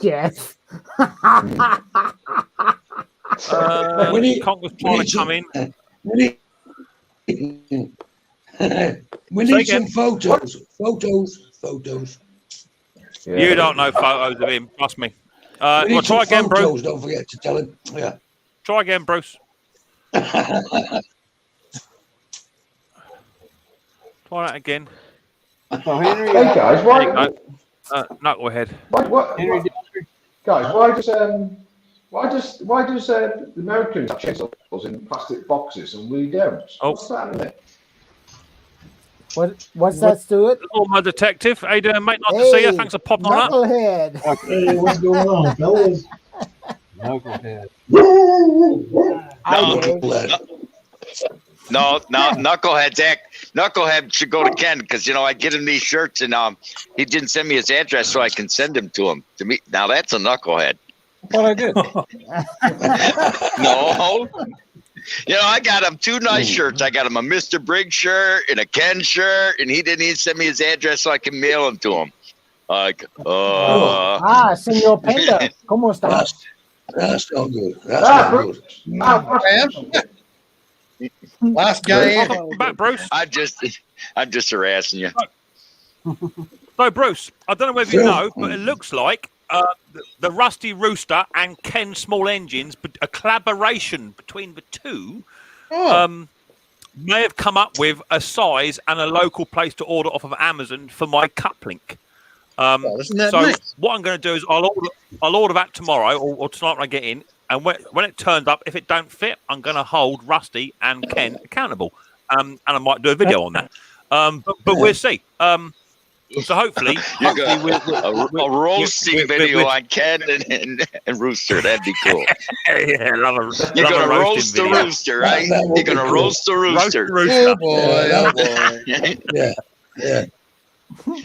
Yes. Conker's trying to come in. We need some photos. Photos. Yeah. You don't know photos of him, trust me. Well, try again, Bruce. Don't forget to tell him. Yeah. Try again, Bruce. Try that again. So Henry, Hey guys, why? Knucklehead. What? Guys, why does the Americans have chainsaws in plastic boxes and we don't? What's that in it? What's that, Stuart? Oh, my detective. How you doing, mate? Nice to see you. Thanks for popping on up. Knucklehead. Hey, what's going on, fellas? Knucklehead. No, Knucklehead should go to Ken because I get him these shirts and he didn't send me his address so I can send them to him. To me, now that's a knucklehead. What I did? No, I got him 2 nice shirts. I got him a Mr. Briggs shirt and a Ken shirt, and he didn't even send me his address so I can mail them to him. Señor Penda, ¿cómo estás? That's not good. That's not good. Last guy. Welcome back, Bruce. I'm just harassing you. So, Bruce, I don't know whether you know, but it looks like the Rusty Rooster and Ken Small Engines, but a collaboration between the two, may have come up with a size and a local place to order off of Amazon for my cup link. isn't that so nice? what I'm going to do is I'll order that tomorrow or tonight when I get in. And when it turns up, if it don't fit, I'm going to hold Rusty and Ken accountable. And I might do a video on that. But we'll see. So hopefully, You got a roasting video on Ken and Rooster. That'd be cool. Yeah, You're gonna roast the rooster, right? You're gonna roast the rooster. Oh boy! Yeah.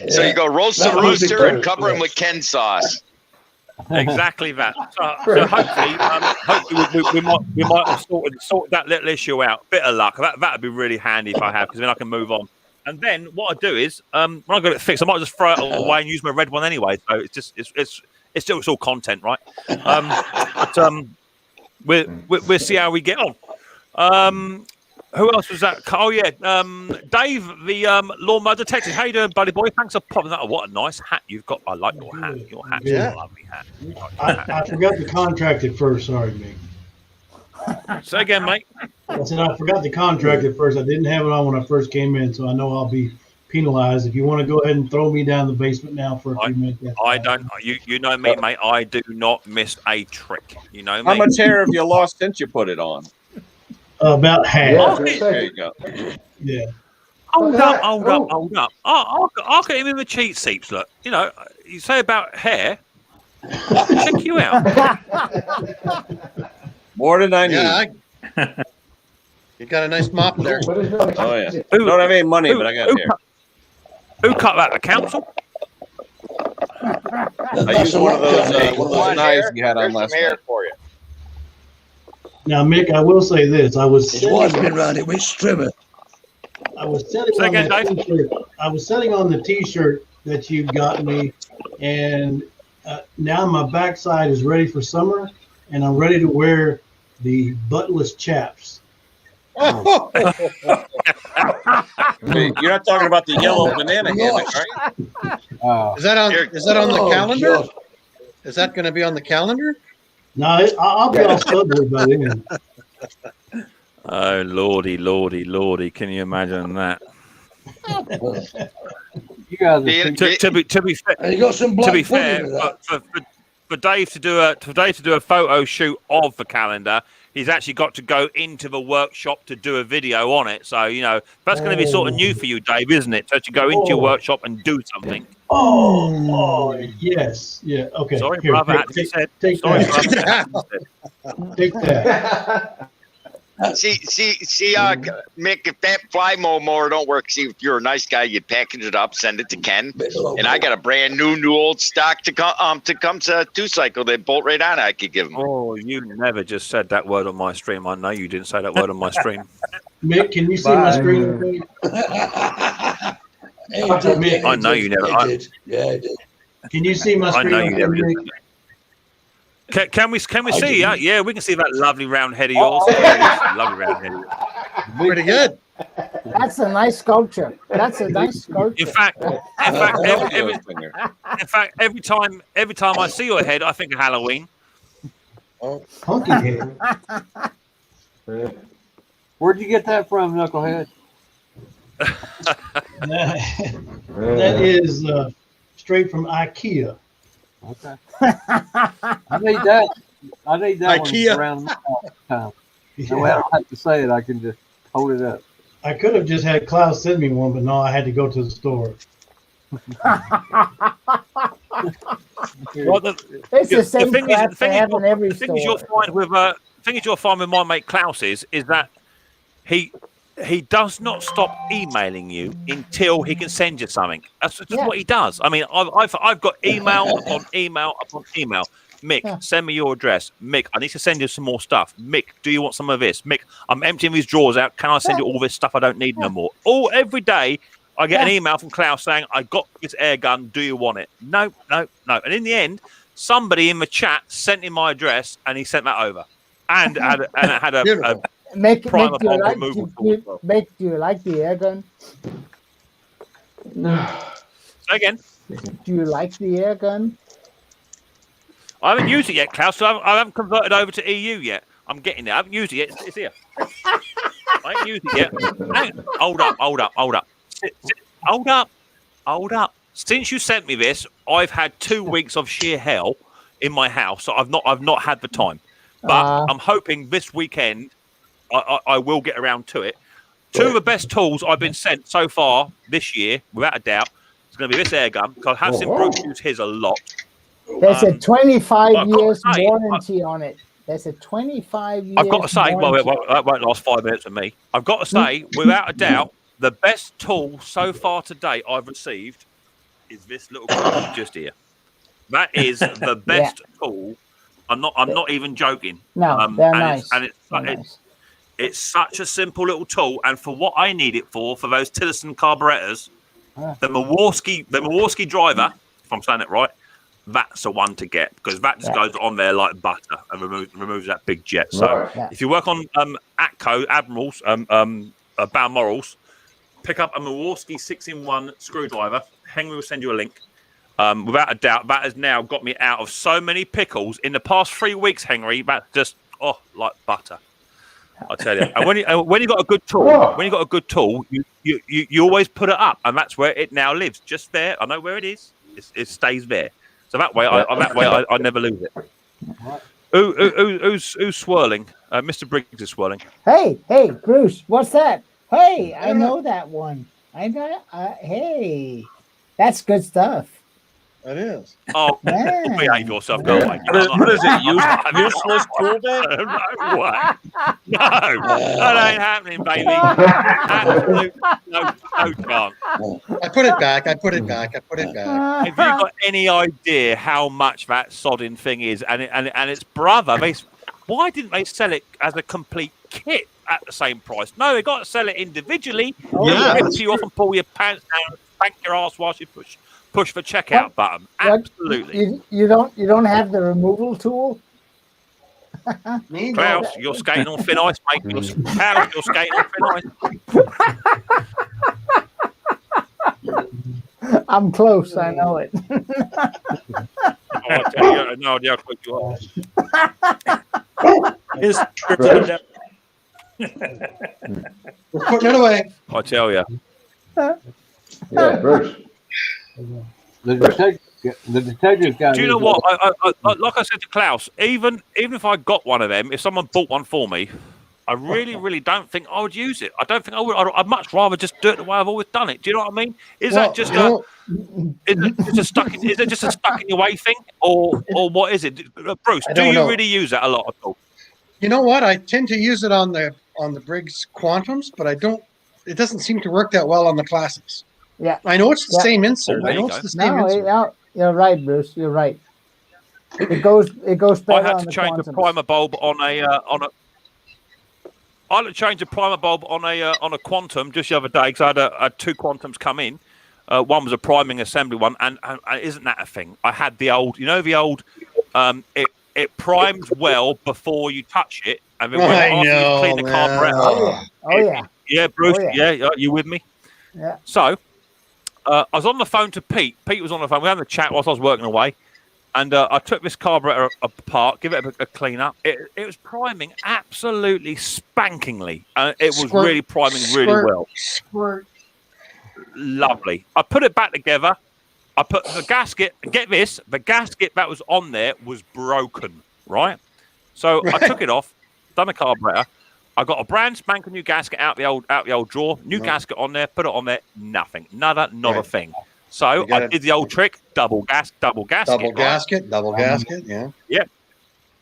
So you go roast the rooster and cover him with Ken sauce. Exactly that. So hopefully, we might have sorted that little issue out. Bit of luck. That'd be really handy if I have, because then I can move on. And then what I do is, when I get it fixed, I might just throw it away and use my red one anyway. So it's all content, right? We'll see how we get on. Who else was that? Oh yeah, Dave, the lawnmower detective. How you doing, buddy boy? Thanks for popping that. What a nice hat you've got. I like your hat. Your hat's a lovely hat. I forgot the contract at first. Sorry, Mick. Say again, mate. I said I forgot the contract at first. I didn't have it on when I first came in, so I know I'll be penalized. If you want to go ahead and throw me down the basement now for a few minutes. I don't. You know me, mate. I do not miss a trick. You know me. How much hair have you lost since you put it on? About half. There you go. Yeah. Hold up. I'll get him in the cheat seats. Look, you say about hair. Check you out. More than I need. Yeah, you got a nice mop there. Oh yeah. Don't have any money, but I got hair. Who cut that? The council? I used one of those knives you had on last night. For you. Now, Mick, I will say this: I was His wife's been around it with trimmer. I was setting on the T-shirt. I was setting on the T-shirt that you got me, and now my backside is ready for summer, and I'm ready to wear the buttless chaps. Oh. You're not talking about the yellow banana hammock, right? Is that on the calendar? God. Is that going to be on the calendar? No, I'll be all Subway by then. Oh lordy! Can you imagine that? You guys to be fair, you got some to be fair, for Dave to do a photo shoot of the calendar, he's actually got to go into the workshop to do a video on it. So that's going to be sort of new for you, Dave, isn't it? So to go into your workshop and do something. Oh, yes, yeah, okay. Sorry, brother. Take that. Take that. See, Mick, if that fly mower don't work, see, if you're a nice guy, you package it up, send it to Ken, and I got a brand new old stock to come to 2-cycle. They bolt right on. I could give them. Oh, you never just said that word on my stream. I know you didn't say that word on my stream. Mick, can you see my screen? I know you never. Yeah, I did. Can you see my screen? I know you never did. Can we see? Yeah, we can see that lovely round head of yours. Lovely round head of yours. Pretty good. That's a nice sculpture. In fact, every time I see your head, I think of Halloween. Hunky head. Where'd you get that from, Knucklehead? That is straight from IKEA. Okay. I need that IKEA. one around all the time. That way I don't have to say it. I can just hold it up. I could have just had Klaus send me one, but no, I had to go to the store. It's the same crap they have in every store. The thing is you'll find with my mate Klaus is that he does not stop emailing you until he can send you something. That's just what he does. I mean, I've got email upon email upon email. Mick, send me your address. Mick, I need to send you some more stuff. Mick, do you want some of this? Mick, I'm emptying these drawers out. Can I send you all this stuff I don't need no more? Every day I get an email from Klaus saying, I got this air gun. Do you want it? No. And in the end, somebody in the chat sent him my address and he sent that over. And it had a Mick, primer do you bomb like, removal Mick, do you like the air gun? Say again. Do you like the air gun? I haven't used it yet, Klaus. So I haven't converted over to EU yet. I'm getting there. I haven't used it yet. It's here. I haven't used it yet. Hold up. Sit. Hold up. since you sent me this, I've had 2 weeks of sheer hell in my house. So I've not had the time. But I'm hoping this weekend I will get around to it. Two of the best tools I've been sent so far this year, without a doubt, is going to be this air gun, because I have seen Bruce use his a lot. There's a 25 years warranty on it. There's a 25 years I've got to say, warranty. well, that won't last 5 minutes for me. I've got to say, without a doubt, the best tool so far today I've received is this little tool just here. That is the best tool. I'm not even joking. No, they're nice. It's such a simple little tool, and for what I need it for those Tillotson carburetors, the Mowers driver, if I'm saying it right, that's the one to get, because that just goes on there like butter and removes that big jet. So if you work on Atco Admirals, Balmorals, pick up a Mowers 6-in-1 screwdriver. Henry will send you a link. Without a doubt, that has now got me out of so many pickles in the past 3 weeks, Henry. That's just like butter. I tell you. And when you got a good tool, you always put it up, and that's where it now lives, just there. I know where it is. It stays there. So that way, I never lose it. Who's swirling? Mr. Briggs is swirling. Hey, Bruce, what's that? Hey, I know that one. I know. Hey, that's good stuff. It is. Oh, behave yourself. Go away. What is it? Useless tool day? No way. No, that ain't happening, baby. Absolute no chance. I put it back. Have you got any idea how much that sodding thing is? And its brother, why didn't they sell it as a complete kit at the same price? No, they got to sell it individually. Rip you off and pull your pants down and spank your ass whilst you push the checkout button. Absolutely. You don't have the removal tool? Klaus, you're skating on thin ice, mate. You're skating on thin ice. I'm close, I know it. I tell you, I have no idea how quick you are. We're putting it away. I tell you. Yeah, Bruce. The detective's got. Do you know what? I like I said to Klaus, even if I got one of them, if someone bought one for me, I really don't think I would use it. I don't think I would. I'd much rather just do it the way I've always done it. Do you know what I mean? Is it just a stuck in your way thing, or what is it, Bruce? Do you really use that a lot at all? You know what? I tend to use it on the Briggs Quantums, but I don't. It doesn't seem to work that well on the classics. Yeah, I know it's the same insert. I know it's the same insert. You're right, Bruce. You're right. It goes better. I had to change the primer bulb on a. I had to change the primer bulb on a Quantum just the other day because I had 2 Quantums come in. One was a priming assembly one, and isn't that a thing? I had the old, it primes well before you touch it, and then after you clean the carburetor. Yeah, Bruce. Yeah, you with me? Yeah. So, I was on the phone to Pete. Pete was on the phone. We had a chat whilst I was working away. And I took this carburetor apart, give it a clean up. It was priming absolutely spankingly. It was really priming really well. Squirt. Lovely. I put it back together. I put the gasket. Get this. The gasket that was on there was broken, right? So I took it off, done the carburetor. I got a brand spanking new gasket out the old drawer. New gasket on there. Put it on there. Nothing. Not a thing. So I did the old trick: double gasket. Double gasket. Yeah. Yeah.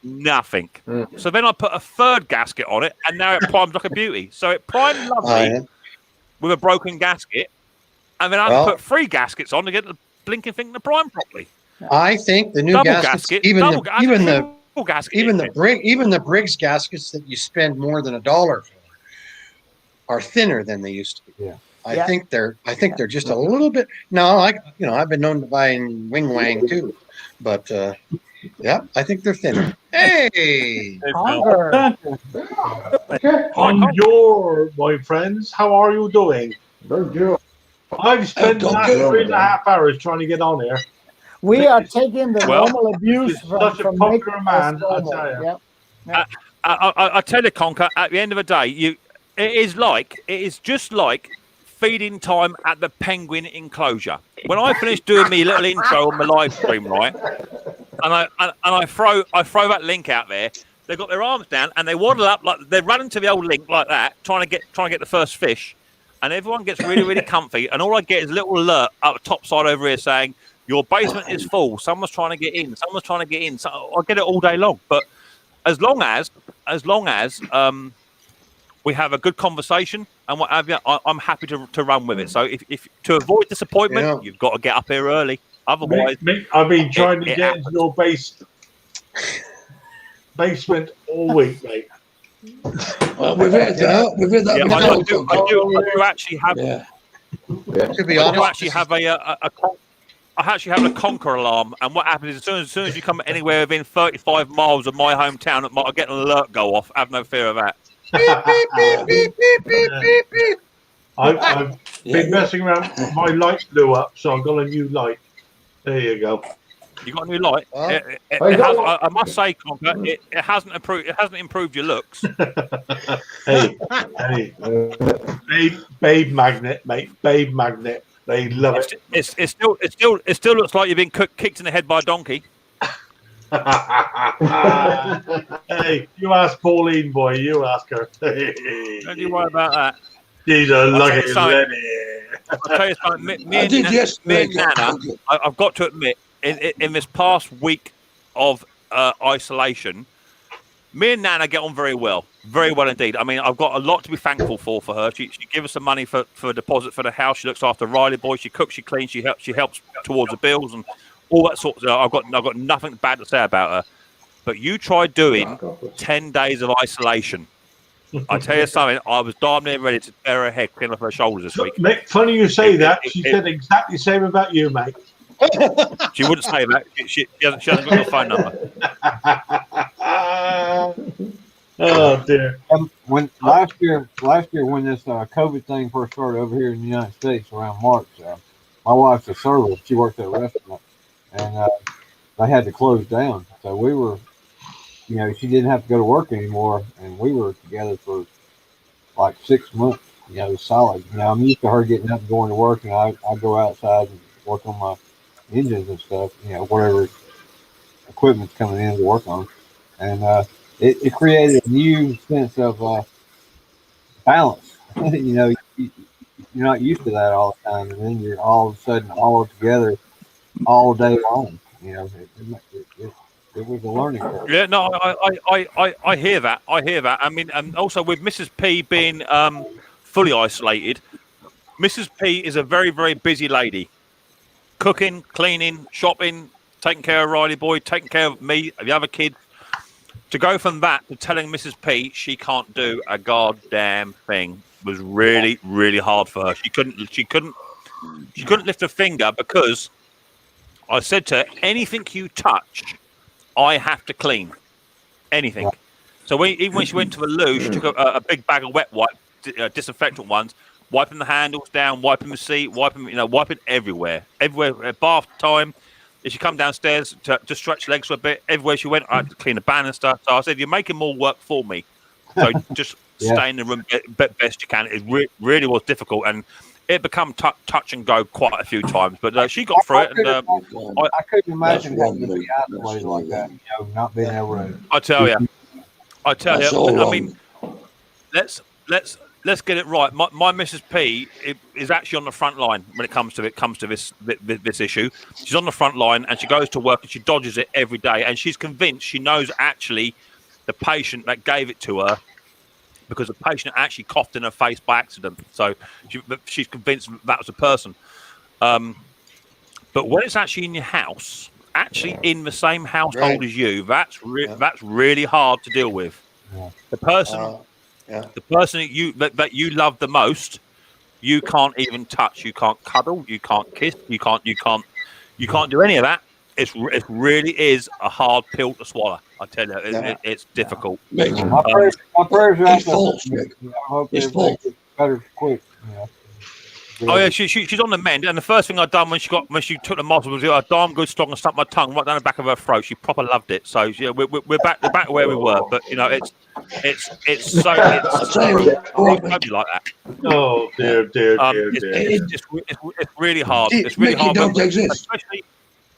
Nothing. So then I put a third gasket on it, and now it primes like a beauty. So it primed lovely with a broken gasket, and then I have to put 3 gaskets on to get the blinking thing to prime properly. I think the new gaskets, even the Briggs gaskets that you spend more than $1 for, are thinner than they used to be. Yeah. I think they're just a little bit. No, I've been known to buy in Wing Wang too, but I think they're thinner. Hey, Bonjour, my friends. How are you doing? I've spent the last 3.5 hours trying to get on here. We are taking the normal abuse such a popular man. I tell you. I tell you, Conker. At the end of the day, it is just like feeding time at the penguin enclosure. When I finish doing me little intro on my live stream, right, and I throw that link out there, they've got their arms down and they waddle up like they're running to the old link like that, trying to get the first fish, and everyone gets really, really comfy, and all I get is a little alert up the top side over here saying your basement is full. Someone's trying to get in. Someone's trying to get in. So I get it all day long. But as long as we have a good conversation and what have you, I'm happy to run with it. So if to avoid disappointment, you've got to get up here early. Otherwise, I've been trying to get into your basement all week, mate. Well, we've had that. We've had that. Yeah, I do actually have. Yeah. To be honest, I actually have I actually have a conquer alarm, and what happens is as soon as you come anywhere within 35 miles of my hometown, I get an alert go off. Have no fear of that. Beep, beep, beep, beep, beep, beep, beep. I've been messing around. My light blew up, so I've got a new light. There you go. You got a new light. I must say, Conker, it hasn't improved. It hasn't improved your looks. Hey, babe magnet, mate. Babe magnet. They love it. It still looks like you've been kicked in the head by a donkey. Hey, you ask Pauline, boy. You ask her. Don't you worry about that. She's a lucky lady. I'll tell you something. Me and Nana, I've got to admit, in this past week of isolation, me and Nana get on very well indeed. I mean, I've got a lot to be thankful for her. She gives us some money for a deposit for the house. She looks after Riley boy. She cooks, she cleans, she helps towards the bills and all that sort of stuff. I've got nothing bad to say about her. But you try doing 10 days of isolation. I tell you something, I was darn near ready to tear her head clean off her shoulders this week. Mate, funny you say that. She said exactly the same about you, mate. She wouldn't say that. She hasn't got your phone number. Oh dear. When last year when this COVID thing first started over here in the United States around March, my wife's a server. She worked at a restaurant, and they had to close down. So we were, she didn't have to go to work anymore, and we were together for like 6 months. Solid. I'm used to her getting up and going to work, and I go outside and work on my engines and stuff. Whatever equipment's coming in to work on, and it created a new sense of balance. You're not used to that all the time, and then you're all of a sudden all together all day long. It was a learning curve. Yeah, no, I hear that. I mean, and also with Mrs. P being fully isolated, Mrs. P is a very, very busy lady. Cooking, cleaning, shopping, taking care of Riley boy, taking care of me, the other kids. To go from that to telling Mrs. P she can't do a goddamn thing was really, really hard for her. She couldn't lift a finger because I said to her, anything you touch, I have to clean. Anything. So even when she went to the loo, she took a big bag of wet wipe, disinfectant ones, wiping the handles down, wiping the seat, wiping everywhere. At bath time. If she come downstairs to stretch legs for a bit, everywhere she went, I had to clean the banister. So I said, you're making more work for me. So just stay in the room best you can. It really was difficult. And it became touch and go quite a few times. But she got through it. And I couldn't imagine having to be isolated like that, not being able to. I tell you. I mean, let's get it right. My Mrs. P is actually on the front line when it comes to this issue. She's on the front line and she goes to work and she dodges it every day. And she's convinced she knows actually the patient that gave it to her because the patient actually coughed in her face by accident. So she's convinced that was a person. But when it's actually in your house, actually in the same household as you, that's really hard to deal with. The person. The person that you love the most, you can't even touch. You can't cuddle. You can't kiss. You can't do any of that. It really is a hard pill to swallow. I tell you, it's difficult. My prayers are out there. I hope everybody gets better quick. Oh yeah, she's on the mend. And the first thing I'd done when she took the muscle was a darn good strong and stuck my tongue right down the back of her throat. She proper loved it. So yeah, we're back where we were. But It's so like that. Oh dear. It's really hard. It's really Mickey hard. don't exist. Especially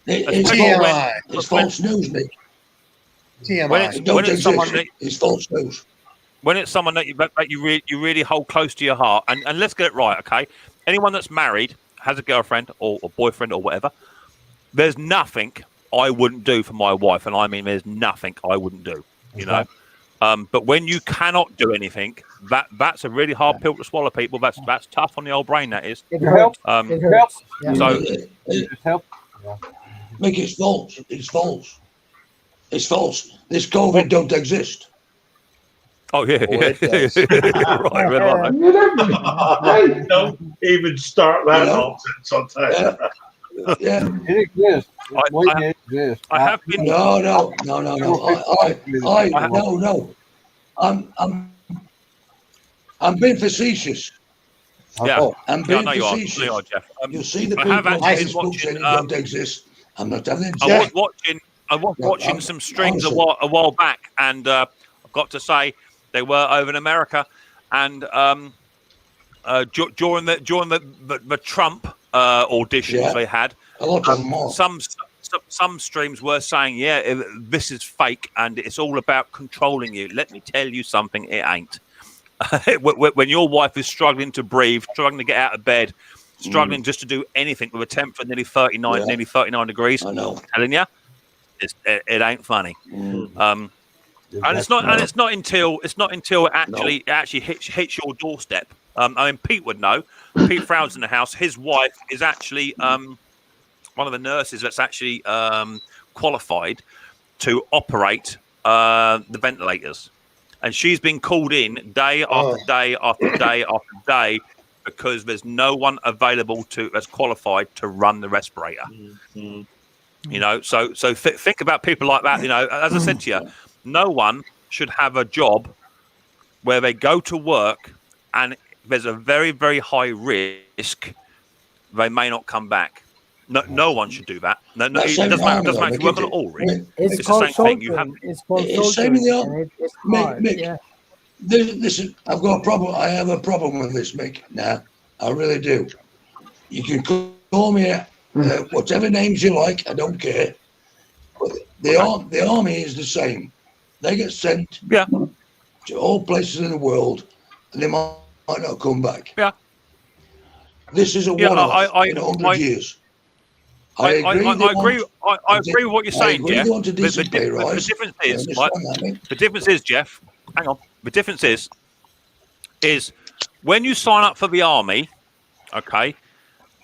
TMI. It's false news, Mick. TMI. It don't exist. It's false news. When it's someone that you really hold close to your heart, and let's get it right, okay? Anyone that's married, has a girlfriend or boyfriend or whatever, there's nothing I wouldn't do for my wife, and I mean there's nothing I wouldn't do, you know. But when you cannot do anything, that's a really hard pill to swallow, people. That's tough on the old brain. That is. It hurts. It hurts. Yeah. So Mick, it's false. It's false. It's false. This COVID don't exist. Oh yeah, right. Don't even start that nonsense. I'll tell you. Yeah, it exists. It exists. I have been. No. I'm being facetious. Yeah, I'm being I know facetious. you are, Jeff. You see the I people have actually been on Facebook watching. saying it don't exist. I'm not having it. I was watching some strings a while back, and I've got to say they were over in America, and during the Trump auditions they had, a lot of more. Some streams were saying, yeah, this is fake, and it's all about controlling you. Let me tell you something, it ain't. When your wife is struggling to breathe, struggling to get out of bed, struggling just to do anything with a temperature nearly 39 degrees, I know. I'm telling you, it ain't funny. And it's not until it actually hits your doorstep. I mean, Pete would know. Pete Frown's in the house. His wife is actually one of the nurses that's actually qualified to operate the ventilators, and she's been called in day after day after day after day because there's no one available that's qualified to run the respirator. You know, so think about people like that. You know, as I said to you, no one should have a job where they go to work and there's a very, very high risk they may not come back. No one should do that. No, it doesn't matter if you work on it all, really. It's the same thing. You have. It's called It's same in the army. It's hard. Mick, Yeah. Listen, I've got a problem. I have a problem with this, Mick. Now, I really do. You can call me whatever names you like. I don't care. But the army is the same. They get sent to all places in the world, and they might not come back. Yeah. This is a one-off in 100 years. I agree with what you're saying, Jeff. The difference is, Jeff. Hang on. The difference is when you sign up for the army, okay.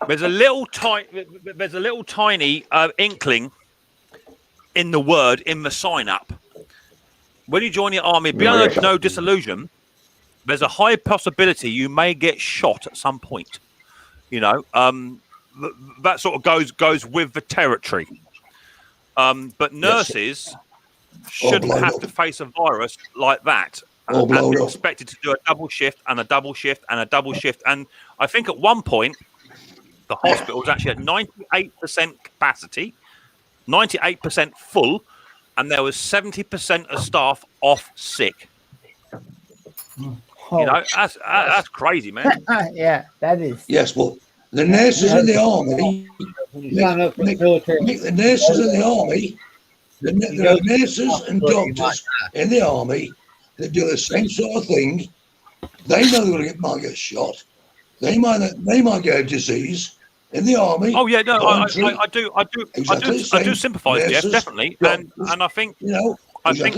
There's a little tiny inkling in the word in the sign up. When you join the army, beyond no disillusion, there's a high possibility you may get shot at some point. You know, that sort of goes with the territory. But nurses shouldn't have to face a virus like that and be expected to do a double shift and a double shift and a double shift. And I think at one point, the hospital was actually at 98% capacity, 98% full, and there was 70% of staff off sick. You know, that's crazy, man. Yeah, that is. Yes, well, the nurses in the army, the nurses in the army, there are nurses and doctors in the army that do the same sort of thing. They know they might get shot. They might get a disease in the army. Oh yeah, no, I do sympathise, Jeff, definitely, and I think I think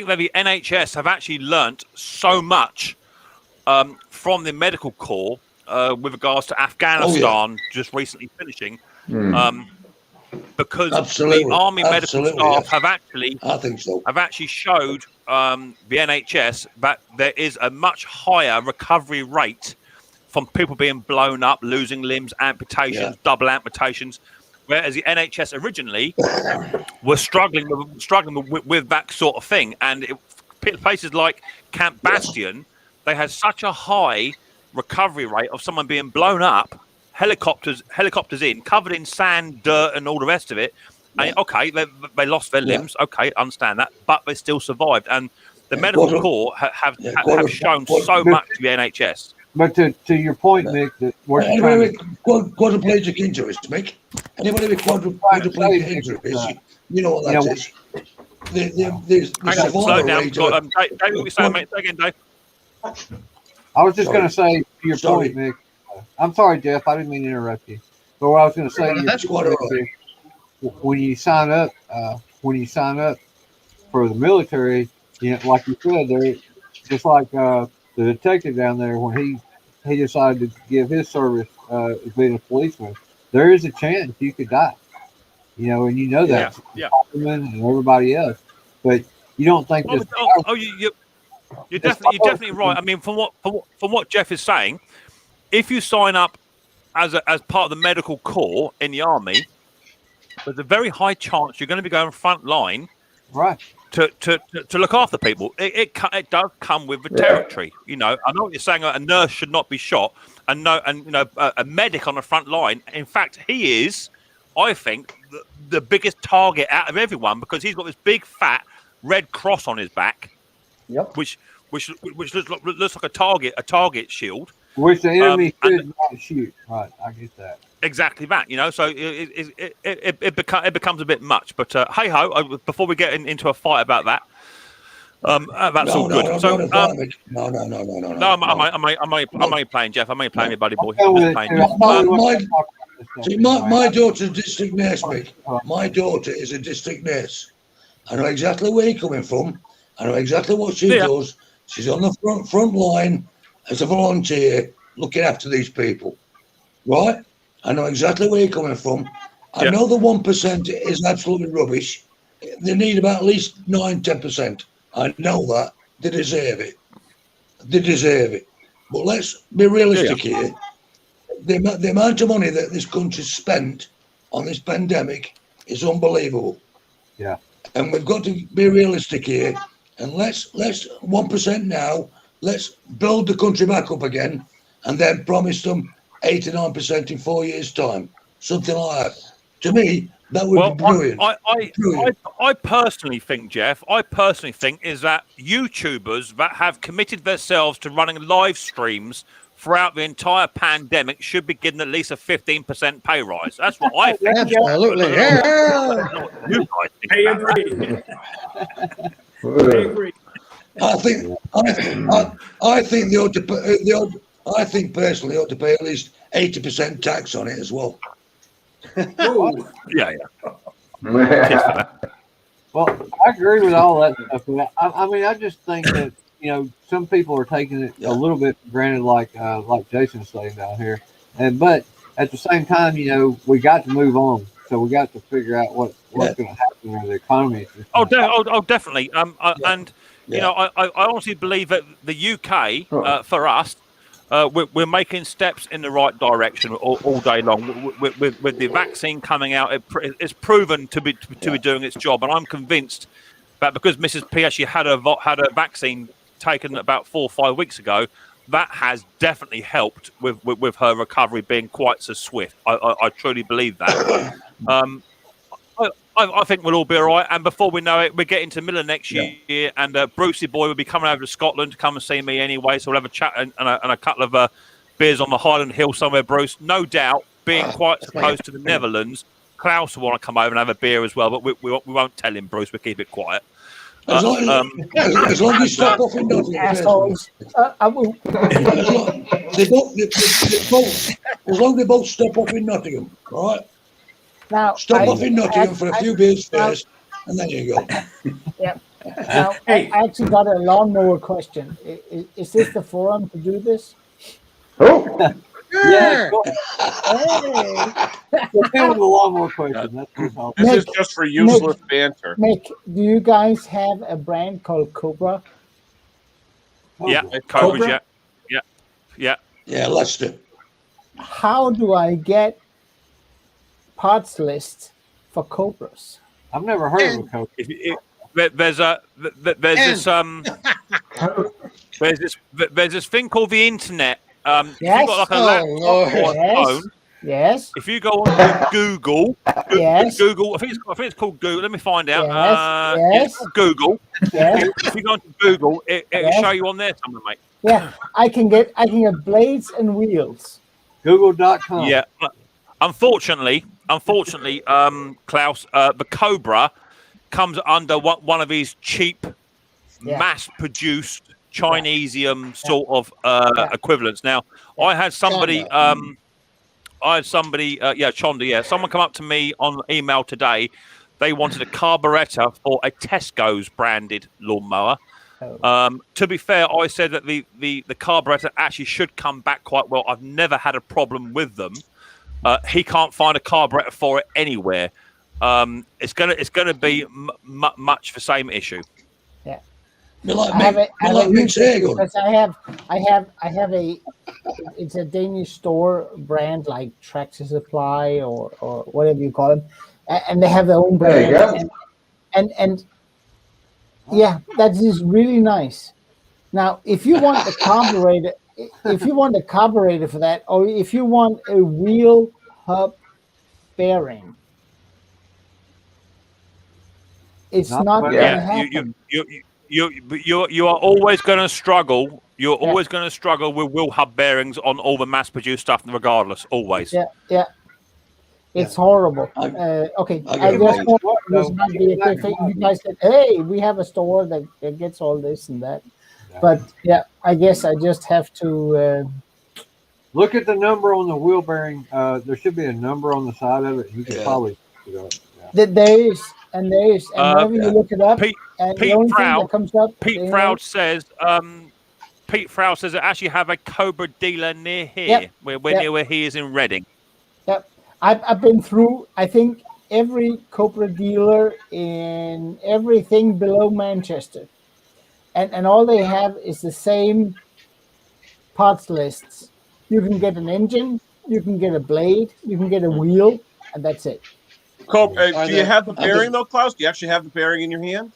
that the NHS have actually learnt so much from the medical corps with regards to Afghanistan just recently finishing, because the army medical staff have actually, I think so, have actually showed the NHS that there is a much higher recovery rate from people being blown up, losing limbs, amputations, double amputations. Whereas the NHS originally was struggling with that sort of thing, and places like Camp Bastion, they had such a high recovery rate of someone being blown up, helicopters in, covered in sand, dirt, and all the rest of it, And, okay, they lost their limbs. Okay, understand that, but they still survived. And the medical corps have shown so much to the NHS. But to your point, Mick, that we're anybody with quadriplegic injuries, Mick? Anybody with quadriplegic injuries, you know what that is. Slow down. Dave, what you saying, mate? Say again, Dave. I was just going to say to your point, Mick. I'm sorry, Jeff. I didn't mean to interrupt you. But what I was going to say, when you sign up for the military, like you said, there, just like the detective down there, when he decided to give his service as being a policeman, there is a chance you could die. And you know that, and everybody else, but you don't think this. You're definitely right. I mean, from what Jeff is saying, if you sign up as part of the medical corps in the army, there's a very high chance you're going to be going front line, right? To look after people. It does come with the territory. I know what you're saying. A nurse should not be shot, and a medic on the front line. In fact, he is, I think, the biggest target out of everyone because he's got this big fat red cross on his back. Yep. Which looks like a target shield. Which the enemy should not shoot. Right, I get that. Exactly that. So it becomes a bit much. But hey ho, before we get into a fight about that, that's all good. So no. No, I'm only playing, Jeff. I'm only playing you, buddy boy. My daughter's a district nurse, Mick. My daughter is a district nurse. I know exactly where you're coming from. I know exactly what she does. She's on the front line as a volunteer looking after these people. Right? I know exactly where you're coming from. I know the 1% is absolutely rubbish. They need about at least 9-10%. I know that. They deserve it. But let's be realistic here. The amount of money that this country's spent on this pandemic is unbelievable. Yeah. And we've got to be realistic here. And let's 1% now. Let's build the country back up again, and then promise them 8 to 9% in 4 years' time, something like that. To me, that would be brilliant. I personally think, Jeff, is that YouTubers that have committed themselves to running live streams throughout the entire pandemic should be getting at least a 15% pay rise. That's what I think. Absolutely. I agree. I agree. I think they ought to. I think personally they ought to pay at least 80% tax on it as well. Yeah. Well, I agree with all that stuff. I mean, I just think that some people are taking it a little bit for granted, like Jason's saying down here, but at the same time, we got to move on. So we got to figure out what's going to happen in the economy. Definitely. And I honestly believe that the UK, for us, we're making steps in the right direction all day long. With the vaccine coming out, it's proven to be doing its job, and I'm convinced that because Mrs. P actually had a vaccine taken about 4 or 5 weeks ago, that has definitely helped with her recovery being quite so swift. I truly believe that. I think we'll all be all right. And before we know it, we're getting to the middle of next year, and Brucey boy will be coming over to Scotland to come and see me anyway. So we'll have a chat and a couple of beers on the Highland Hill somewhere, Bruce. No doubt, being quite so close to the Netherlands, Klaus will want to come over and have a beer as well. But we won't tell him, Bruce. We'll keep it quiet. As long as you stop off in Nottingham. Assholes. As long as they both stop off in Nottingham, all right? Now, stop off in Nottingham for a few beers first, and then you go. Yeah. Now, I actually got a lawnmower question. Is this the forum to do this? Oh. Yeah. Hey. The lawnmower question. This is just for useless banter. Mick, do you guys have a brand called Cobra? Yeah, Cobra. Yeah. Yeah, Lester. How do I get parts list for Cobras? I've never heard of a Cobra. There's this thing called the internet. Yes. If you've got like a laptop or a phone, Yes. if you go on Google Yes. Google. I think it's called Google. Let me find out. Yes. It's called Google. Yes. If you go into Google, it'll Yes. show you on there something, mate. Yeah, I can get blades and wheels. Google.com. Yeah. Unfortunately, Klaus, the Cobra comes under one of these cheap, mass-produced Chinesium sort of equivalents. Now, I had somebody, Chonda, someone come up to me on email today. They wanted a carburetor for a Tesco's branded lawnmower. To be fair, I said that the carburetor actually should come back quite well. I've never had a problem with them. He can't find a carburetor for it anywhere. It's gonna be much the same issue. Yeah. I have a huge issue because I have a it's a Danish store brand like Tractor Supply or whatever you call them, and they have their own brand. There you go. And yeah, that is really nice. Now, if you want the carburetor, for that, or if you want a wheel hub bearing, it's not going to happen. You are always going to struggle. You're always going to struggle with wheel hub bearings on all the mass-produced stuff, regardless. Always. Yeah. It's horrible. Okay, I just thought this might be a quick thing. You guys said, "Hey, we have a store that gets all this and that," but yeah, I guess I just have to look at the number on the wheel bearing. There should be a number on the side of it. You can probably look it up. There is, and whenever you look it up, Pete the only thing that comes up. Pete Froud says. Pete Froud says I actually have a Cobra dealer near here, near where he is in Reading. Yep. I've been through, I think, every Cobra dealer in everything below Manchester. And all they have is the same parts lists. You can get an engine, you can get a blade, you can get a wheel, and that's it. Do you have the bearing, though, Klaus? Do you actually have the bearing in your hand?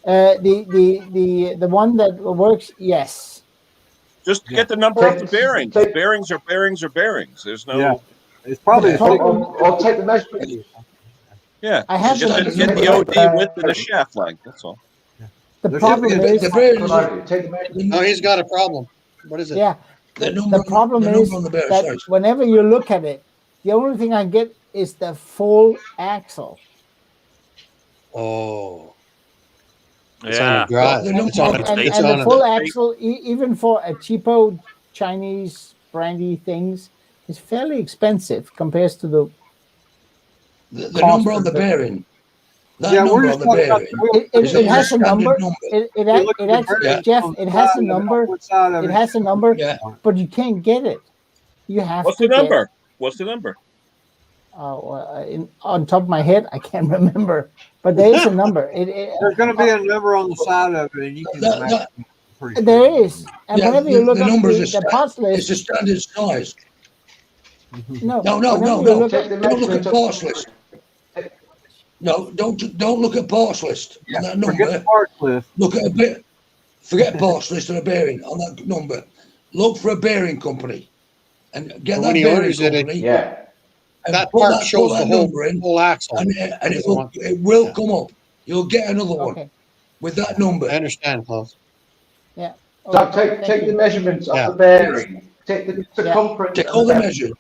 The one that works, yes. Just get the number of the bearings. Bearings are bearings are bearings. There's no... Yeah. It's probably I'll take the measurement. Yeah, I have just get the OD width and the shaft length. That's all. The problem is no, he's got a problem. What is it? Yeah, the problem is that whenever you look at it, the only thing I get is the full axle. Oh, it's on a drive. And the full axle, even for a cheapo Chinese brandy things, is fairly expensive compared to the number on the bearing. That Yeah, number on the bearing. It has a number. Jeff, it has a number. It has a number, but you can't get it. You have What's to the number? What's the number? On top of my head, I can't remember, but there is a number. There's going to be a number on the side of it, and you can. There is, and whenever you look the up number the parts list, it's a standard size. No. Don't look at parts list. No, don't look at parts list on that number. Forget parts list. Look at a bit. Forget parts list and a bearing on that number. Look for a bearing company and get that bearing company. And that put part shows the whole axle. And it will come up. You'll get another one with that number. I understand, Klaus. Yeah. So take the measurements of the bearing. Take the circumference. Take all the measures.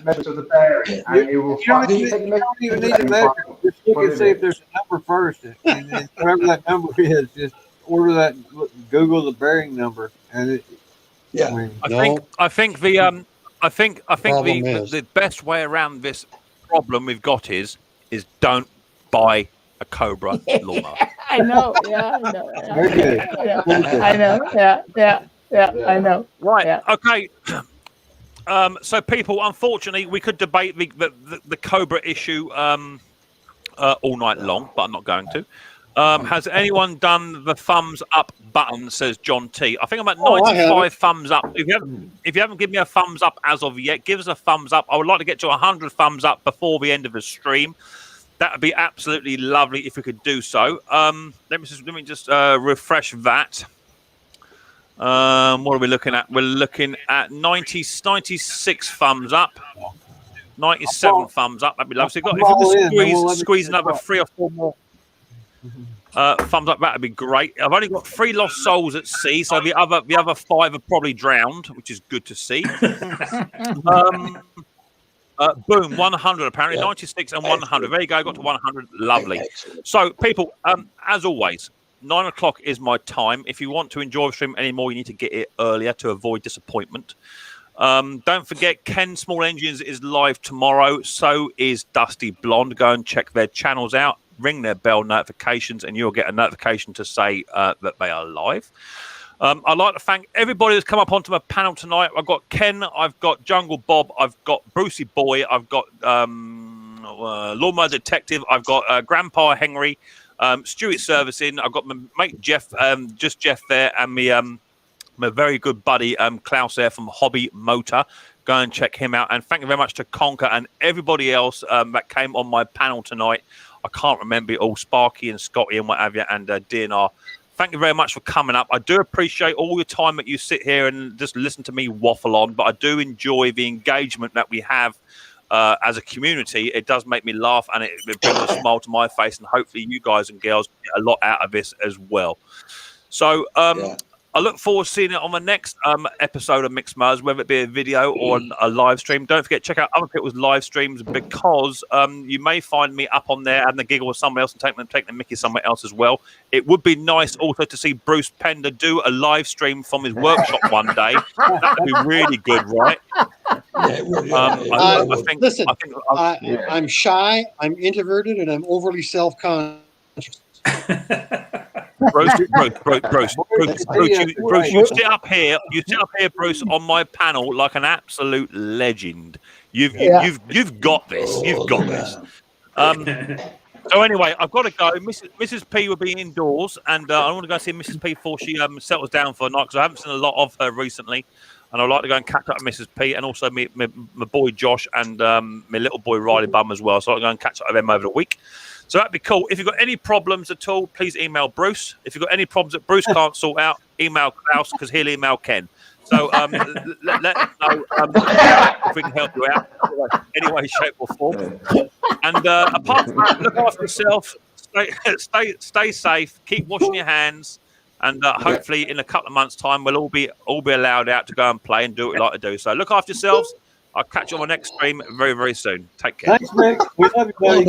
Measures of the bearing, and you will find. You don't even need to measure. Just look and see if there's a number first, and whatever that number is, just order that. Google the bearing number, and I think the best way around this problem we've got is don't buy a Cobra lawnmower. I know. Yeah, I know. I know. Yeah, I know. Right. Yeah. Okay. So, people, unfortunately, we could debate the Cobra issue all night long, but I'm not going to. Has anyone done the thumbs up button? Says John T. I think I'm at 95 thumbs up. If you haven't given me a thumbs up as of yet, give us a thumbs up. I would like to get to 100 thumbs up before the end of the stream. That would be absolutely lovely if we could do so. Let me just refresh that. What are we looking at? We're looking at 96 thumbs up. 97 thumbs up. That'd be lovely. So if you could squeeze another 3 or 4 more thumbs up, that'd be great. I've only got 3 lost souls at sea, so the other 5 are probably drowned, which is good to see. Boom, 100 apparently, 96 and 100. There you go, got to 100. Lovely. So, people, as always, 9 o'clock is my time. If you want to enjoy the stream anymore, you need to get it earlier to avoid disappointment. Don't forget, Ken Small Engines is live tomorrow. So is Dusty Blonde. Go and check their channels out. Ring their bell notifications, and you'll get a notification to say that they are live. I'd like to thank everybody that's come up onto my panel tonight. I've got Ken, I've got Jungle Bob, I've got Brucey Boy, I've got Lawnmower Detective, I've got Grandpa Henry, Stuart Servicing, I've got my mate Jeff, just Jeff there, and my very good buddy Klaus there from Hobby Motor. Go and check him out. And thank you very much to Conker and everybody else that came on my panel tonight. I can't remember it all, Sparky and Scotty and what have you, and DNR. Thank you very much for coming up. I do appreciate all your time that you sit here and just listen to me waffle on, but I do enjoy the engagement that we have as a community. It does make me laugh, and it brings a smile to my face, and hopefully you guys and girls get a lot out of this as well. So I look forward to seeing it on the next episode of Micks Mowers, whether it be a video or a live stream. Don't forget, check out other people's live streams, because you may find me up on there having a giggle with somebody else and taking the mickey somewhere else as well. It would be nice also to see Bruce Pender do a live stream from his workshop one day. That would be really good, right? I'm shy, I'm introverted, and I'm overly self-conscious. Bruce, you sit up here, Bruce, on my panel like an absolute legend. You've got this. You've got this. So anyway, I've got to go. Mrs. P will be indoors, and I want to go see Mrs. P before she settles down for a night, because I haven't seen a lot of her recently, and I'd like to go and catch up with Mrs. P, and also my boy Josh and my little boy Riley Bum as well. So I'll go and catch up with them over the week. So that'd be cool. If you've got any problems at all, please email Bruce. If you've got any problems that Bruce can't sort out, email Klaus, because he'll email Ken. So let us know if we can help you out any way, shape or form. And apart from that, look after yourself. Stay safe. Keep washing your hands. And hopefully in a couple of months' time, we'll all be allowed out to go and play and do what we like to do. So look after yourselves. I'll catch you on my next stream very, very soon. Take care. Thanks, Mick. We love you, buddy.